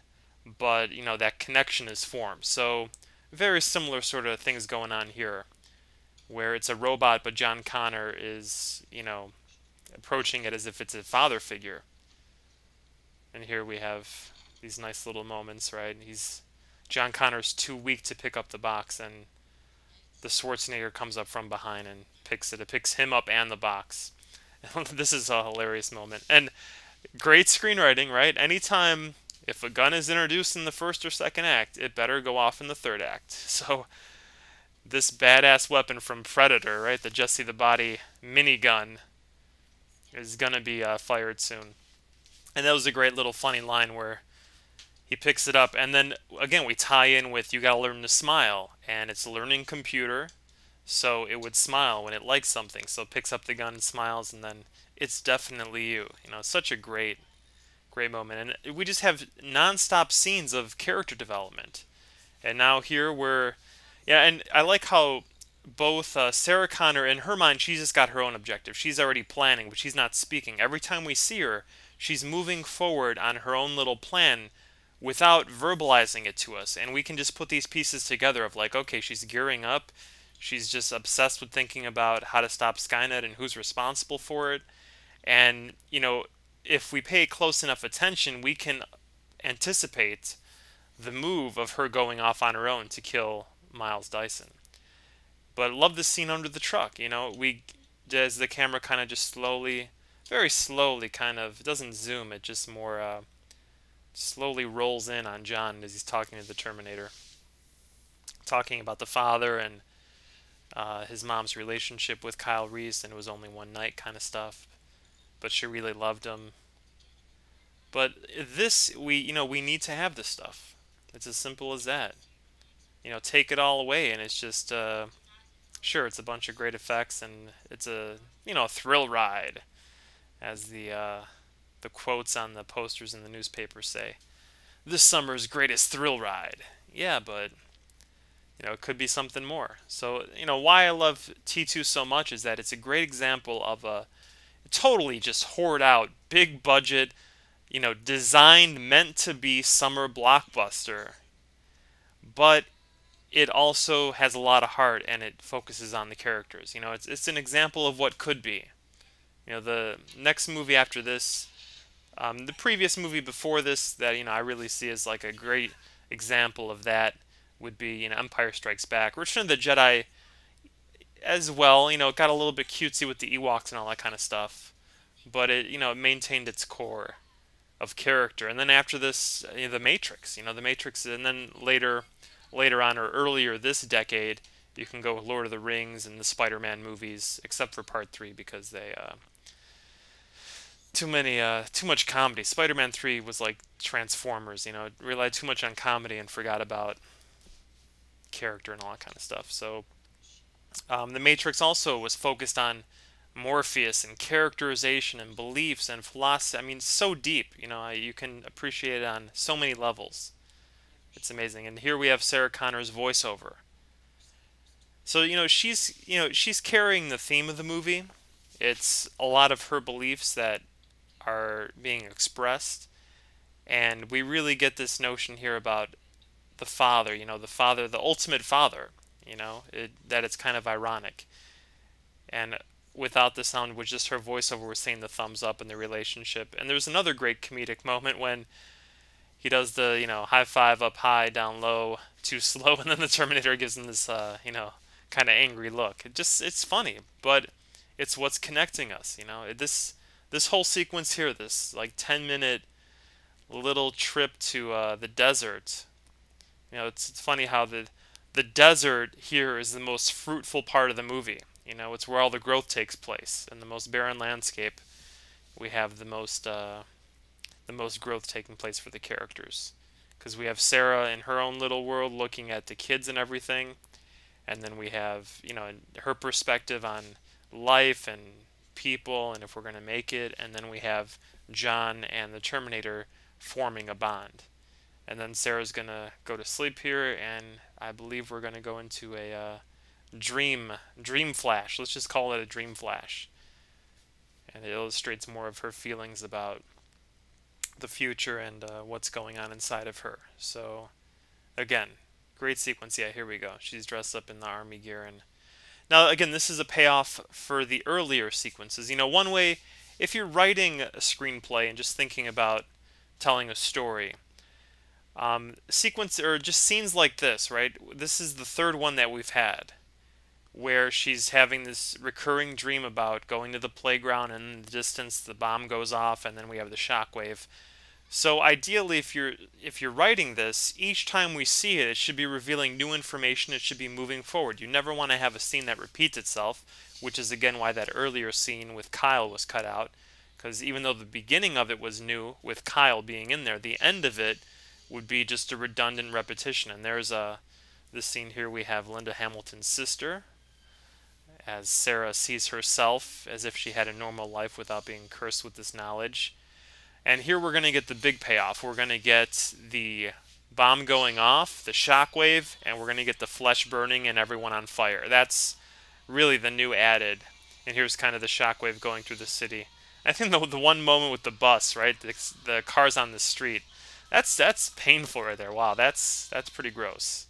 but that connection is formed. So very similar sort of things going on here, where it's a robot, but John Connor is approaching it as if it's a father figure. And here we have these nice little moments, right? John Connor's too weak to pick up the box, and the Schwarzenegger comes up from behind and picks it. It picks him up and the box. This is a hilarious moment. And great screenwriting, right? Anytime if a gun is introduced in the first or second act, it better go off in the third act. So this badass weapon from Predator, right? The Jesse the Body minigun is going to be fired soon. And that was a great little funny line where he picks it up, and then again we tie in with you gotta learn to smile, and it's a learning computer, so it would smile when it likes something, so it picks up the gun and smiles, and then it's definitely you. Such a great moment, and we just have non-stop scenes of character development. And now here we're, yeah, and I like how both Sarah Connor, in her mind, she's just got her own objective. She's already planning, but she's not speaking. Every time we see her, she's moving forward on her own little plan without verbalizing it to us. And we can just put these pieces together of like, okay, she's gearing up. She's just obsessed with thinking about how to stop Skynet and who's responsible for it. And, if we pay close enough attention, we can anticipate the move of her going off on her own to kill Miles Dyson. But I love this scene under the truck. As the camera kind of just slowly, very slowly, kind of, it doesn't zoom, it just more slowly rolls in on John as he's talking to the Terminator, talking about the father and his mom's relationship with Kyle Reese, and it was only one night kind of stuff, but she really loved him. But this, we need to have this stuff. It's as simple as that. Take it all away, and it's just sure, it's a bunch of great effects, and it's a thrill ride, as the quotes on the posters in the newspapers say. This summer's greatest thrill ride. Yeah, but it could be something more. So why I love T2 so much is that it's a great example of a totally just hoard out, big budget, designed, meant to be summer blockbuster, but it also has a lot of heart and it focuses on the characters. It's an example of what could be. The next movie after this, the previous movie before this that I really see as like a great example of that would be Empire Strikes Back. Return of the Jedi as well. It got a little bit cutesy with the Ewoks and all that kind of stuff, but it it maintained its core of character. And then after this, the Matrix. The Matrix, and then later on or earlier this decade, you can go with Lord of the Rings and the Spider-Man movies, except for Part 3 because they too much comedy. Spider-Man 3 was like Transformers, it relied too much on comedy and forgot about character and all that kind of stuff. So The Matrix also was focused on Morpheus and characterization and beliefs and philosophy. I mean, so deep. You can appreciate it on so many levels. It's amazing. And here we have Sarah Connor's voiceover. So she's carrying the theme of the movie. It's a lot of her beliefs that are being expressed, and we really get this notion here about the father. The father, the ultimate father. That it's kind of ironic. And without the sound, with just her voiceover, we're seeing the thumbs up in the relationship. And there's another great comedic moment when he does the high five up high, down low, too slow, and then the Terminator gives him this kind of angry look. It's funny, but it's what's connecting us. This whole sequence here, this like 10-minute little trip to the desert. It's funny how the desert here is the most fruitful part of the movie. It's where all the growth takes place. In the most barren landscape, we have the most growth taking place for the characters. Because we have Sarah in her own little world looking at the kids and everything, and then we have her perspective on life and people and if we're going to make it, and then we have John and the Terminator forming a bond. And then Sarah's going to go to sleep here, and I believe we're going to go into a dream flash. Let's just call it a dream flash. And it illustrates more of her feelings about the future and what's going on inside of her. So, again, great sequence. Yeah, here we go. She's dressed up in the army gear. And now, again, this is a payoff for the earlier sequences. One way, if you're writing a screenplay and just thinking about telling a story, sequence or just scenes like this, right? This is the third one that we've had, where she's having this recurring dream about going to the playground, and in the distance the bomb goes off, and then we have the shockwave. So ideally, if you're writing this, each time we see it, it should be revealing new information. It should be moving forward. You never want to have a scene that repeats itself, which is again why that earlier scene with Kyle was cut out. Because even though the beginning of it was new, with Kyle being in there, the end of it would be just a redundant repetition. And there's this scene here. We have Linda Hamilton's sister, as Sarah sees herself as if she had a normal life without being cursed with this knowledge. And here we're going to get the big payoff. We're going to get the bomb going off, the shockwave, and we're going to get the flesh burning and everyone on fire. That's really the new added. And here's kind of the shockwave going through the city. I think the one moment with the bus, right? The cars on the street. That's painful right there. Wow, that's pretty gross.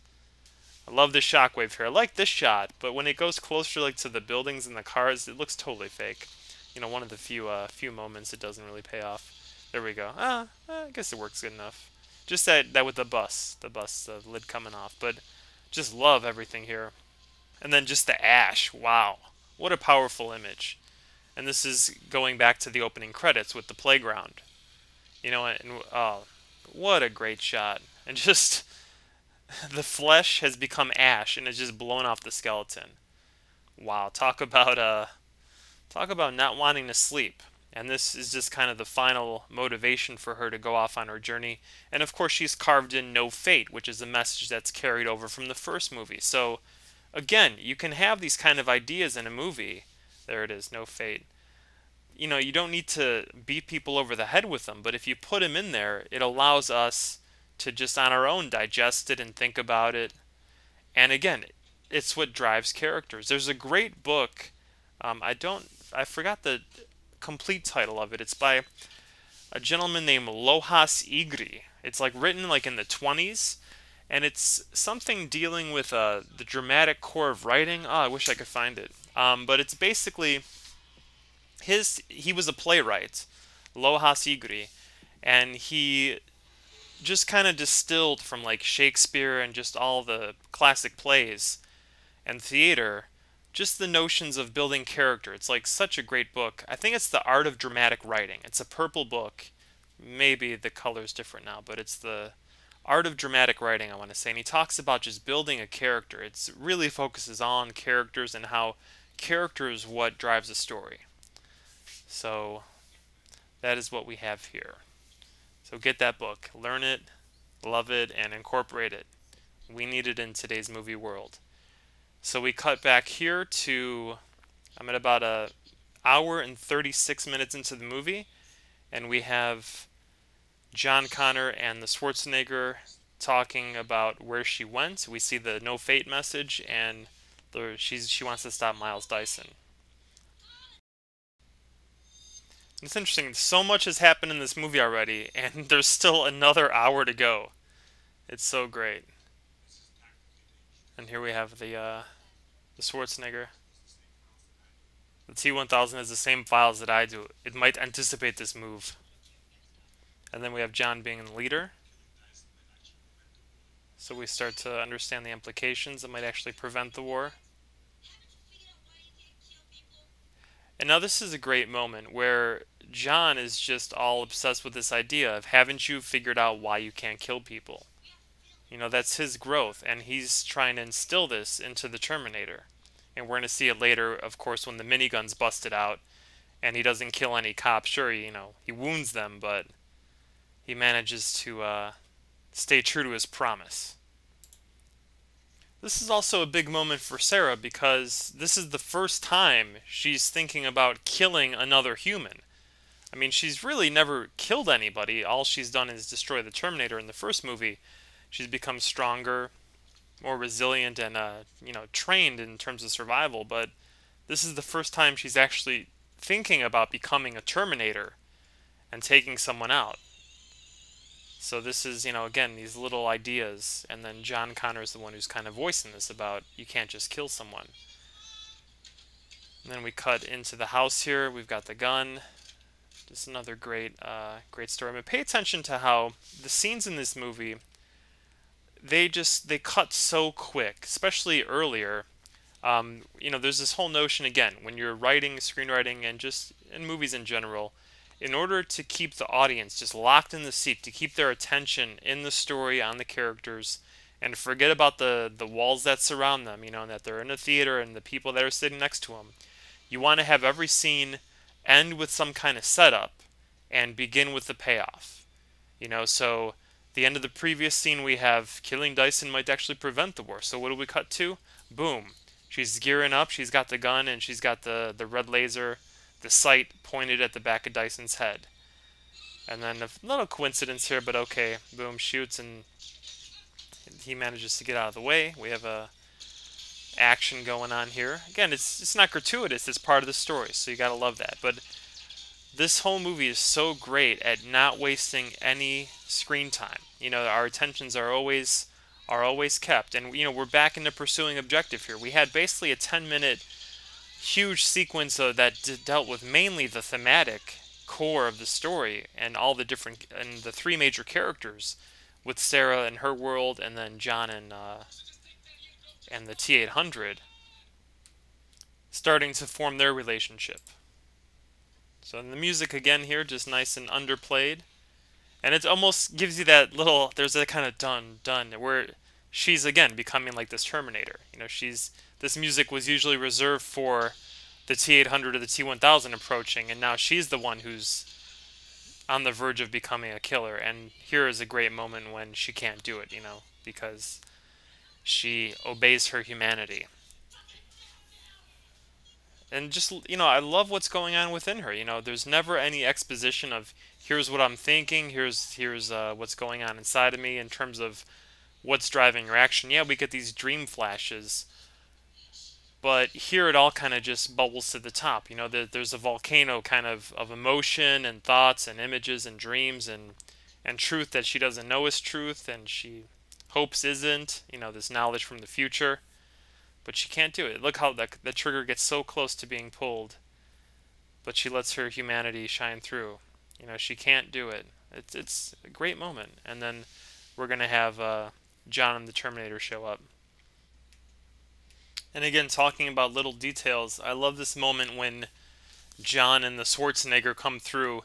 I love the shockwave here. I like this shot, but when it goes closer like to the buildings and the cars, it looks totally fake. One of the few moments it doesn't really pay off. There we go. I guess it works good enough. Just that with the lid coming off. But just love everything here. And then just the ash. Wow. What a powerful image. And this is going back to the opening credits with the playground. Oh, what a great shot. And just the flesh has become ash and it's just blown off the skeleton. Wow, talk about not wanting to sleep. And this is just kind of the final motivation for her to go off on her journey. And of course, she's carved in no fate, which is a message that's carried over from the first movie. So, again, you can have these kind of ideas in a movie. There it is, no fate. You don't need to beat people over the head with them, but if you put them in there, it allows us to just on our own digest it and think about it. And again, it's what drives characters. There's a great book. I forgot the complete title of it. It's by a gentleman named Lohas Igri. It's like written like in the 20s, and it's something dealing with the dramatic core of writing. Oh, I wish I could find it. But it's basically he was a playwright, Lohas Igri, and he just kind of distilled from like Shakespeare and just all the classic plays and theater, just the notions of building character. It's like such a great book. I think it's The Art of Dramatic Writing. It's a purple book. Maybe the color's different now, but it's The Art of Dramatic Writing, I want to say. And he talks about just building a character. It really focuses on characters and how character is what drives a story. So that is what we have here. So get that book, learn it, love it, and incorporate it We need it in today's movie world. So we cut back here to, I'm at about a hour and 36 minutes into the movie, and we have John Connor and the Schwarzenegger talking about where she went. We see the no fate message, and she wants to stop Miles Dyson. It's interesting. So much has happened in this movie already, and there's still another hour to go. It's so great. And here we have the Schwarzenegger. The T-1000 has the same files that I do. It might anticipate this move. And then we have John being the leader. So we start to understand the implications that might actually prevent the war. And now this is a great moment where John is just all obsessed with this idea of, haven't you figured out why you can't kill people? You know, that's his growth, and he's trying to instill this into the Terminator. And we're going to see it later, of course, when the minigun's busted out and he doesn't kill any cops. Sure, he wounds them, but he manages to stay true to his promise. This is also a big moment for Sarah because this is the first time she's thinking about killing another human. I mean, she's really never killed anybody. All she's done is destroy the Terminator in the first movie. She's become stronger, more resilient, and trained in terms of survival. But this is the first time she's actually thinking about becoming a Terminator and taking someone out. So this is, again, these little ideas, and then John Connor is the one who's kind of voicing this about you can't just kill someone. And then we cut into the house here. We've got the gun. Just another great story. I mean, pay attention to how the scenes in this movie, they cut so quick, especially earlier. There's this whole notion, again, when you're writing, screenwriting, and just in movies in general, in order to keep the audience just locked in the seat, to keep their attention in the story, on the characters, and forget about the walls that surround them, and that they're in a theater and the people that are sitting next to them. You want to have every scene end with some kind of setup and begin with the payoff. So the end of the previous scene we have killing Dyson might actually prevent the war. So what do we cut to? Boom. She's gearing up, she's got the gun, and she's got the red laser, the sight pointed at the back of Dyson's head. And then a little coincidence here, but okay, boom, shoots, and he manages to get out of the way. We have a action going on here. Again, it's not gratuitous, it's part of the story, so you gotta love that. But this whole movie is so great at not wasting any screen time. Our attentions are always kept, and we're back into pursuing objective here. We had basically a 10-minute huge sequence that dealt with mainly the thematic core of the story and all the different and the three major characters, with Sarah and her world, and then John and the T-800 starting to form their relationship. So the music again here, just nice and underplayed, and it almost gives you that little, there's that kind of dun where she's again becoming like this Terminator. This music was usually reserved for the T-800 or the T-1000 approaching, and now she's the one who's on the verge of becoming a killer. And here is a great moment when she can't do it, because she obeys her humanity. And just, I love what's going on within her. There's never any exposition of, here's what I'm thinking, here's what's going on inside of me in terms of what's driving her action. Yeah, we get these dream flashes, but here it all kind of just bubbles to the top. There's a volcano kind of emotion and thoughts and images and dreams and truth that she doesn't know is truth and she hopes isn't, this knowledge from the future. But she can't do it. Look how the trigger gets so close to being pulled, but she lets her humanity shine through. She can't do it. It's a great moment. And then we're going to have John and the Terminator show up. And again, talking about little details, I love this moment when John and the Schwarzenegger come through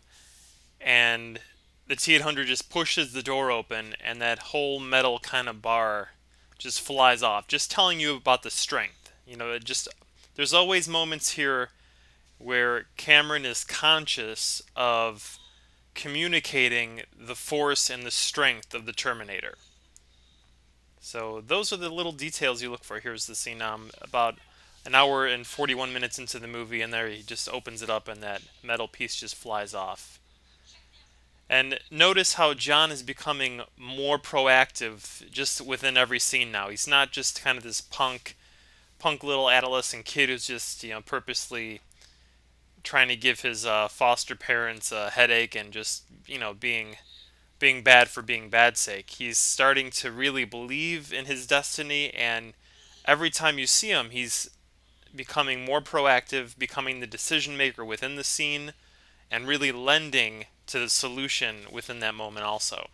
and the T-800 just pushes the door open and that whole metal kind of bar just flies off, just telling you about the strength. There's always moments here where Cameron is conscious of communicating the force and the strength of the Terminator. So those are the little details you look for. Here's the scene about an hour and 41 minutes into the movie, and there he just opens it up and that metal piece just flies off. And notice how John is becoming more proactive just within every scene now. He's not just kind of this punk little adolescent kid who's just, purposely trying to give his foster parents a headache and just, being bad for being bad's sake. He's starting to really believe in his destiny, and every time you see him, he's becoming more proactive, becoming the decision maker within the scene, and really lending to the solution within that moment also.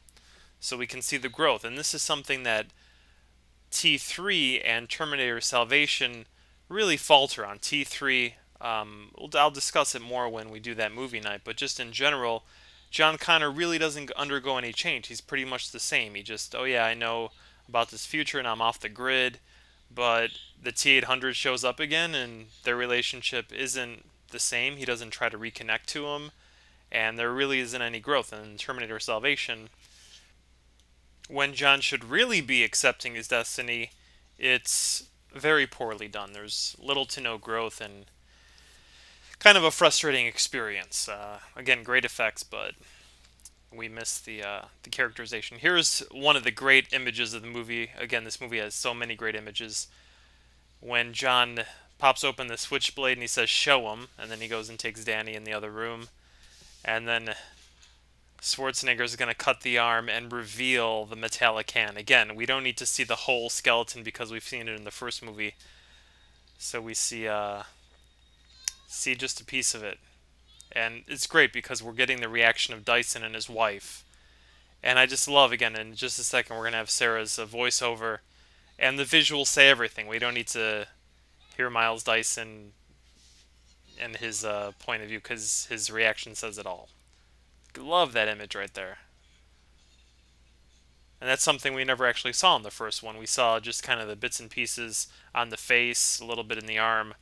So we can see the growth, and this is something that T3 and Terminator Salvation really falter on. T3, I'll discuss it more when we do that movie night, but just in general, John Connor really doesn't undergo any change. He's pretty much the same. He just, oh yeah, I know about this future and I'm off the grid, but the T800 shows up again and their relationship isn't the same. He doesn't try to reconnect to him, and there really isn't any growth. And in Terminator Salvation, when John should really be accepting his destiny, it's very poorly done. There's little to no growth and kind of a frustrating experience. Again, great effects, but we miss the characterization. Here's one of the great images of the movie. Again, this movie has so many great images. When John pops open the switchblade and he says, "Show him," and then he goes and takes Danny in the other room, and then Schwarzenegger is going to cut the arm and reveal the metallic hand. Again, we don't need to see the whole skeleton because we've seen it in the first movie. So we see just a piece of it. And it's great because we're getting the reaction of Dyson and his wife. And I just love, again, in just a second, we're going to have Sarah's voiceover. And the visuals say everything. We don't need to hear Miles Dyson and his point of view because his reaction says it all. Love that image right there. And that's something we never actually saw in the first one. We saw just kind of the bits and pieces on the face, a little bit in the arm,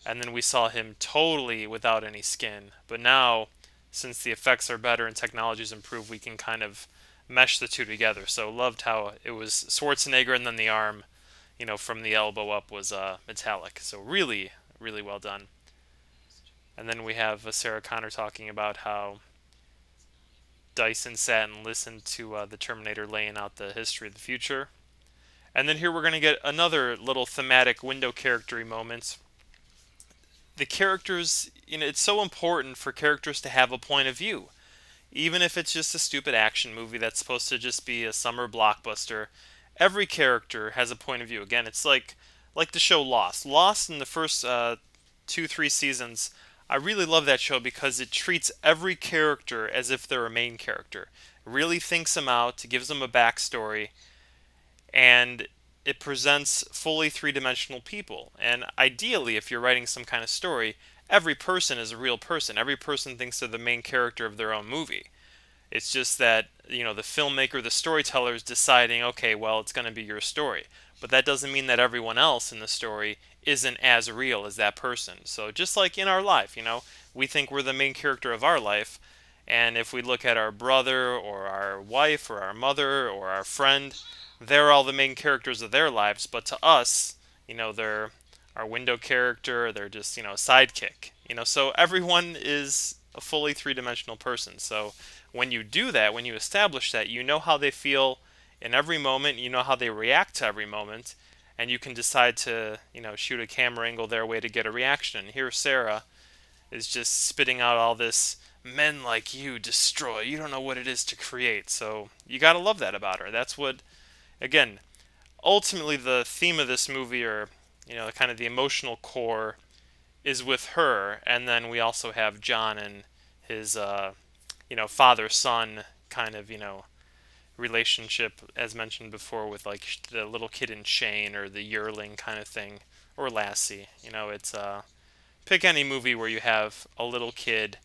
and then we saw him totally without any skin. But now, since the effects are better and technology's improved, we can kind of mesh the two together. So loved how it was Schwarzenegger and then the arm, from the elbow up was metallic. So really, really well done. And then we have Sarah Connor talking about how Dyson sat and listened to the Terminator laying out the history of the future. And then here we're going to get another little thematic window charactery moments. The characters, it's so important for characters to have a point of view. Even if it's just a stupid action movie that's supposed to just be a summer blockbuster, every character has a point of view. Again, it's like the show Lost. Lost in the first 2-3 seasons, I really love that show because it treats every character as if they're a main character. It really thinks them out, gives them a backstory, and it presents fully three-dimensional people. And ideally, if you're writing some kind of story, every person is a real person. Every person thinks they're the main character of their own movie. It's just that, the filmmaker, the storyteller is deciding, okay, well, it's going to be your story. But that doesn't mean that everyone else in the story isn't as real as that person. So just like in our life, we think we're the main character of our life. And if we look at our brother or our wife or our mother or our friend, they're all the main characters of their lives. But to us, they're our window character, they're just, a sidekick. So everyone is a fully three-dimensional person. So when you do that, when you establish that, you know how they feel in every moment, you know how they react to every moment, and you can decide to, shoot a camera angle their way to get a reaction. And here Sarah is just spitting out all this, "Men like you destroy. You don't know what it is to create." So you gotta love that about her. That's what, again, ultimately the theme of this movie, or, kind of the emotional core, is with her. And then we also have John and his, father-son kind of, relationship, as mentioned before, with like the little kid in Shane or the yearling kind of thing, or Lassie. It's pick any movie where you have a little kid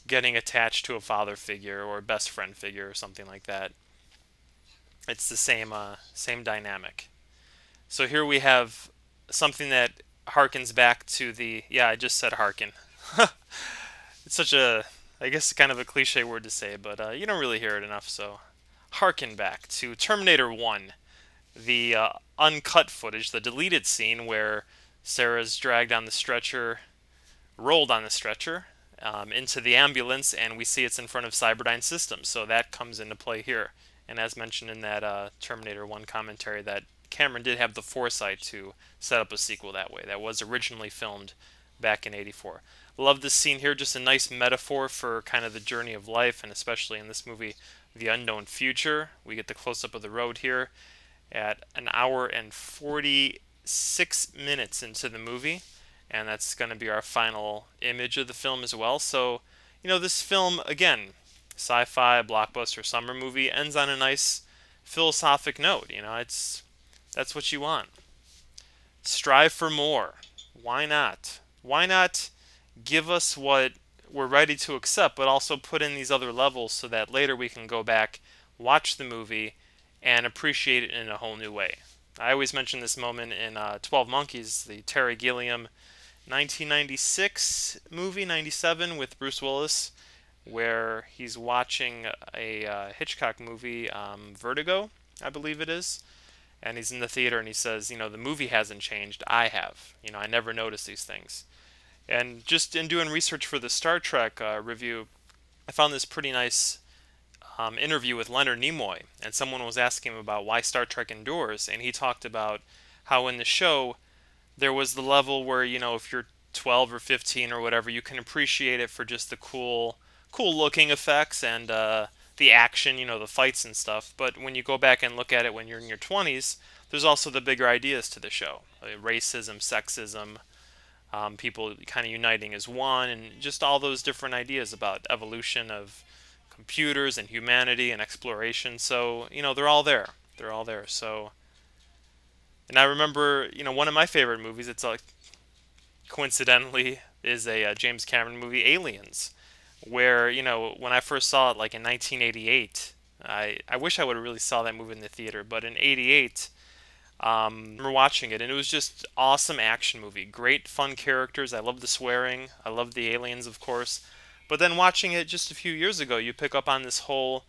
getting attached to a father figure or a best friend figure or something like that. It's the same dynamic. So here we have something that harkens back to I just said harken. It's such a, I guess, kind of a cliche word to say, but you don't really hear it enough, so harken back to Terminator 1. the uncut footage, the deleted scene where Sarah's dragged on the stretcher, rolled on the stretcher, into the ambulance, and we see it's in front of Cyberdyne Systems. So that comes into play here. And as mentioned in that Terminator 1 commentary, that Cameron did have the foresight to set up a sequel that way. That was originally filmed back in '84. Love this scene here, just a nice metaphor for kind of the journey of life, and especially in this movie, the unknown future. We get the close-up of the road here at an hour and 46 minutes into the movie, and that's going to be our final image of the film as well. So, this film, again, sci-fi, blockbuster, summer movie, ends on a nice philosophic note. That's what you want. Strive for more. Why not? Why not give us what we're ready to accept, but also put in these other levels so that later we can go back, watch the movie, and appreciate it in a whole new way. I always mention this moment in 12 Monkeys, the Terry Gilliam 1996 movie, 97, with Bruce Willis, where he's watching a Hitchcock movie, Vertigo, I believe it is, and he's in the theater and he says, the movie hasn't changed, I have. I never noticed these things. And just in doing research for the Star Trek review, I found this pretty nice interview with Leonard Nimoy, and someone was asking him about why Star Trek endures, and he talked about how in the show there was the level where, if you're 12 or 15 or whatever, you can appreciate it for just the cool looking effects and the action, the fights and stuff. But when you go back and look at it when you're in your 20s, there's also the bigger ideas to the show. Racism, sexism, people kind of uniting as one, and just all those different ideas about evolution of computers and humanity and exploration. So, they're all there. They're all there. So, and I remember, one of my favorite movies, it's like, coincidentally, is a James Cameron movie, Aliens, where, when I first saw it, like in 1988, I wish I would have really saw that movie in the theater, but in '88, I remember watching it, and it was just awesome action movie. Great fun characters. I love the swearing. I love the aliens, of course. But then watching it just a few years ago, you pick up on this whole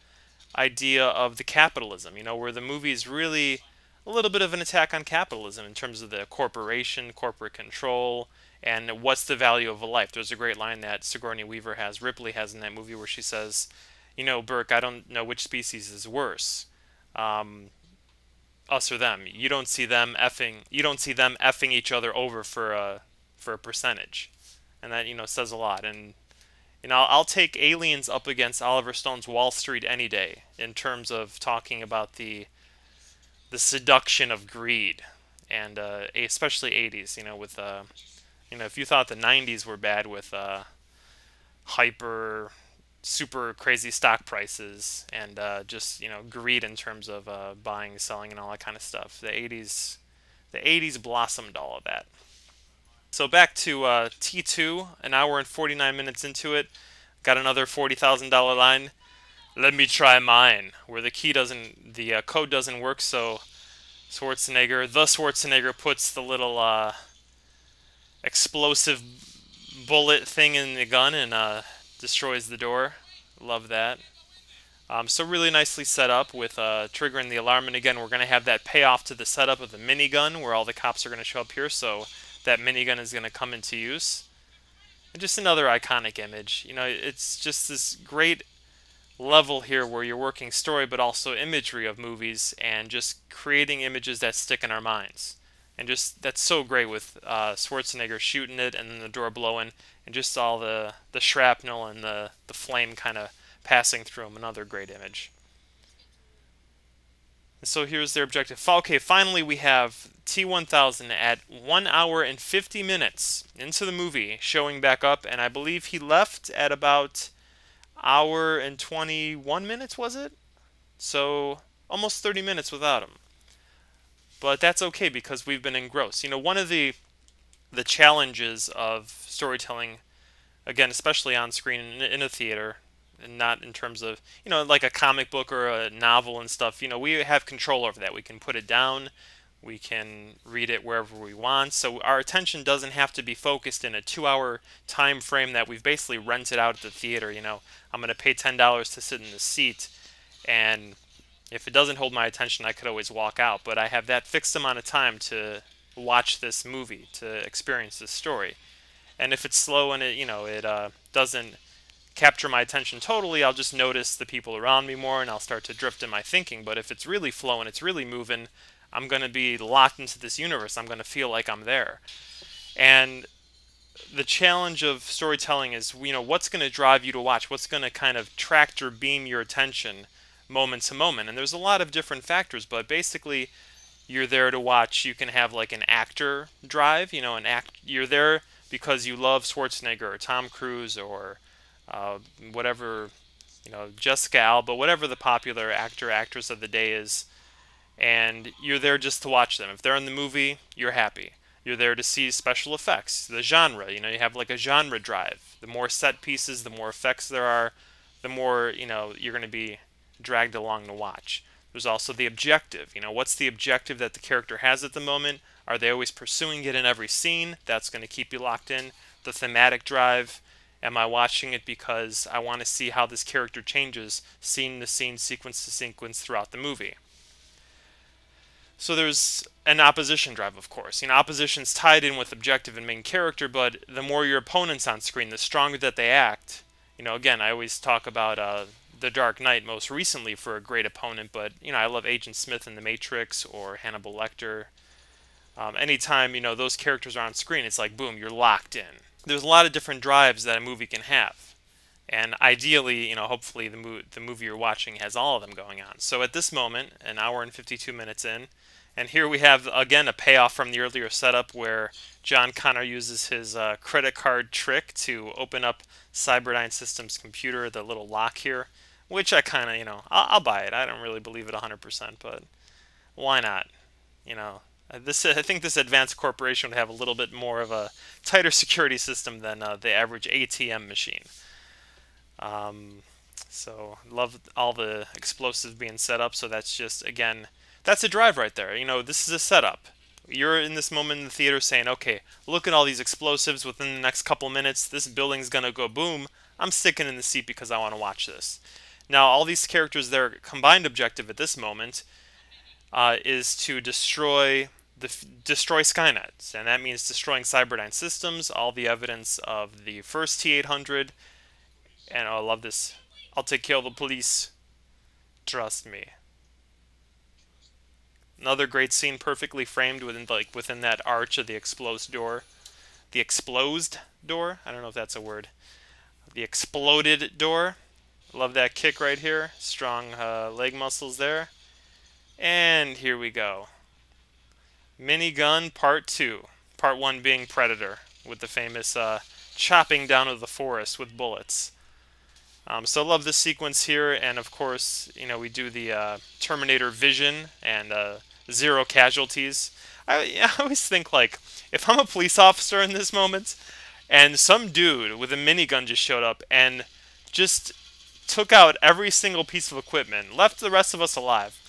idea of the capitalism, where the movie is really a little bit of an attack on capitalism in terms of the corporate control, and what's the value of a life. There's a great line that Sigourney Weaver Ripley has in that movie, where she says, Burke, I don't know which species is worse. Us or them. You don't see them effing each other over for a percentage. And that, says a lot. And I'll take Aliens up against Oliver Stone's Wall Street any day in terms of talking about the seduction of greed, and especially '80s. With if you thought the '90s were bad with hyper, super crazy stock prices and just greed in terms of buying, selling, and all that kind of stuff, the '80s blossomed all of that. So back to T2, an hour and 49 minutes into it, got another $40,000 line. Let me try mine, where the code doesn't work, so Schwarzenegger puts the little explosive bullet thing in the gun and destroys the door. Love that. So really nicely set up with triggering the alarm, and again, we're going to have that payoff to the setup of the minigun, where all the cops are going to show up here, so that minigun is going to come into use. And just another iconic image. It's just this great level here where you're working story but also imagery of movies, and just creating images that stick in our minds. And just, that's so great with Schwarzenegger shooting it and then the door blowing, and just all the shrapnel and the flame kind of passing through him. Another great image. So here's their objective. Okay, finally we have T-1000 at 1 hour and 50 minutes into the movie, showing back up, and I believe he left at about hour and 21 minutes, was it? So almost 30 minutes without him. But that's okay because we've been engrossed. One of the challenges of storytelling, again, especially on screen in a theater, and not in terms of, like a comic book or a novel and stuff, we have control over that. We can put it down, we can read it wherever we want, so our attention doesn't have to be focused in a 2-hour time frame that we've basically rented out at the theater. I'm going to pay $10 to sit in the seat, and If it doesn't hold my attention, I could always walk out, but I have that fixed amount of time to watch this movie, to experience this story. And if it's slow and it doesn't capture my attention totally, I'll just notice the people around me more and I'll start to drift in my thinking. But if it's really flowing, it's really moving, I'm going to be locked into this universe. I'm going to feel like I'm there. And the challenge of storytelling is, what's going to drive you to watch? What's going to kind of tractor beam your attention moment to moment? And there's a lot of different factors, but basically you're there to watch. You can have like an actor drive, you're there because you love Schwarzenegger or Tom Cruise or whatever, Jessica Alba, whatever the popular actor, actress of the day is, and you're there just to watch them. If they're in the movie, you're happy. You're there to see special effects, the genre. You have like a genre drive. The more set pieces, the more effects there are, the more, you're going to be dragged along to watch. There's also the objective. What's the objective that the character has at the moment? Are they always pursuing it in every scene? That's going to keep you locked in. The thematic drive. Am I watching it because I want to see how this character changes scene to scene, sequence to sequence throughout the movie? So there's an opposition drive, of course. Opposition's tied in with objective and main character, but the more your opponent's on screen, the stronger that they act. Again, I always talk about The Dark Knight most recently for a great opponent, but, I love Agent Smith in The Matrix or Hannibal Lecter. Anytime, those characters are on screen, it's like, boom, you're locked in. There's a lot of different drives that a movie can have. And ideally, hopefully the movie you're watching has all of them going on. So at this moment, an hour and 52 minutes in, and here we have, again, a payoff from the earlier setup where John Connor uses his credit card trick to open up Cyberdyne Systems' computer, the little lock here, which I kind of, I'll buy it. I don't really believe it 100%, but why not? I think this advanced corporation would have a little bit more of a tighter security system than the average ATM machine. So love all the explosives being set up. So that's just, again, that's a drive right there. This is a setup. You're in this moment in the theater saying, okay, look at all these explosives within the next couple minutes. This building's going to go boom. I'm sticking in the seat because I want to watch this. Now, all these characters, their combined objective at this moment is to destroy Skynet, and that means destroying Cyberdyne Systems, all the evidence of the first T-800, and I love this. I'll take care of the police. Trust me. Another great scene, perfectly framed within that arch of the explosed door. The explosed door? I don't know if that's a word. The exploded door. Love that kick right here. Strong leg muscles there. And here we go. Minigun Part 2. Part 1 being Predator, with the famous chopping down of the forest with bullets. So love this sequence here, and of course, we do the Terminator vision and zero casualties. I always think, like, if I'm a police officer in this moment, and some dude with a minigun just showed up and just took out every single piece of equipment, left the rest of us alive,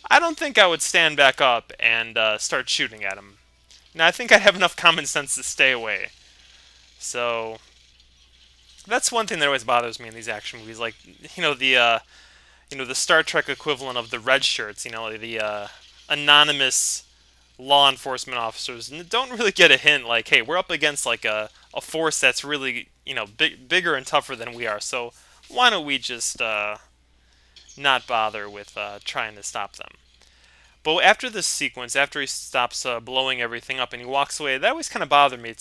I don't think I would stand back up and start shooting at him. Now, I think I have enough common sense to stay away. So that's one thing that always bothers me in these action movies, like the Star Trek equivalent of the red shirts, the anonymous law enforcement officers don't really get a hint, like, hey, we're up against like a force that's really bigger and tougher than we are, so why don't we just not bother with trying to stop them. But after this sequence, after he stops blowing everything up and he walks away, that always kind of bothered me.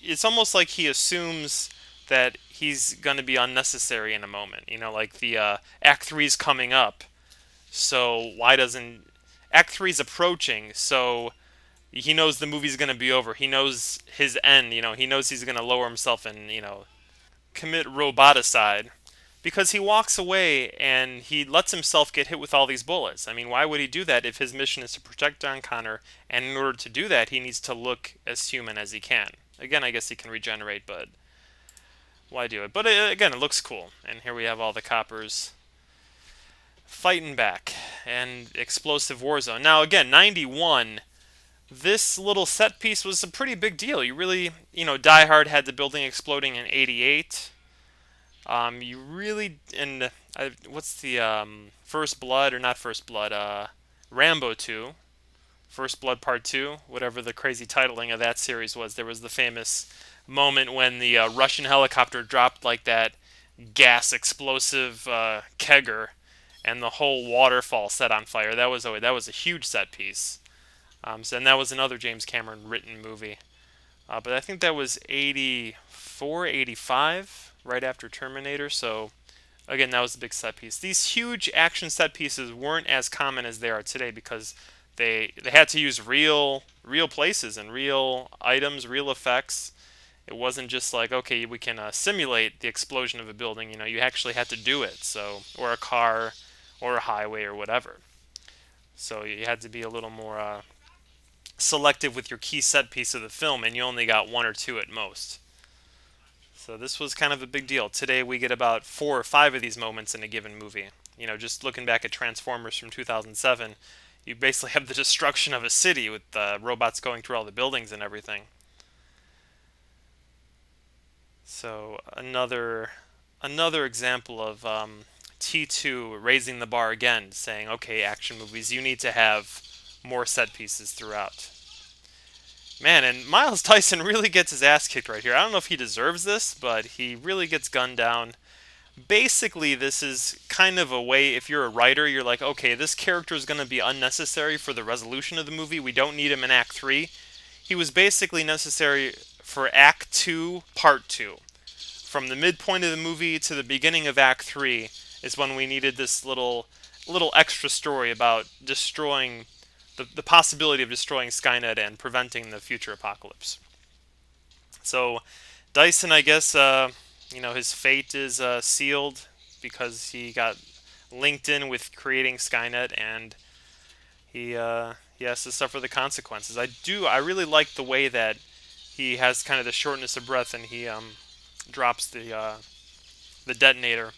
It's almost like he assumes that he's going to be unnecessary in a moment. Like the Act 3's coming up, so why doesn't... Act 3's approaching, so he knows the movie's going to be over. He knows his end, he knows he's going to lower himself and, commit roboticide. Because he walks away and he lets himself get hit with all these bullets. I mean, why would he do that if his mission is to protect John Connor, and in order to do that, he needs to look as human as he can. Again, I guess he can regenerate, but why do it? But again, it looks cool. And here we have all the coppers fighting back, and explosive war zone. Now, again, 91, this little set piece was a pretty big deal. You really, Die Hard had the building exploding in 88. You really, and what's the First Blood or not First Blood? Rambo 2, First Blood Part 2, whatever the crazy titling of that series was. There was the famous moment when the Russian helicopter dropped like that gas explosive kegger, and the whole waterfall set on fire. That was a huge set piece. And that was another James Cameron written movie. But I think that was 84, 85, right after Terminator. So again, that was a big set piece. These huge action set pieces weren't as common as they are today because they had to use real places and real items, real effects. It wasn't just like, okay, we can simulate the explosion of a building. You actually had to do it. So, or a car, or a highway, or whatever. So you had to be a little more selective with your key set piece of the film, and you only got one or two at most. So this was kind of a big deal. Today we get about 4 or 5 of these moments in a given movie. Just looking back at Transformers from 2007, you basically have the destruction of a city with robots going through all the buildings and everything. So another example of T2 raising the bar again, saying, okay, action movies, you need to have more set pieces throughout. Man, and Miles Dyson really gets his ass kicked right here. I don't know if he deserves this, but he really gets gunned down. Basically, this is kind of a way, if you're a writer, you're like, okay, this character is going to be unnecessary for the resolution of the movie. We don't need him in Act 3. He was basically necessary for Act 2, Part 2. From the midpoint of the movie to the beginning of Act 3 is when we needed this little extra story about destroying the possibility of destroying Skynet and preventing the future apocalypse. So Dyson, I guess, his fate is sealed because he got linked in with creating Skynet, and he has to suffer the consequences. I really like the way that he has kind of the shortness of breath, and he drops the detonator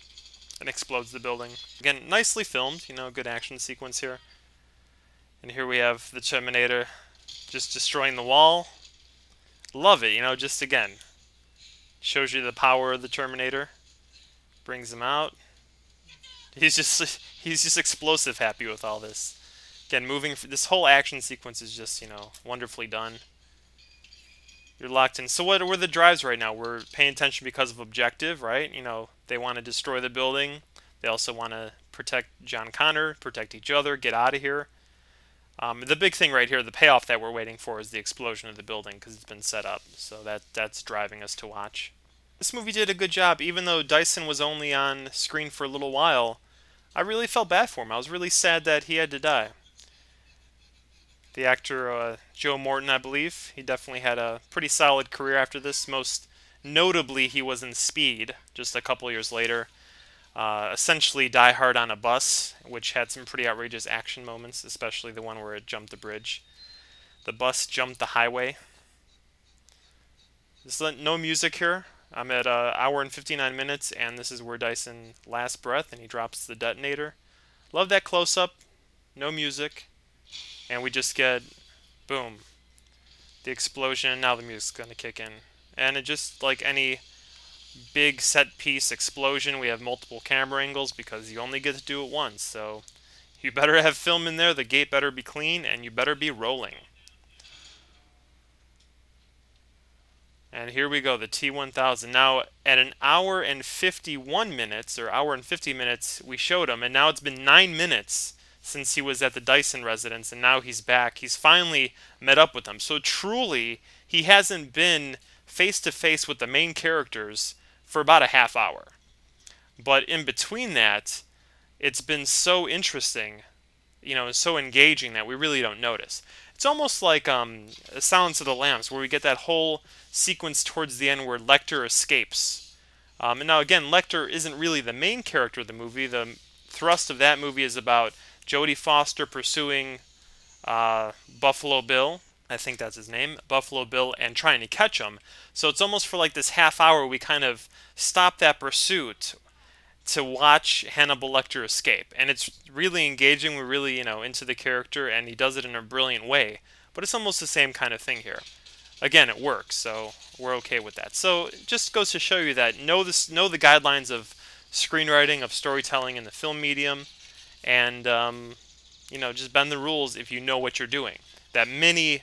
and explodes the building. Again, nicely filmed, good action sequence here. And here we have the Terminator just destroying the wall. Love it, just again, shows you the power of the Terminator. Brings him out. He's just explosive happy with all this. Again, this whole action sequence is just, wonderfully done. You're locked in. So what were the drives right now? We're paying attention because of objective, right? They want to destroy the building. They also want to protect John Connor, protect each other, get out of here. The big thing right here, the payoff that we're waiting for, is the explosion of the building because it's been set up. So that's driving us to watch. This movie did a good job. Even though Dyson was only on screen for a little while, I really felt bad for him. I was really sad that he had to die. The actor Joe Morton, I believe, he definitely had a pretty solid career after this. Most notably, he was in Speed just a couple years later. Essentially Die Hard on a Bus, which had some pretty outrageous action moments, especially the one where it jumped the bridge. The bus jumped the highway. There's no music here. I'm at an hour and 59 minutes, and this is where Dyson last breath, and he drops the detonator. Love that close-up. No music. And we just get, boom, the explosion. Now the music's going to kick in. And it just, like any big set piece explosion, we have multiple camera angles because you only get to do it once. So you better have film in there, the gate better be clean, and you better be rolling. And here we go, the T-1000. Now, at an hour and 51 minutes, or hour and 50 minutes, we showed him, and now it's been 9 minutes since he was at the Dyson residence, and now he's back. He's finally met up with them. So truly, he hasn't been face-to-face with the main characters for about a half hour. But in between that, it's been so interesting, so engaging that we really don't notice. It's almost like Silence of the Lambs, where we get that whole sequence towards the end where Lecter escapes. And now again, Lecter isn't really the main character of the movie. The thrust of that movie is about Jodie Foster pursuing Buffalo Bill. I think that's his name, Buffalo Bill, and trying to catch him. So it's almost for like this half hour we kind of stop that pursuit to watch Hannibal Lecter escape. And it's really engaging. We're really, into the character, and he does it in a brilliant way. But it's almost the same kind of thing here. Again, it works, so we're okay with that. So it just goes to show you that know the guidelines of screenwriting, of storytelling in the film medium, and just bend the rules if you know what you're doing. That mini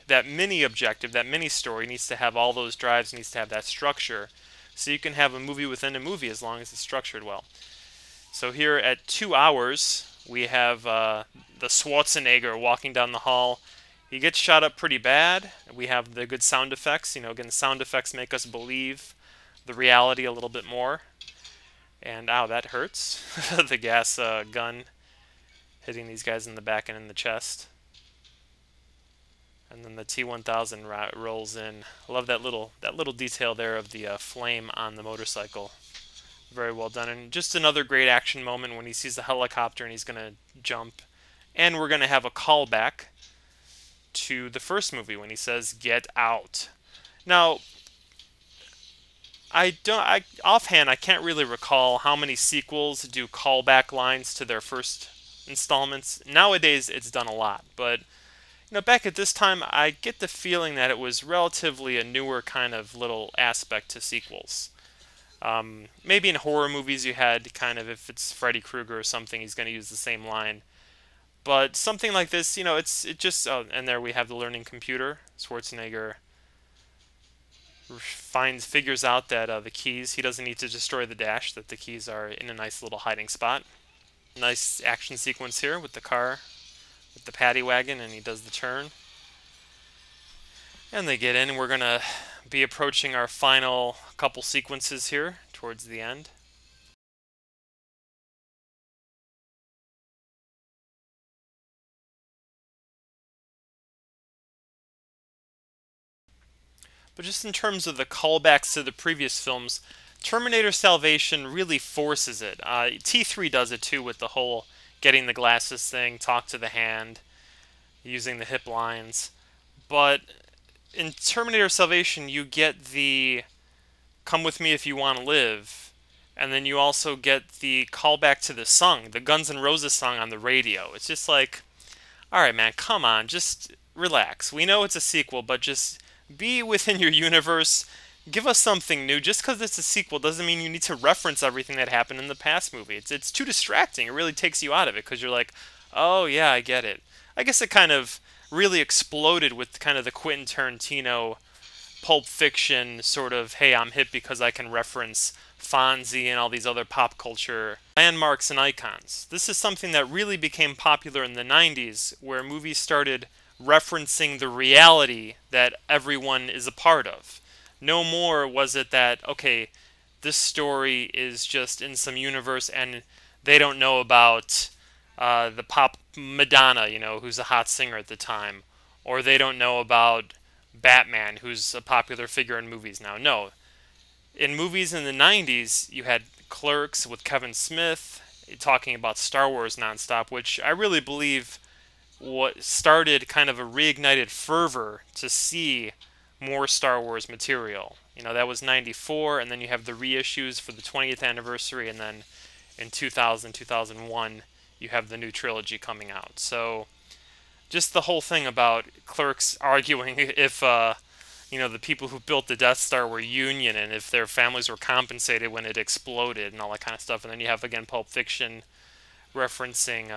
objective, that mini story needs to have all those drives, needs to have that structure, so you can have a movie within a movie as long as it's structured well. So here at 2 hours, we have the Schwarzenegger walking down the hall. He gets shot up pretty bad. We have the good sound effects. Again, sound effects make us believe the reality a little bit more. And ow, that hurts. The gas gun hitting these guys in the back and in the chest. And then the T-1000 rolls in. I love that little detail there of the flame on the motorcycle. Very well done. And just another great action moment when he sees the helicopter and he's going to jump. And we're going to have a callback to the first movie when he says, "Get out." Now, offhand, I can't really recall how many sequels do callback lines to their first installments. Nowadays, it's done a lot. But, back at this time, I get the feeling that it was relatively a newer kind of little aspect to sequels. Maybe in horror movies you had kind of, if it's Freddy Krueger or something, he's going to use the same line. But something like this, and there we have the learning computer. Schwarzenegger figures out that the keys, he doesn't need to destroy the dash, that the keys are in a nice little hiding spot. Nice action sequence here with the car, with the paddy wagon, and he does the turn. And they get in, and we're going to be approaching our final couple sequences here towards the end. But just in terms of the callbacks to the previous films, Terminator Salvation really forces it. T3 does it too with the whole getting the glasses thing, talk to the hand, using the hip lines. But in Terminator Salvation, you get the "come with me if you want to live," and then you also get the callback to the song, the Guns N' Roses song on the radio. It's just like, alright man, come on, just relax. We know it's a sequel, but just be within your universe. Give us something new. Just because it's a sequel doesn't mean you need to reference everything that happened in the past movie. It's too distracting. It really takes you out of it because you're like, oh yeah, I get it. I guess it kind of really exploded with kind of the Quentin Tarantino Pulp Fiction sort of, hey, I'm hip because I can reference Fonzie and all these other pop culture landmarks and icons. This is something that really became popular in the 90s, where movies started referencing the reality that everyone is a part of. No more was it that, okay, this story is just in some universe and they don't know about the pop Madonna, who's a hot singer at the time, or they don't know about Batman, who's a popular figure in movies now. No. In movies in the 90s, you had Clerks with Kevin Smith talking about Star Wars nonstop, which I really believe what started kind of a reignited fervor to see more Star Wars material. That was 94, and then you have the reissues for the 20th anniversary, and then in 2000, 2001, you have the new trilogy coming out. So just the whole thing about Clerks arguing if the people who built the Death Star were Union and if their families were compensated when it exploded and all that kind of stuff. And then you have, again, Pulp Fiction referencing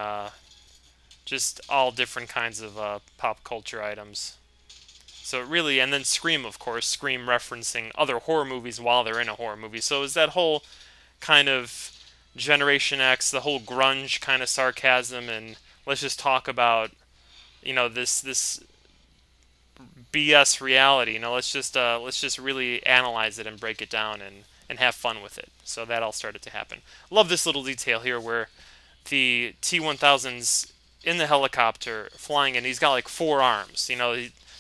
just all different kinds of pop culture items. So it really, and then Scream, of course, Scream referencing other horror movies while they're in a horror movie. So is that whole kind of Generation X, the whole grunge kind of sarcasm, and let's just talk about this BS reality. Let's just really analyze it and break it down and have fun with it. So that all started to happen. Love this little detail here where the T-1000's in the helicopter flying, and he's got like 4 arms.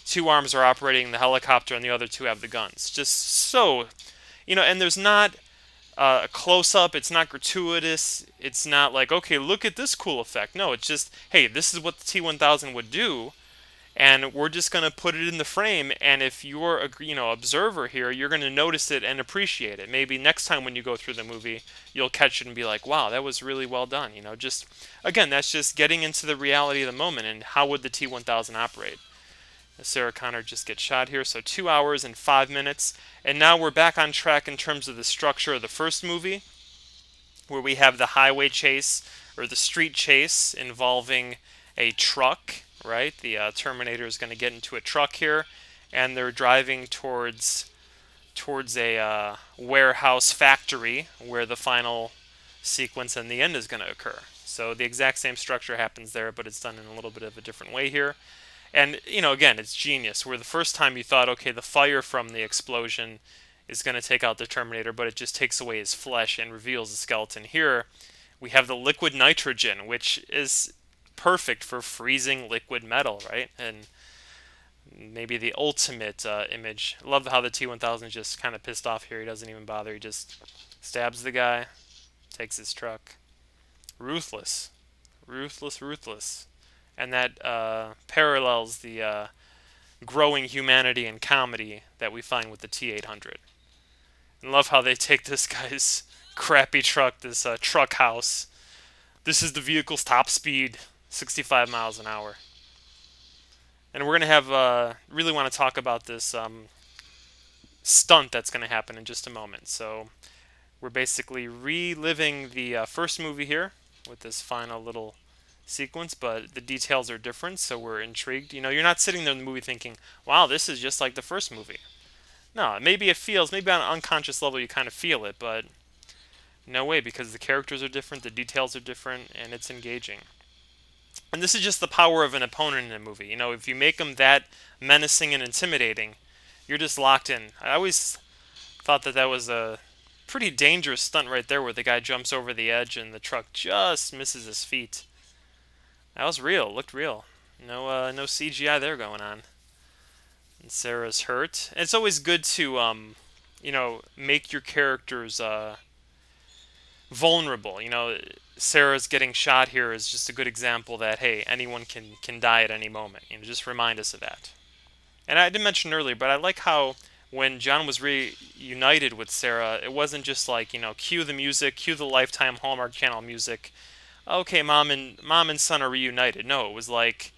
2 arms are operating the helicopter, and the other 2 have the guns. Just so, and there's not a close-up. It's not gratuitous. It's not like, okay, look at this cool effect. No, it's just, hey, this is what the T-1000 would do, and we're just going to put it in the frame, and if you're a observer here, you're going to notice it and appreciate it. Maybe next time when you go through the movie, you'll catch it and be like, wow, that was really well done. Just, again, that's just getting into the reality of the moment, and how would the T-1000 operate. Sarah Connor just gets shot here, so 2 hours and 5 minutes, and now we're back on track in terms of the structure of the first movie. where we have the highway chase or the street chase involving a truck, right? The Terminator is going to get into a truck here, and they're driving towards a warehouse factory where the final sequence and the end is going to occur. So the exact same structure happens there, but it's done in a little bit of a different way here. And, again, it's genius. Where the first time you thought, okay, the fire from the explosion is going to take out the Terminator, but it just takes away his flesh and reveals the skeleton. Here, we have the liquid nitrogen, which is perfect for freezing liquid metal, right? And maybe the ultimate image. I love how the T-1000 is just kind of pissed off here. He doesn't even bother. He just stabs the guy, takes his truck. Ruthless. Ruthless, ruthless. And that parallels the growing humanity and comedy that we find with the T-800. And love how they take this guy's crappy truck, this truck house. This is the vehicle's top speed, 65 miles an hour. And we're going to have, really want to talk about this stunt that's going to happen in just a moment. So we're basically reliving the first movie here with this final little sequence, but the details are different, so we're intrigued. You're not sitting there in the movie thinking, wow, this is just like the first movie. No, maybe it feels, maybe on an unconscious level you kind of feel it, but no way, because the characters are different, the details are different, and it's engaging. And this is just the power of an opponent in a movie. If you make them that menacing and intimidating, you're just locked in. I always thought that was a pretty dangerous stunt right there, where the guy jumps over the edge and the truck just misses his feet. That was real. Looked real. No CGI there going on. And Sarah's hurt. And it's always good to, make your characters vulnerable. Sarah's getting shot here is just a good example that, hey, anyone can die at any moment. Just remind us of that. And I didn't mention earlier, but I like how when John was reunited with Sarah, it wasn't just like, cue the music, cue the Lifetime Hallmark Channel music. Okay, mom and son are reunited. No, it was like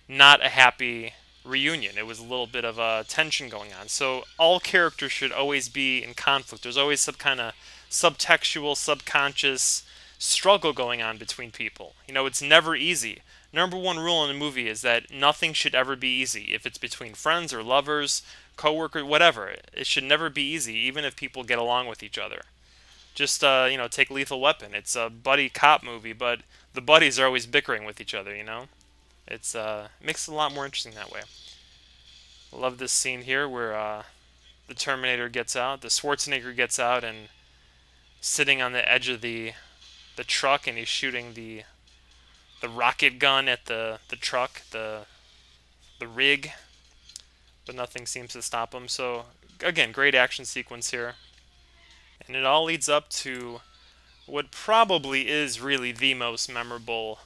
not a happy reunion. It was a little bit of a tension going on. So all characters should always be in conflict. There's always some kind of subtextual, subconscious struggle going on between people. It's never easy. Number one rule in a movie is that nothing should ever be easy. If it's between friends or lovers, co-workers, whatever, it should never be easy, even if people get along with each other. Just, take Lethal Weapon. It's a buddy cop movie, but the buddies are always bickering with each other, It's, makes it a lot more interesting that way. I love this scene here where the Terminator gets out, the Schwarzenegger gets out and sitting on the edge of the truck, and he's shooting the rocket gun at the truck, the rig, but nothing seems to stop him. So, again, great action sequence here. And it all leads up to what probably is really the most memorable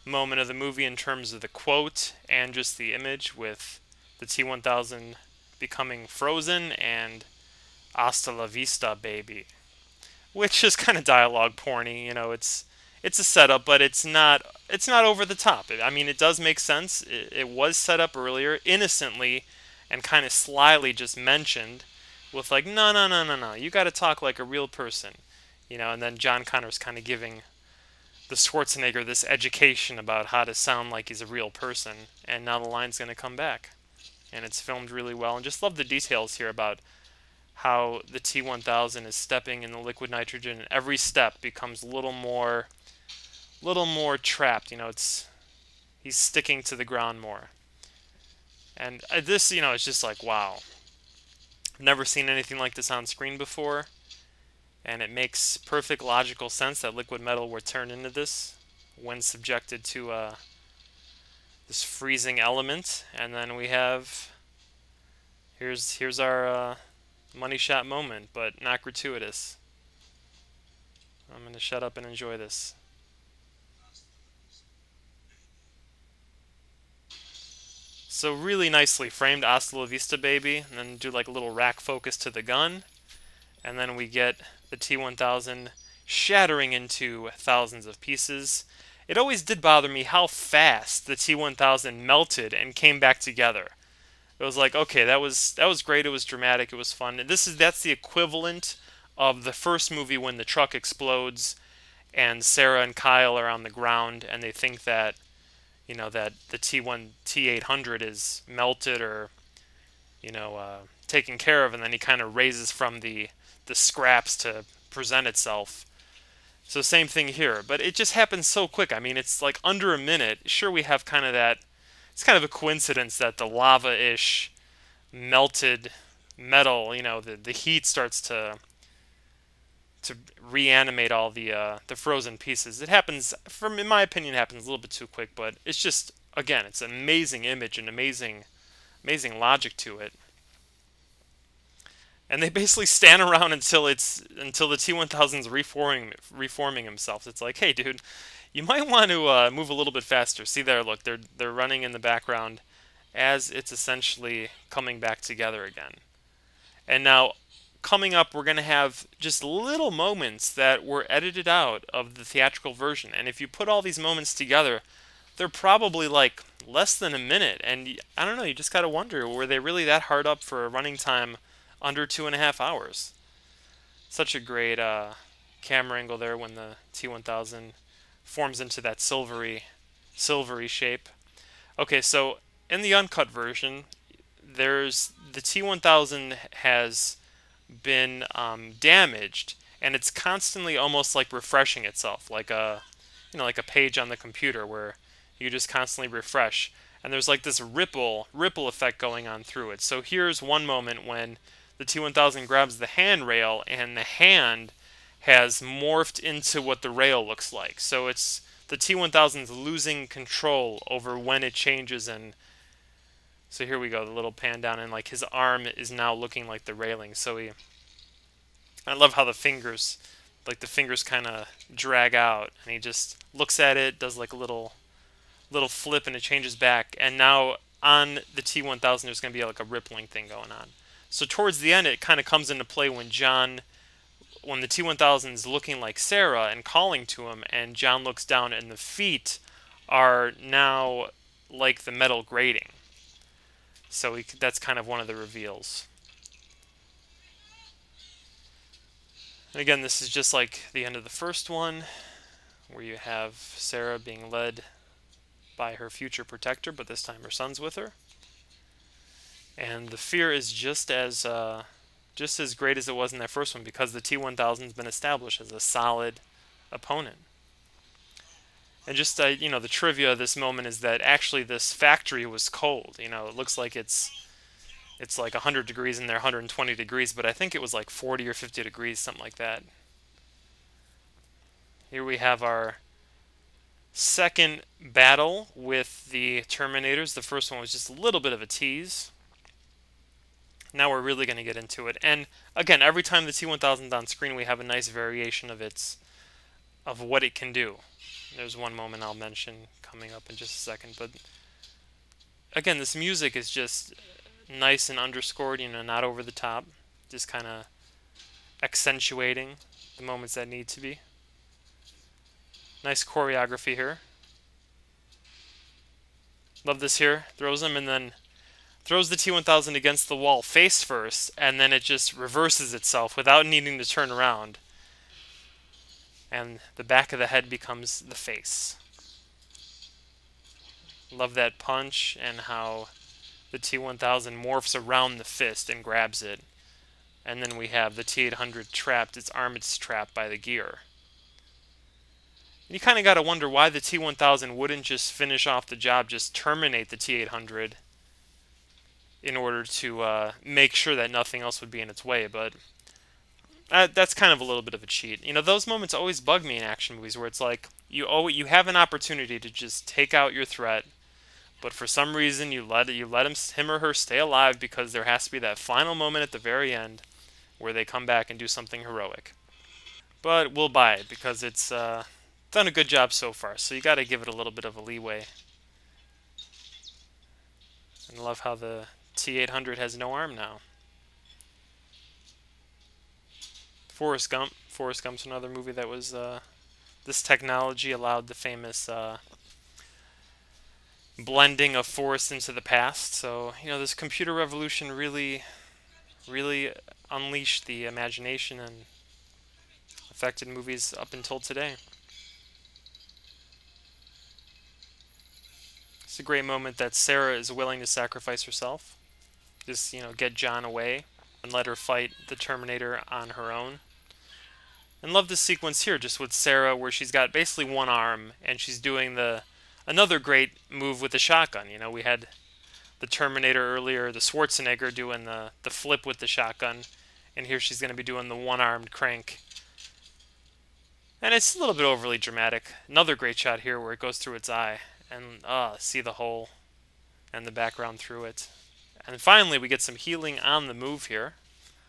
moment of the movie in terms of the quote and just the image, with the T-1000 becoming frozen and "Hasta la vista, baby," which is kind of dialogue porny. It's a setup, but it's not over the top. I mean, it does make sense. It was set up earlier innocently and kind of slyly just mentioned, with like, no, you got to talk like a real person, and then John Connor's kind of giving the Schwarzenegger this education about how to sound like he's a real person, and now the line's going to come back, and it's filmed really well. And just love the details here about how the T-1000 is stepping in the liquid nitrogen, and every step becomes a little more trapped. He's sticking to the ground more, and this, it's just like, wow. Never seen anything like this on screen before, and it makes perfect logical sense that liquid metal would turn into this when subjected to this freezing element. And then we have here's our money shot moment, but not gratuitous. I'm gonna shut up and enjoy this. So really nicely framed, "Hasta la vista, baby," and then do like a little rack focus to the gun, and then we get the T-1000 shattering into thousands of pieces. It always did bother me how fast the T-1000 melted and came back together. It was like, okay, that was great. It was dramatic. It was fun. That's the equivalent of the first movie when the truck explodes and Sarah and Kyle are on the ground, and they think that that the T800 is melted or taken care of, and then he kind of raises from the scraps to present itself. So same thing here, but it just happens so quick. I mean, it's like under a minute. Sure, we have kind of that. It's kind of a coincidence that the lava-ish melted metal, the heat starts to reanimate all the frozen pieces. It happens, in my opinion, it happens a little bit too quick, but it's just, again, it's an amazing image and amazing logic to it. And they basically stand around until the T1000 is reforming himself. It's like, hey, dude, you might want to move a little bit faster. See there, look, they're running in the background as it's essentially coming back together again. And now, coming up, we're going to have just little moments that were edited out of the theatrical version. And if you put all these moments together, they're probably like less than a minute. And I don't know, you just got to wonder, were they really that hard up for a running time under 2.5 hours? Such a great camera angle there when the T1000 forms into that silvery shape. Okay, so in the uncut version, there's the T1000 has been damaged, and it's constantly almost like refreshing itself, like a page on the computer where you just constantly refresh, and there's like this ripple effect going on through it. So here's one moment when the T1000 grabs the handrail, and the hand has morphed into what the rail looks like. So it's the T1000's losing control over when it changes. And so here we go, the little pan down, and like his arm is now looking like the railing. So I love how the fingers kind of drag out, and he just looks at it, does like a little flip, and it changes back. And now on the T1000, there's going to be like a rippling thing going on. So towards the end, it kind of comes into play when the T1000 is looking like Sarah and calling to him, and John looks down, and the feet are now like the metal grating. So that's kind of one of the reveals. And again, this is just like the end of the first one, where you have Sarah being led by her future protector, but this time her son's with her. And the fear is just as great as it was in that first one, because the T1000's been established as a solid opponent. And just the trivia of this moment is that actually this factory was cold. It looks like it's like 100 degrees in there, 120 degrees, but I think it was like 40 or 50 degrees, something like that. Here we have our second battle with the Terminators. The first one was just a little bit of a tease. Now we're really going to get into it. And again, every time the T1000's on screen, we have a nice variation of what it can do. There's one moment I'll mention coming up in just a second, but again, this music is just nice and underscored, not over the top, just kind of accentuating the moments that need to be. Nice choreography here. Love this here. Throws him and then throws the T1000 against the wall face first, and then it just reverses itself without needing to turn around. And the back of the head becomes the face. Love that punch and how the T1000 morphs around the fist and grabs it. And then we have the T800 trapped. Its arm is trapped by the gear. And you kind of got to wonder why the T1000 wouldn't just finish off the job, just terminate the T800 in order to make sure that nothing else would be in its way. But that's kind of a little bit of a cheat. Those moments always bug me in action movies where it's like you have an opportunity to just take out your threat, but for some reason you let him or her stay alive because there has to be that final moment at the very end where they come back and do something heroic. But we'll buy it because it's done a good job so far, so you got to give it a little bit of a leeway. And I love how the T800 has no arm now. Forrest Gump. Forrest Gump's another movie that was this technology allowed the famous blending of Forrest into the past. So this computer revolution really unleashed the imagination and affected movies up until today. It's a great moment that Sarah is willing to sacrifice herself. Just, get John away and let her fight the Terminator on her own. And love this sequence here, just with Sarah, where she's got basically one arm and she's doing another great move with the shotgun. We had the Terminator earlier, the Schwarzenegger doing the flip with the shotgun, and here she's going to be doing the one-armed crank. And it's a little bit overly dramatic. Another great shot here where it goes through its eye, and see the hole and the background through it. And finally, we get some healing on the move here,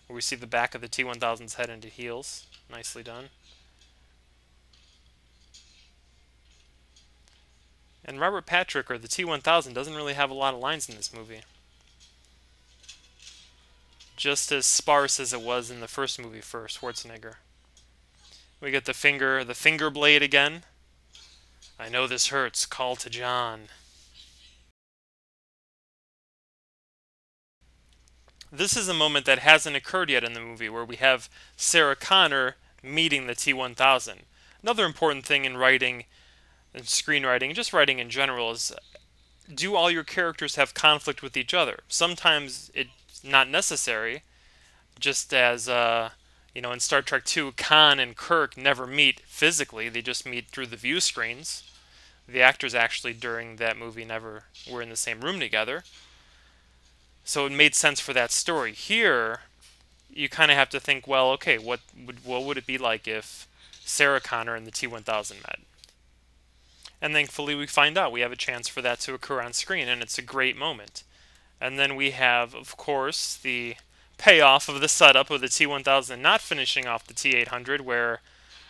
where we see the back of the T-1000's head into heels. Nicely done. And Robert Patrick, or the T-1000, doesn't really have a lot of lines in this movie. Just as sparse as it was in the first movie for Schwarzenegger. We get the finger blade again. I know this hurts. Call to John. This is a moment that hasn't occurred yet in the movie, where we have Sarah Connor meeting the T-1000. Another important thing in writing and screenwriting, just writing in general, is do all your characters have conflict with each other? Sometimes it's not necessary, just as in Star Trek II, Khan and Kirk never meet physically. They just meet through the view screens. The actors actually during that movie never were in the same room together. So it made sense for that story. Here, you kind of have to think, well, okay, what would it be like if Sarah Connor and the T-1000 met? And thankfully we find out. We have a chance for that to occur on screen, and it's a great moment. And then we have, of course, the payoff of the setup of the T-1000 not finishing off the T-800, where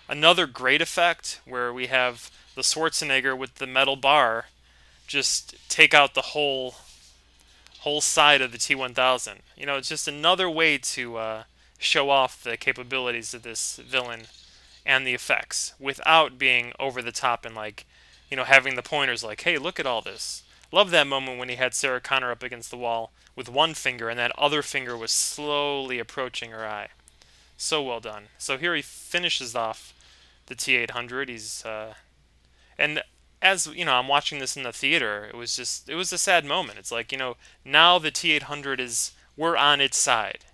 another great effect, where we have the Schwarzenegger with the metal bar just take out the whole side of the T-1000. It's just another way to show off the capabilities of this villain and the effects without being over the top and having the pointers like, hey, look at all this. Love that moment when he had Sarah Connor up against the wall with one finger and that other finger was slowly approaching her eye. So well done. So here he finishes off the T-800. And as I'm watching this in the theater, it was a sad moment. It's now the T-800 we're on its side.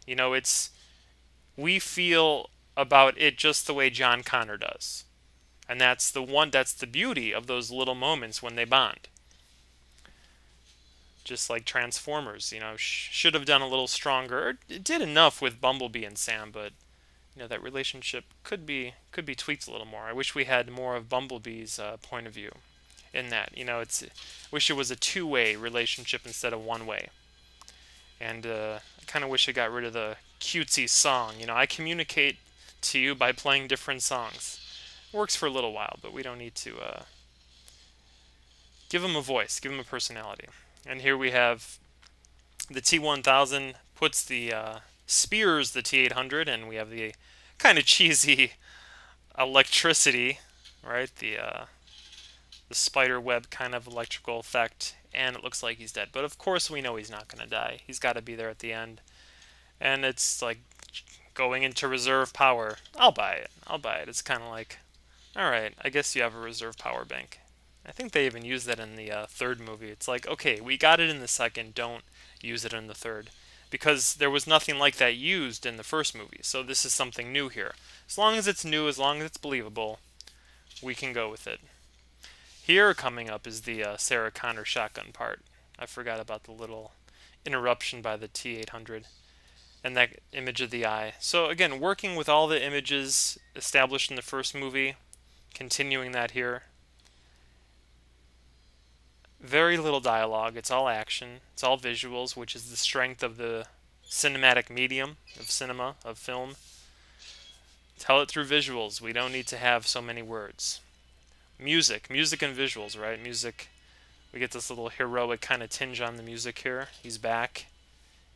We feel about it just the way John Connor does. And that's the beauty of those little moments when they bond. Just like Transformers, should have done a little stronger. It did enough with Bumblebee and Sam, but that relationship could be tweaked a little more. I wish we had more of Bumblebee's point of view in that. I wish it was a two-way relationship instead of one-way. And I kind of wish it got rid of the cutesy song. I communicate to you by playing different songs. Works for a little while, but we don't need to give them a voice, give them a personality. And here we have the T-1000 spears the T-800, and we have the kind of cheesy electricity, right? The spider web kind of electrical effect, and it looks like he's dead. But of course we know he's not going to die. He's got to be there at the end. And it's like going into reserve power. I'll buy it. It's kind of like, alright, I guess you have a reserve power bank. I think they even use that in the third movie. It's like, okay, we got it in the second, don't use it in the third. Because there was nothing like that used in the first movie, so this is something new here. As long as it's new, as long as it's believable, we can go with it. Here coming up is the Sarah Connor shotgun part. I forgot about the little interruption by the T-800 and that image of the eye. So again, working with all the images established in the first movie, continuing that here. Very little dialogue, it's all action, it's all visuals, which is the strength of the cinematic medium of cinema, of film. Tell it through visuals, we don't need to have so many words. Music and visuals, right? Music, we get this little heroic kind of tinge on the music here. He's back,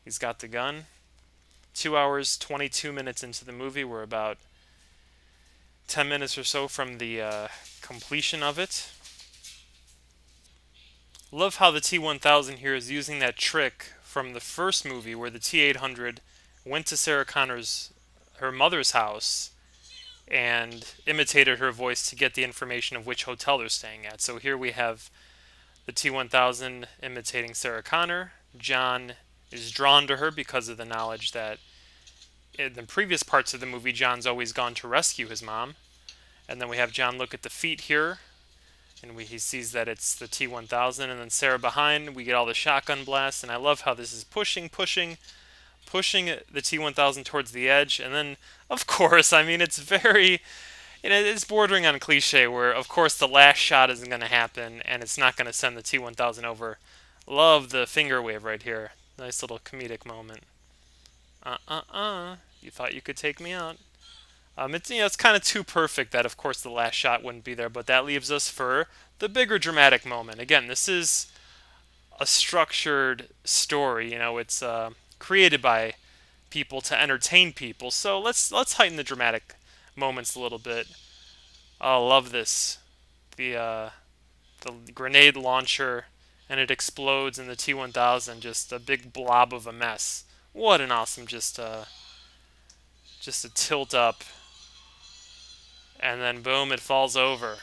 he's got the gun. 2 hours, 22 minutes into the movie, we're about 10 minutes or so from the completion of it. Love how the T-1000 here is using that trick from the first movie where the T-800 went to Sarah Connor's, her mother's house and imitated her voice to get the information of which hotel they're staying at. So here we have The T-1000 imitating Sarah Connor. John is drawn to her because of the knowledge that in the previous parts of the movie, John's always gone to rescue his mom. And then we have John look at the feet here, and he sees that it's the T-1000, and then Sarah behind, we get all the shotgun blasts, and I love how this is pushing the T-1000 towards the edge, and then, of course, I mean, it's very, it's bordering on cliche, where, of course, the last shot isn't going to happen, and it's not going to send the T-1000 over. Love the finger wave right here. Nice little comedic moment. You thought you could take me out. It's kind of too perfect that, of course, the last shot wouldn't be there, but that leaves us for the bigger dramatic moment. Again, this is a structured story. It's created by people to entertain people. So let's heighten the dramatic moments a little bit. Oh, I love this. The grenade launcher, and it explodes in the T-1000. Just a big blob of a mess. What an awesome just a tilt up. And then boom, it falls over.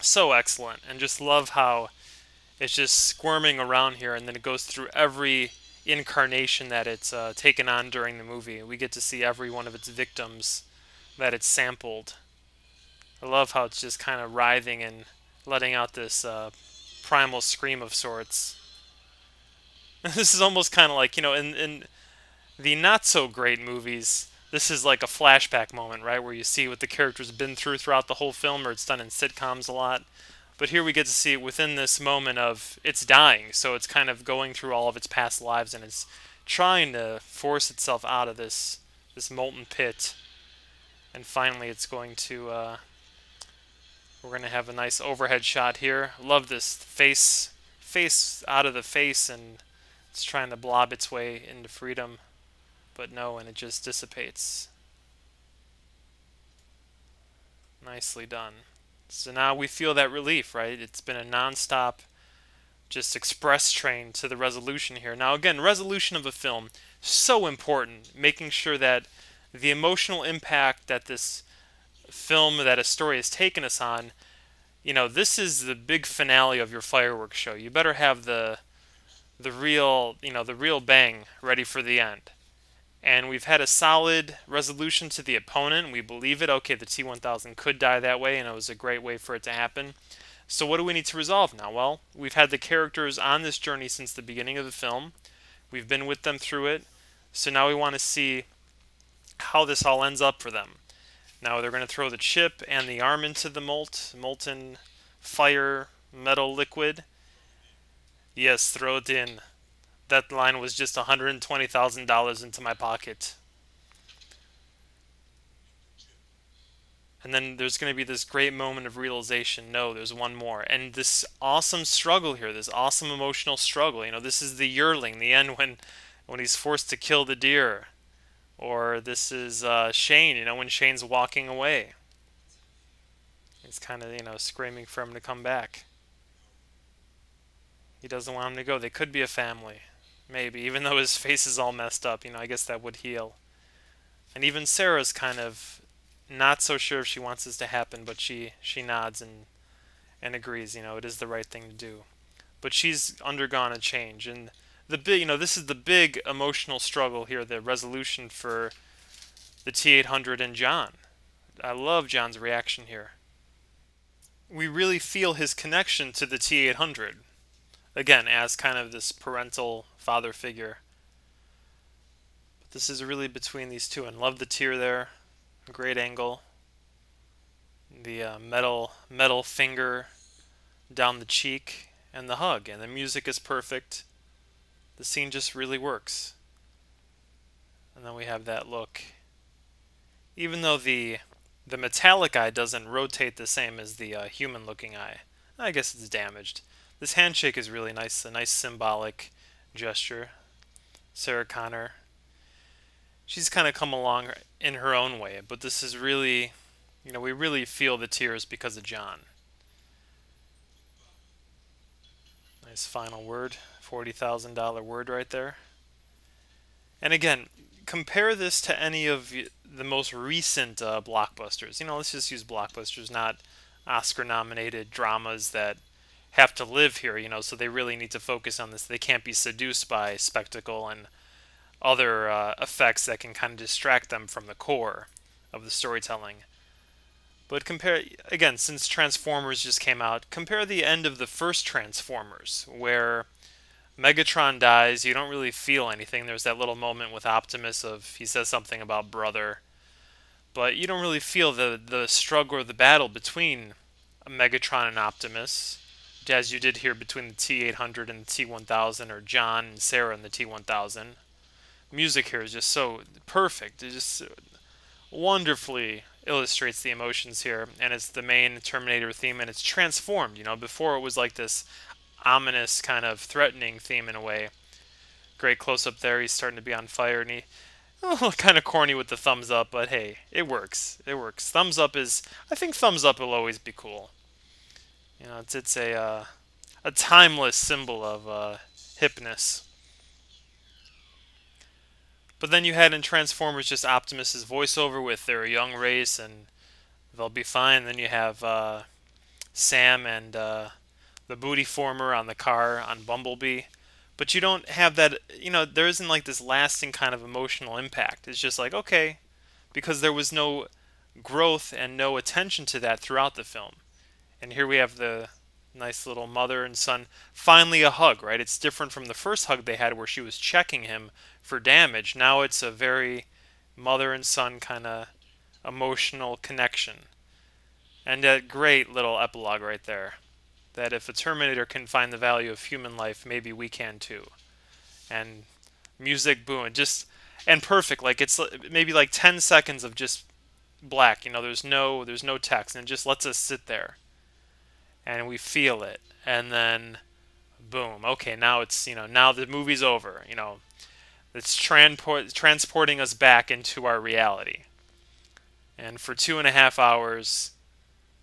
So excellent. And just love how it's just squirming around here, and then it goes through every incarnation that it's taken on during the movie. We get to see every one of its victims that it's sampled. I love how it's just kind of writhing and letting out this primal scream of sorts. This is almost kind of like, in the not-so-great movies, this is like a flashback moment, right, where you see what the character's been through throughout the whole film, or it's done in sitcoms a lot. But here we get to see it within this moment of it's dying, so it's kind of going through all of its past lives, and it's trying to force itself out of this molten pit. And finally it's going to, we're going to have a nice overhead shot here. Love this face out of the face, and it's trying to blob its way into freedom. But no, and it just dissipates. Nicely done. So now we feel that relief, right? It's been a non-stop, just express train to the resolution here. Now again, resolution of a film, so important. Making sure that the emotional impact that this film, that a story has taken us on, this is the big finale of your fireworks show. You better have the real bang ready for the end. And we've had a solid resolution to the opponent. We believe it. Okay, the T-1000 could die that way, and it was a great way for it to happen. So what do we need to resolve now? Well, we've had the characters on this journey since the beginning of the film. We've been with them through it. So now we want to see how this all ends up for them. Now they're going to throw the chip and the arm into the molten fire metal liquid. Yes, throw it in. That line was just $120,000 into my pocket. And then there's going to be this great moment of realization. No, there's one more. And this awesome struggle here, this awesome emotional struggle. This is the yearling, the end when he's forced to kill the deer. Or this is Shane, when Shane's walking away. He's kind of, screaming for him to come back. He doesn't want him to go. They could be a family. Maybe, even though his face is all messed up, I guess that would heal. And even Sarah's kind of not so sure if she wants this to happen, but she nods and agrees, it is the right thing to do. But she's undergone a change, and this is the big emotional struggle here, the resolution for the T-800 and John. I love John's reaction here. We really feel his connection to the T-800. Again, as kind of this parental father figure. But this is really between these two, and love the tear there. Great angle. The metal finger down the cheek, and the hug, and the music is perfect. The scene just really works. And then we have that look. Even though the metallic eye doesn't rotate the same as the human-looking eye, I guess it's damaged. This handshake is really nice, a nice symbolic gesture. Sarah Connor, she's kind of come along in her own way, but this is really, we really feel the tears because of John. Nice final word, $40,000 word right there. And again, compare this to any of the most recent blockbusters. Let's just use blockbusters, not Oscar-nominated dramas that have to live here, so they really need to focus on this. They can't be seduced by spectacle and other effects that can kind of distract them from the core of the storytelling. But compare, again, since Transformers just came out, compare the end of the first Transformers, where Megatron dies, you don't really feel anything. There's that little moment with Optimus of he says something about brother, but you don't really feel the struggle or the battle between Megatron and Optimus, as you did here between the T-800 and the T-1000, or John and Sarah and the T-1000. Music here is just so perfect. It just wonderfully illustrates the emotions here, and it's the main Terminator theme, and it's transformed. Before it was like this ominous kind of threatening theme in a way. Great close up there. He's starting to be on fire, and he kind of corny with the thumbs up, but hey, it works. It works. Thumbs up is, I think thumbs up will always be cool. It's a timeless symbol of hipness. But then you had in Transformers just Optimus's voiceover with their young race and they'll be fine. Then you have Sam and the booty former on the car on Bumblebee. But you don't have that, there isn't like this lasting kind of emotional impact. It's just like, okay, because there was no growth and no attention to that throughout the film. And here we have the nice little mother and son, finally a hug, right? It's different from the first hug they had where she was checking him for damage. Now it's a very mother and son kind of emotional connection. And that great little epilogue right there. That if a Terminator can find the value of human life, maybe we can too. And music, boom, and perfect. Like it's maybe like 10 seconds of just black. There's no text, and it just lets us sit there, and we feel it. And then, boom. Okay, now it's now the movie's over. It's transporting us back into our reality. And for 2.5 hours,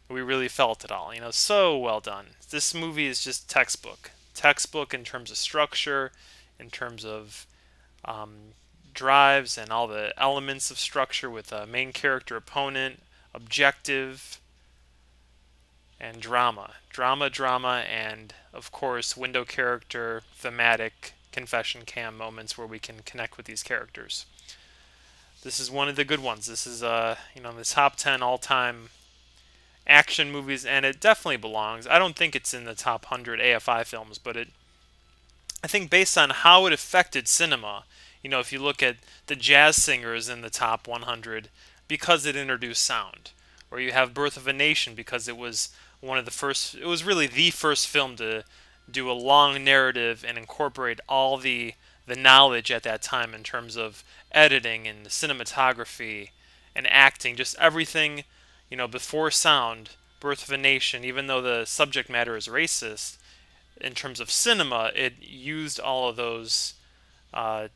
we really felt it all. So well done. This movie is just textbook. Textbook in terms of structure, in terms of drives and all the elements of structure with a main character opponent, objective, and drama. Drama, and of course, window character, thematic, confession cam moments where we can connect with these characters. This is one of the good ones. This is the top 10 all-time action movies, and it definitely belongs. I don't think it's in the top 100 AFI films, but I think based on how it affected cinema, if you look at the Jazz Singers in the top 100, because it introduced sound, or you have Birth of a Nation because it was it was really the first film to do a long narrative and incorporate all the knowledge at that time in terms of editing and cinematography and acting, just everything. Before sound, Birth of a Nation, even though the subject matter is racist, in terms of cinema, it used all of those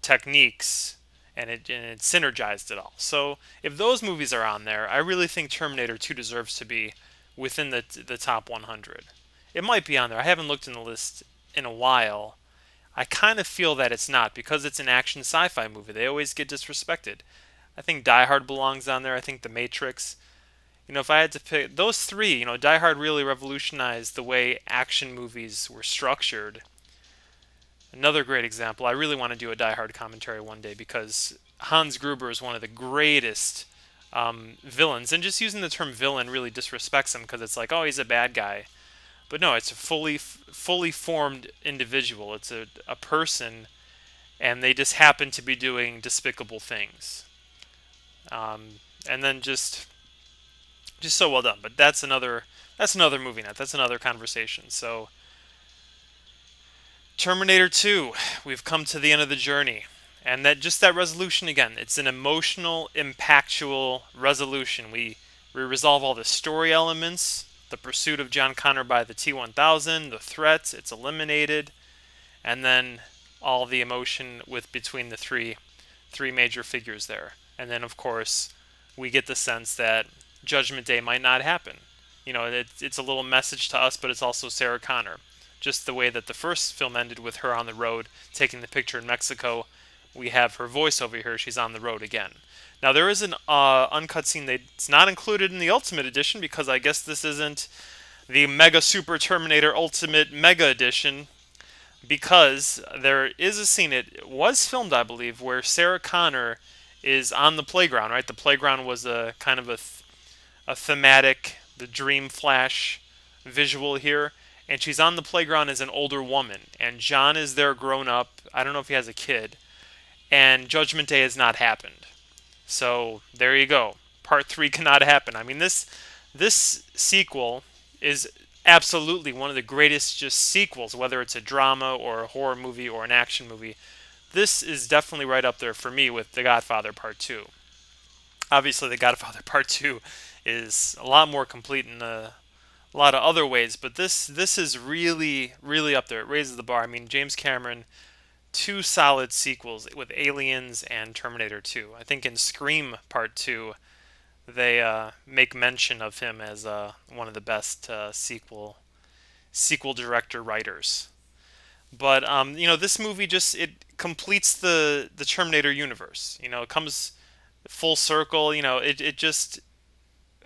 techniques and it synergized it all. So if those movies are on there, I really think Terminator 2 deserves to be within the top 100. It might be on there. I haven't looked in the list in a while. I kind of feel that it's not because it's an action sci-fi movie. They always get disrespected. I think Die Hard belongs on there. I think The Matrix. If I had to pick those three, Die Hard really revolutionized the way action movies were structured. Another great example, I really want to do a Die Hard commentary one day because Hans Gruber is one of the greatest villains. And just using the term villain really disrespects him because it's like, oh, he's a bad guy. But no, it's a fully formed individual. It's a person, and they just happen to be doing despicable things. And then just so well done. But that's another movie night. That's another conversation. So Terminator 2, we've come to the end of the journey. And that resolution again, it's an emotional, impactful resolution. We resolve all the story elements, the pursuit of John Connor by the T-1000, the threats, it's eliminated, and then all the emotion between the three major figures there. And then of course, we get the sense that Judgment Day might not happen. It's a little message to us, but it's also Sarah Connor. Just the way that the first film ended with her on the road, taking the picture in Mexico, we have her voice over here, she's on the road again. Now there is an uncut scene that's not included in the Ultimate Edition because I guess this isn't the Mega Super Terminator Ultimate Mega Edition, because there is a scene, it was filmed, I believe, where Sarah Connor is on the playground, right? The playground was a kind of a thematic, the dream flash visual here. And she's on the playground as an older woman. And John is there grown up. I don't know if he has a kid. And Judgment Day has not happened. So there you go. Part 3 cannot happen. I mean, this sequel is absolutely one of the greatest just sequels, whether it's a drama or a horror movie or an action movie. This is definitely right up there for me with The Godfather Part 2. Obviously, The Godfather Part 2 is a lot more complete in a lot of other ways, but this is really up there. It raises the bar. I mean, James Cameron, two solid sequels with Aliens and Terminator 2. I think in Scream Part 2, they make mention of him as one of the best sequel director writers. But this movie just it completes the Terminator universe. It comes full circle. It just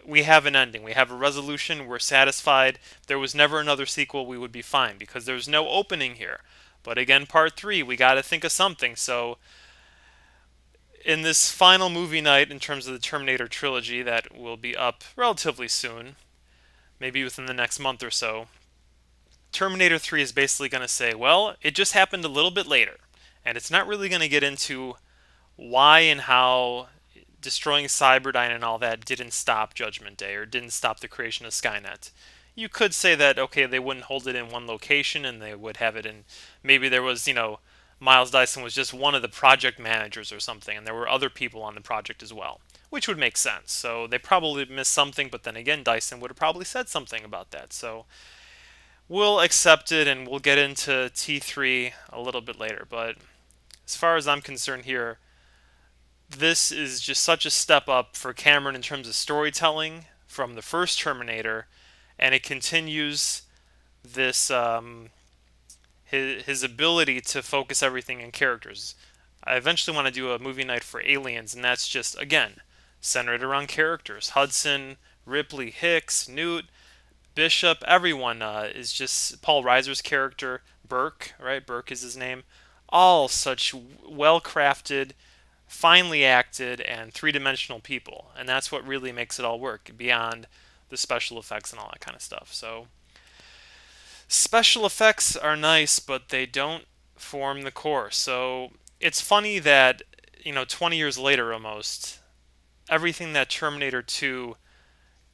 we have an ending. We have a resolution. We're satisfied. If there was never another sequel, we would be fine because there's no opening here. But again, part 3, we got to think of something. So in this final movie night, in terms of the Terminator trilogy that will be up relatively soon, maybe within the next month or so, Terminator 3 is basically going to say, well, it just happened a little bit later. And it's not really going to get into why and how destroying Cyberdyne and all that didn't stop Judgment Day or didn't stop the creation of Skynet. You could say that, okay, they wouldn't hold it in one location and they would have it in, maybe there was, Miles Dyson was just one of the project managers or something, and there were other people on the project as well, which would make sense. So they probably missed something, but then again, Dyson would have probably said something about that. So we'll accept it and we'll get into T3 a little bit later. But as far as I'm concerned here, this is just such a step up for Cameron in terms of storytelling from the first Terminator, and it continues this his ability to focus everything in characters. I eventually want to do a movie night for Aliens, and that's just, again, centered around characters. Hudson, Ripley, Hicks, Newt, Bishop, everyone is just Paul Reiser's character, Burke, right? Burke is his name. All such well-crafted, finely acted, and three-dimensional people. And that's what really makes it all work, beyond the special effects and all that kind of stuff. So special effects are nice, but they don't form the core. So it's funny that, 20 years later almost, everything that Terminator 2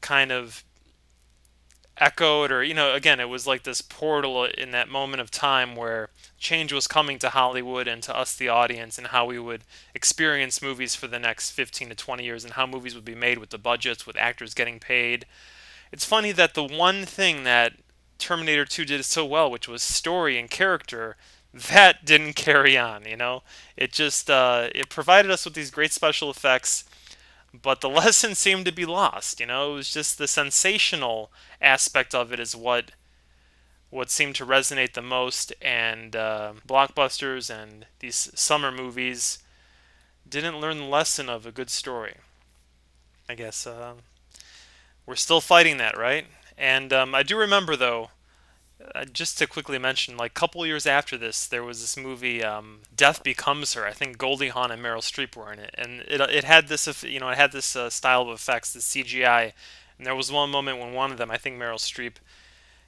kind of echoed, or, again, it was like this portal in that moment of time where change was coming to Hollywood and to us, the audience, and how we would experience movies for the next 15 to 20 years and how movies would be made with the budgets, with actors getting paid. It's funny that the one thing that Terminator 2 did so well, which was story and character, that didn't carry on. It just it provided us with these great special effects, but the lesson seemed to be lost. It was just the sensational aspect of it is what seemed to resonate the most, and blockbusters and these summer movies didn't learn the lesson of a good story. I guess we're still fighting that, right? And I do remember, though, just to quickly mention, like a couple years after this, there was this movie, Death Becomes Her. I think Goldie Hawn and Meryl Streep were in it, and it had this, style of effects, the CGI. And there was one moment when one of them, I think Meryl Streep,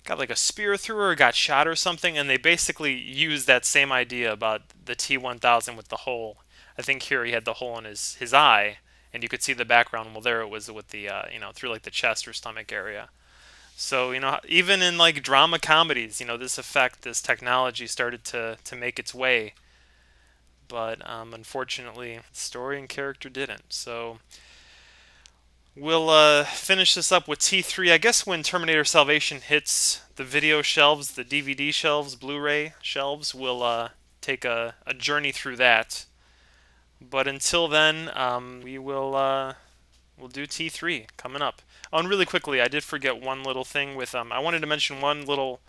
got like a spear through her, or got shot or something, and they basically used that same idea about the T-1000 with the hole. I think here he had the hole in his eye, and you could see the background. Well, there it was with the, through like the chest or stomach area. So, even in like drama comedies, this effect, this technology started to make its way. But unfortunately, story and character didn't. So we'll finish this up with T3. I guess when Terminator Salvation hits the video shelves, the DVD shelves, Blu-ray shelves, we'll take a journey through that. But until then, we'll do T3 coming up. Oh, and really quickly, I did forget one little thing with I wanted to mention one little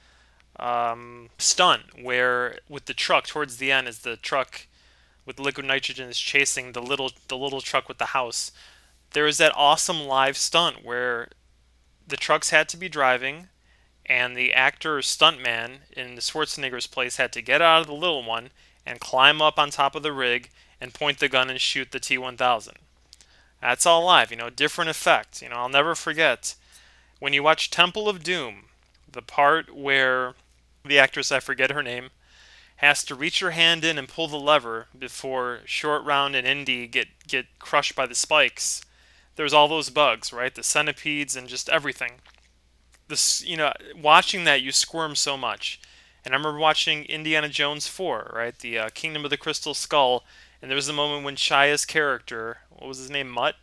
stunt where with the truck towards the end, as the truck with liquid nitrogen is chasing the little truck with the house. There was that awesome live stunt where the trucks had to be driving, and the actor or stuntman in the Schwarzenegger's place had to get out of the little one and climb up on top of the rig and point the gun and shoot the T-1000. That's all live, different effect. I'll never forget when you watch Temple of Doom, the part where the actress, I forget her name, has to reach her hand in and pull the lever before Short Round and Indy get crushed by the spikes. There's all those bugs, right? The centipedes and just everything. This, watching that, you squirm so much. And I remember watching Indiana Jones 4, right? The Kingdom of the Crystal Skull, and there was a moment when Shia's character, what was his name, Mutt,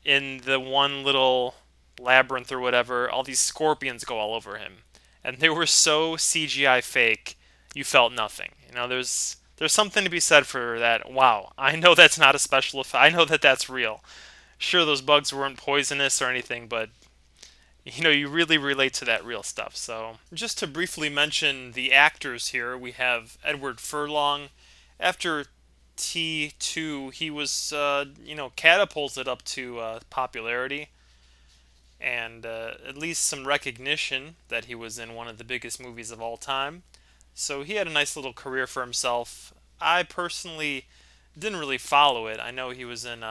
in the one little labyrinth or whatever, all these scorpions go all over him. And they were so CGI fake, you felt nothing. There's something to be said for that. Wow, I know that's not a special effect. I know that that's real. Sure, those bugs weren't poisonous or anything, but you really relate to that real stuff. So, just to briefly mention the actors here, we have Edward Furlong. After T2, he was, catapulted up to popularity and at least some recognition that he was in one of the biggest movies of all time. So he had a nice little career for himself. I personally didn't really follow it. I know he was in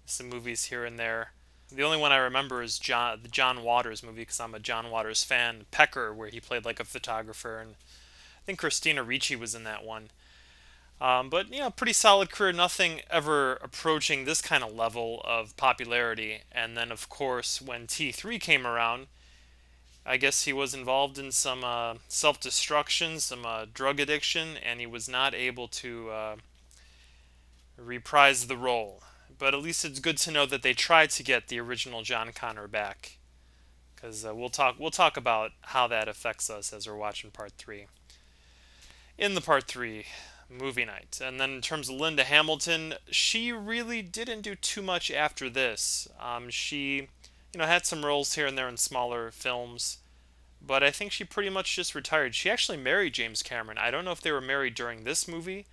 some movies here and there. The only one I remember is the John Waters movie, because I'm a John Waters fan. Pecker, where he played like a photographer, and I think Christina Ricci was in that one. But pretty solid career. Nothing ever approaching this kind of level of popularity. And then, of course, when T3 came around, I guess he was involved in some self-destruction, some drug addiction, and he was not able to reprise the role. But at least it's good to know that they tried to get the original John Connor back, because we'll talk about how that affects us as we're watching Part 3. In the Part 3 movie night, and then in terms of Linda Hamilton, she really didn't do too much after this. She had some roles here and there in smaller films, but I think she pretty much just retired. She actually married James Cameron. I don't know if they were married during this movie,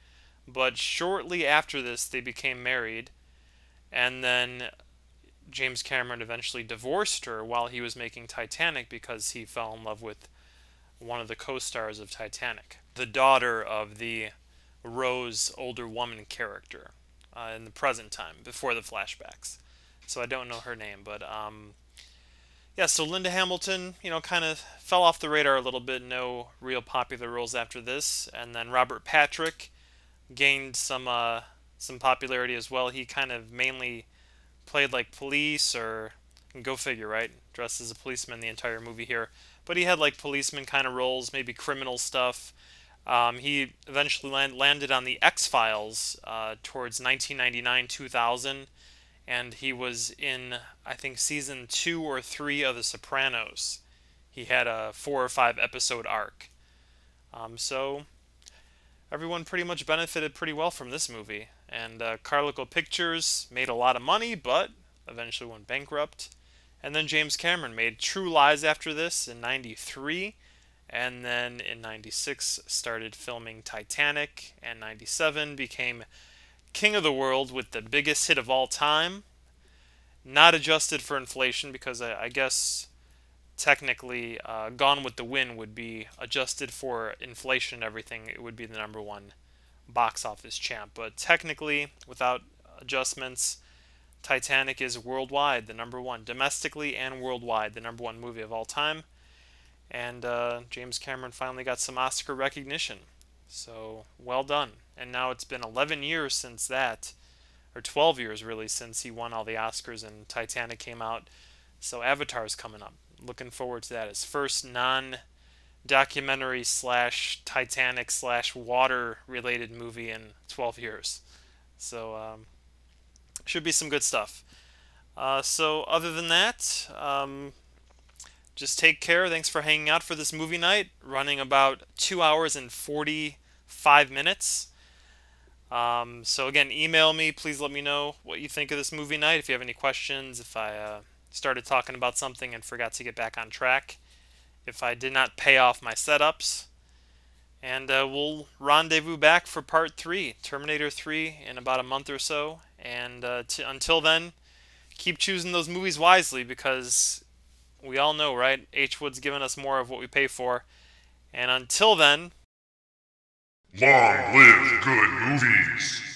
but shortly after this they became married, and then James Cameron eventually divorced her while he was making Titanic because he fell in love with one of the co-stars of Titanic, the daughter of the Rose older woman character in the present time, before the flashbacks. So I don't know her name, but so Linda Hamilton, kind of fell off the radar a little bit. No real popular roles after this. And then Robert Patrick gained some popularity as well. He kind of mainly played like police, or go figure, right? Dressed as a policeman the entire movie here. But he had like policeman kind of roles, maybe criminal stuff. He eventually landed on the X-Files towards 1999-2000, and he was in, I think, season 2 or 3 of The Sopranos. He had a 4 or 5 episode arc. So everyone pretty much benefited pretty well from this movie. And Carlico Pictures made a lot of money, but eventually went bankrupt. And then James Cameron made True Lies after this in 93. And then in 96 started filming Titanic, and 97 became King of the World with the biggest hit of all time. Not adjusted for inflation, because I guess technically Gone with the Wind would be adjusted for inflation and everything. It would be the number one box office champ. But technically, without adjustments, Titanic is worldwide the number one. Domestically and worldwide, the number one movie of all time. And James Cameron finally got some Oscar recognition. So, well done. And now it's been 11 years since that, or 12 years really, since he won all the Oscars and Titanic came out. So Avatar's coming up. Looking forward to that. His first non-documentary / Titanic / water-related movie in 12 years. So, should be some good stuff. So, other than that, just take care. Thanks for hanging out for this movie night, running about 2 hours and 45 minutes. So again, email me. Please let me know what you think of this movie night. If you have any questions, if I started talking about something and forgot to get back on track, if I did not pay off my setups. And we'll rendezvous back for Part 3, Terminator 3, in about a month or so. And until then, keep choosing those movies wisely, because we all know, right? H. Wood's given us more of what we pay for. And until then, long live good movies!